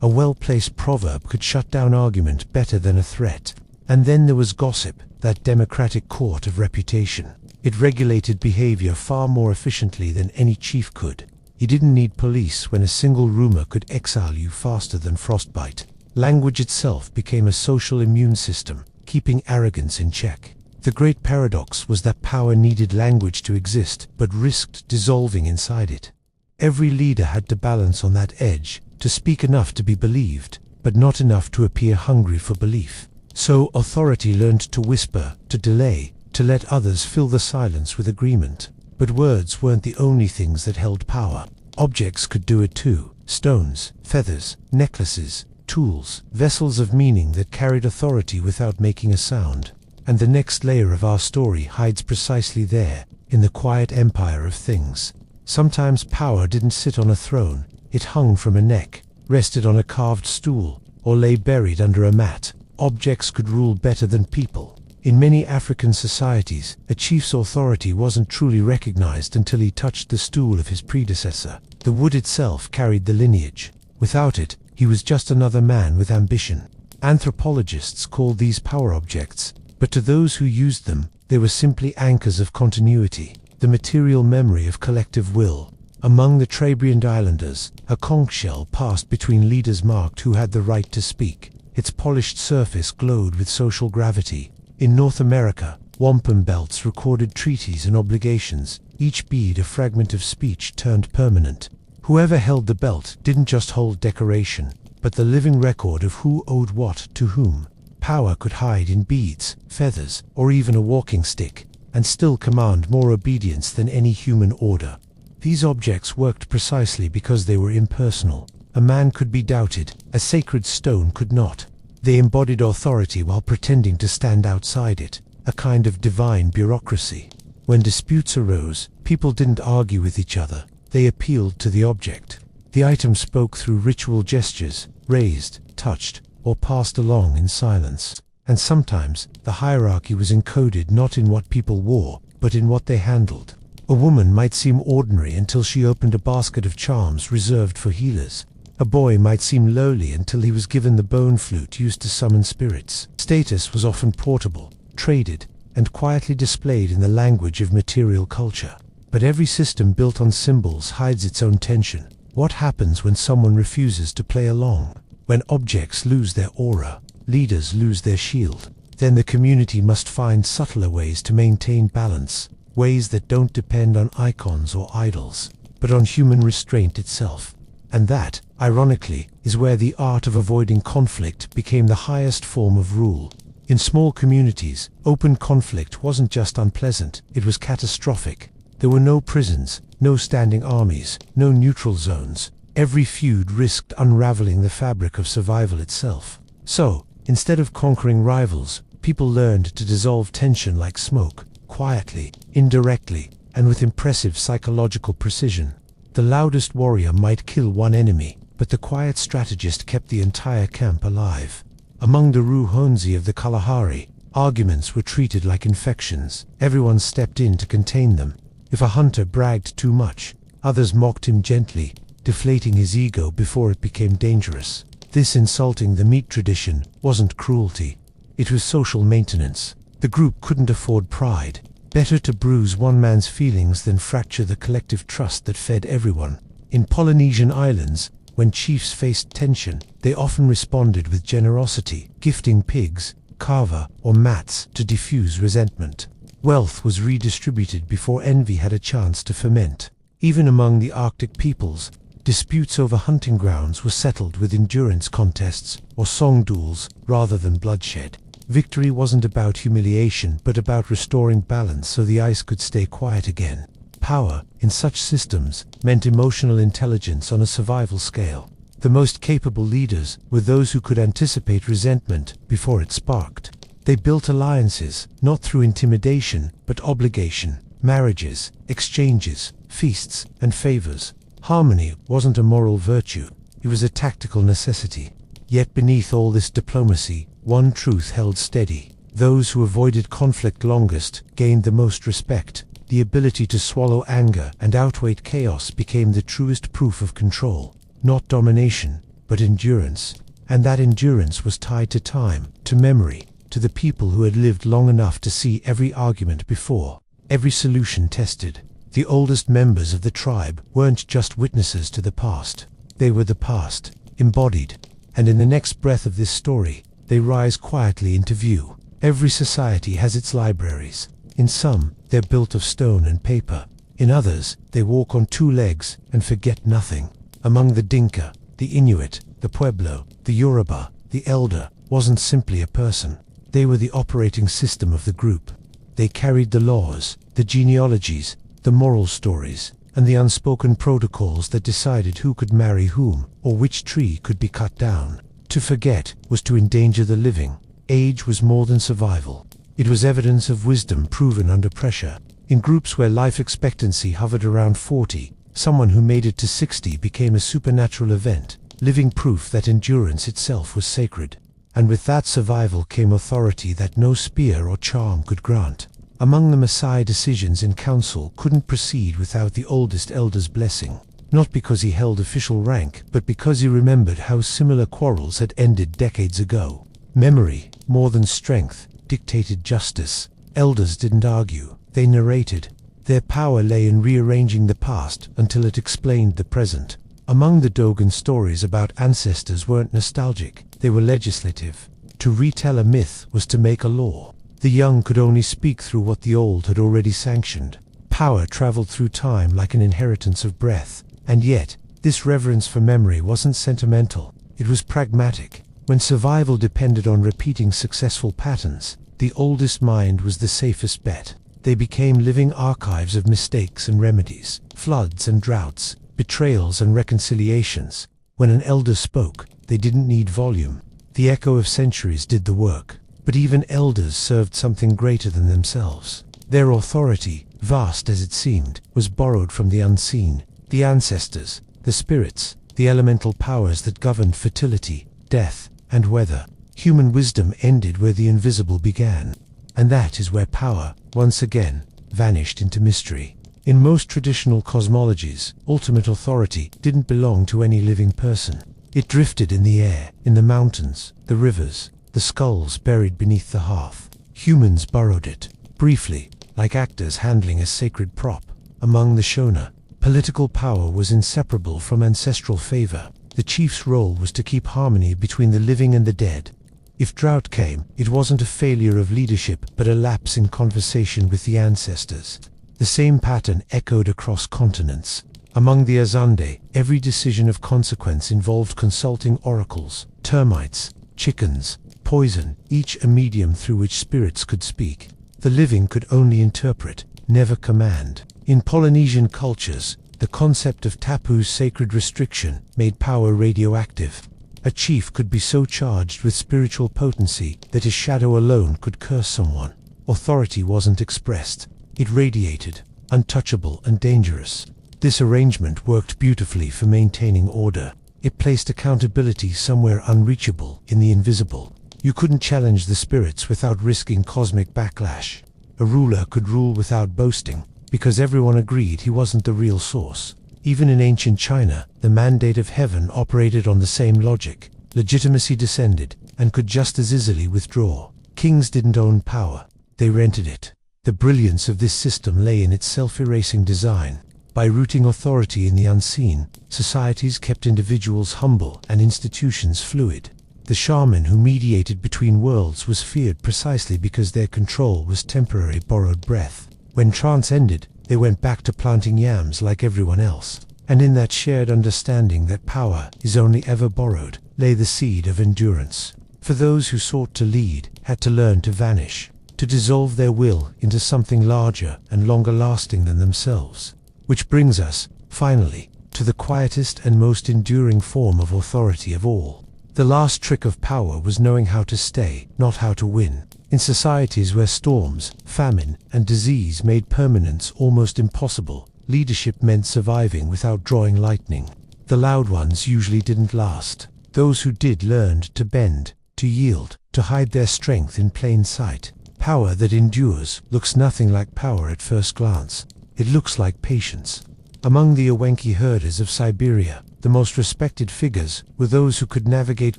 A well-placed proverb could shut down argument better than a threat. And then there was gossip, that democratic court of reputation. It regulated behavior far more efficiently than any chief could. You didn't need police when a single rumor could exile you faster than frostbite. Language itself became a social immune system, keeping arrogance in check. The great paradox was that power needed language to exist, but risked dissolving inside it. Every leader had to balance on that edge, to speak enough to be believed, but not enough to appear hungry for belief. So authority learned to whisper, to delay, to let others fill the silence with agreement. But words weren't the only things that held power. Objects could do it too. Stones, feathers, necklaces, tools, vessels of meaning that carried authority without making a sound. And the next layer of our story hides precisely there, in the quiet empire of things. Sometimes power didn't sit on a throne. It hung from a neck, rested on a carved stool, or lay buried under a mat. Objects could rule better than people. In many African societies, a chief's authority wasn't truly recognized until he touched the stool of his predecessor. The wood itself carried the lineage. Without it, he was just another man with ambition. Anthropologists called these power objects, but to those who used them, they were simply anchors of continuity, the material memory of collective will. Among the Trabriand Islanders, a conch shell passed between leaders marked who had the right to speak. Its polished surface glowed with social gravity. In North America, wampum belts recorded treaties and obligations, each bead a fragment of speech turned permanent. Whoever held the belt didn't just hold decoration, but the living record of who owed what to whom. Power could hide in beads, feathers, or even a walking stick, and still command more obedience than any human order. These objects worked precisely because they were impersonal. A man could be doubted, a sacred stone could not. They embodied authority while pretending to stand outside it, a kind of divine bureaucracy. When disputes arose, people didn't argue with each other, they appealed to the object. The item spoke through ritual gestures, raised, touched, or passed along in silence. And sometimes, the hierarchy was encoded not in what people wore, but in what they handled. A woman might seem ordinary until she opened a basket of charms reserved for healers. A boy might seem lowly until he was given the bone flute used to summon spirits. Status was often portable, traded, and quietly displayed in the language of material culture. But every system built on symbols hides its own tension. What happens when someone refuses to play along? When objects lose their aura, leaders lose their shield, then the community must find subtler ways to maintain balance, ways that don't depend on icons or idols, but on human restraint itself. And that, ironically, is where the art of avoiding conflict became the highest form of rule. In small communities, open conflict wasn't just unpleasant, it was catastrophic. There were no prisons, no standing armies, no neutral zones. Every feud risked unraveling the fabric of survival itself. So, instead of conquering rivals, people learned to dissolve tension like smoke, quietly, indirectly, and with impressive psychological precision. The loudest warrior might kill one enemy, but the quiet strategist kept the entire camp alive. Among the Ruhonzi of the Kalahari, arguments were treated like infections. Everyone stepped in to contain them. If a hunter bragged too much, others mocked him gently, deflating his ego before it became dangerous. This insulting the meat tradition wasn't cruelty. It was social maintenance. The group couldn't afford pride. Better to bruise one man's feelings than fracture the collective trust that fed everyone. In Polynesian islands, when chiefs faced tension, they often responded with generosity, gifting pigs, kava, or mats to diffuse resentment. Wealth was redistributed before envy had a chance to ferment. Even among the Arctic peoples, disputes over hunting grounds were settled with endurance contests or song duels rather than bloodshed. Victory wasn't about humiliation but about restoring balance so the ice could stay quiet again. Power, in such systems, meant emotional intelligence on a survival scale. The most capable leaders were those who could anticipate resentment before it sparked. They built alliances, not through intimidation, but obligation. Marriages, exchanges, feasts, and favors. Harmony wasn't a moral virtue, it was a tactical necessity. Yet beneath all this diplomacy, one truth held steady. Those who avoided conflict longest gained the most respect. The ability to swallow anger and outwait chaos became the truest proof of control. Not domination, but endurance. And that endurance was tied to time, to memory, to the people who had lived long enough to see every argument before, every solution tested. The oldest members of the tribe weren't just witnesses to the past. They were the past, embodied. And in the next breath of this story, they rise quietly into view. Every society has its libraries. In some, they're built of stone and paper. In others, they walk on two legs and forget nothing. Among the Dinka, the Inuit, the Pueblo, the Yoruba, the elder wasn't simply a person. They were the operating system of the group. They carried the laws, the genealogies, the moral stories, and the unspoken protocols that decided who could marry whom, or which tree could be cut down. To forget was to endanger the living. Age was more than survival. It was evidence of wisdom proven under pressure. In groups where life expectancy hovered around 40, someone who made it to 60 became a supernatural event, living proof that endurance itself was sacred. And with that survival came authority that no spear or charm could grant. Among the Maasai, decisions in council couldn't proceed without the oldest elder's blessing. Not because he held official rank, but because he remembered how similar quarrels had ended decades ago. Memory, more than strength, dictated justice. Elders didn't argue, they narrated. Their power lay in rearranging the past until it explained the present. Among the Dogon, stories about ancestors weren't nostalgic, they were legislative. To retell a myth was to make a law. The young could only speak through what the old had already sanctioned. Power traveled through time like an inheritance of breath. And yet, this reverence for memory wasn't sentimental, it was pragmatic. When survival depended on repeating successful patterns, the oldest mind was the safest bet. They became living archives of mistakes and remedies, floods and droughts, betrayals and reconciliations. When an elder spoke, they didn't need volume. The echo of centuries did the work. But even elders served something greater than themselves. Their authority, vast as it seemed, was borrowed from the unseen, the ancestors, the spirits, the elemental powers that governed fertility, death, and weather. Human wisdom ended where the invisible began. And that is where power, once again, vanished into mystery. In most traditional cosmologies, ultimate authority didn't belong to any living person. It drifted in the air, in the mountains, the rivers, the skulls buried beneath the hearth. Humans borrowed it, briefly, like actors handling a sacred prop. Among the Shona, political power was inseparable from ancestral favor. The chief's role was to keep harmony between the living and the dead. If drought came, it wasn't a failure of leadership, but a lapse in conversation with the ancestors. The same pattern echoed across continents. Among the Azande, every decision of consequence involved consulting oracles, termites, chickens, poison, each a medium through which spirits could speak. The living could only interpret, never command. In Polynesian cultures, the concept of tapu, sacred restriction, made power radioactive. A chief could be so charged with spiritual potency that his shadow alone could curse someone. Authority wasn't expressed. It radiated, untouchable and dangerous. This arrangement worked beautifully for maintaining order. It placed accountability somewhere unreachable, in the invisible. You couldn't challenge the spirits without risking cosmic backlash. A ruler could rule without boasting, because everyone agreed he wasn't the real source. Even in ancient China, the mandate of heaven operated on the same logic. Legitimacy descended, and could just as easily withdraw. Kings didn't own power, they rented it. The brilliance of this system lay in its self-erasing design. By rooting authority in the unseen, societies kept individuals humble and institutions fluid. The shaman who mediated between worlds was feared precisely because their control was temporary borrowed breath. When trance ended, they went back to planting yams like everyone else. And in that shared understanding that power is only ever borrowed, lay the seed of endurance. For those who sought to lead had to learn to vanish, to dissolve their will into something larger and longer lasting than themselves. Which brings us, finally, to the quietest and most enduring form of authority of all. The last trick of power was knowing how to stay, not how to win. In societies where storms, famine, and disease made permanence almost impossible, leadership meant surviving without drawing lightning. The loud ones usually didn't last. Those who did learned to bend, to yield, to hide their strength in plain sight. Power that endures looks nothing like power at first glance. It looks like patience. Among the Awenki herders of Siberia, the most respected figures were those who could navigate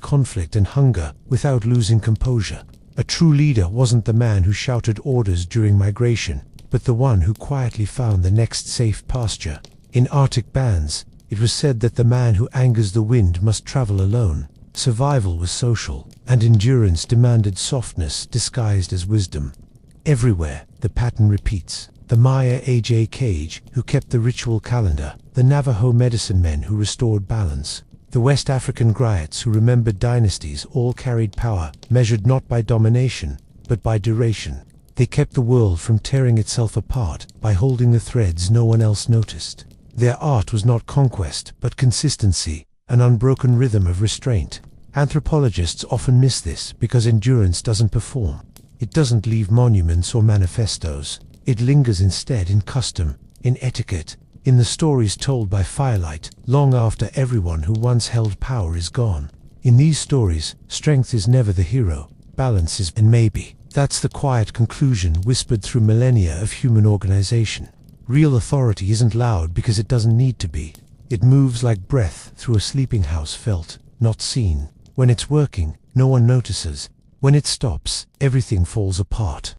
conflict and hunger without losing composure. A true leader wasn't the man who shouted orders during migration, but the one who quietly found the next safe pasture. In Arctic bands, it was said that the man who angers the wind must travel alone. Survival was social, and endurance demanded softness disguised as wisdom. Everywhere, the pattern repeats. The Maya A.J. Cage, who kept the ritual calendar, the Navajo medicine men who restored balance, the West African griots who remembered dynasties all carried power, measured not by domination, but by duration. They kept the world from tearing itself apart by holding the threads no one else noticed. Their art was not conquest, but consistency, an unbroken rhythm of restraint. Anthropologists often miss this because endurance doesn't perform. It doesn't leave monuments or manifestos. It lingers instead in custom, in etiquette, in the stories told by firelight, long after everyone who once held power is gone. In these stories, strength is never the hero, balance is, and maybe that's the quiet conclusion whispered through millennia of human organization. Real authority isn't loud because it doesn't need to be. It moves like breath through a sleeping house, felt, not seen. When it's working, no one notices. When it stops, everything falls apart.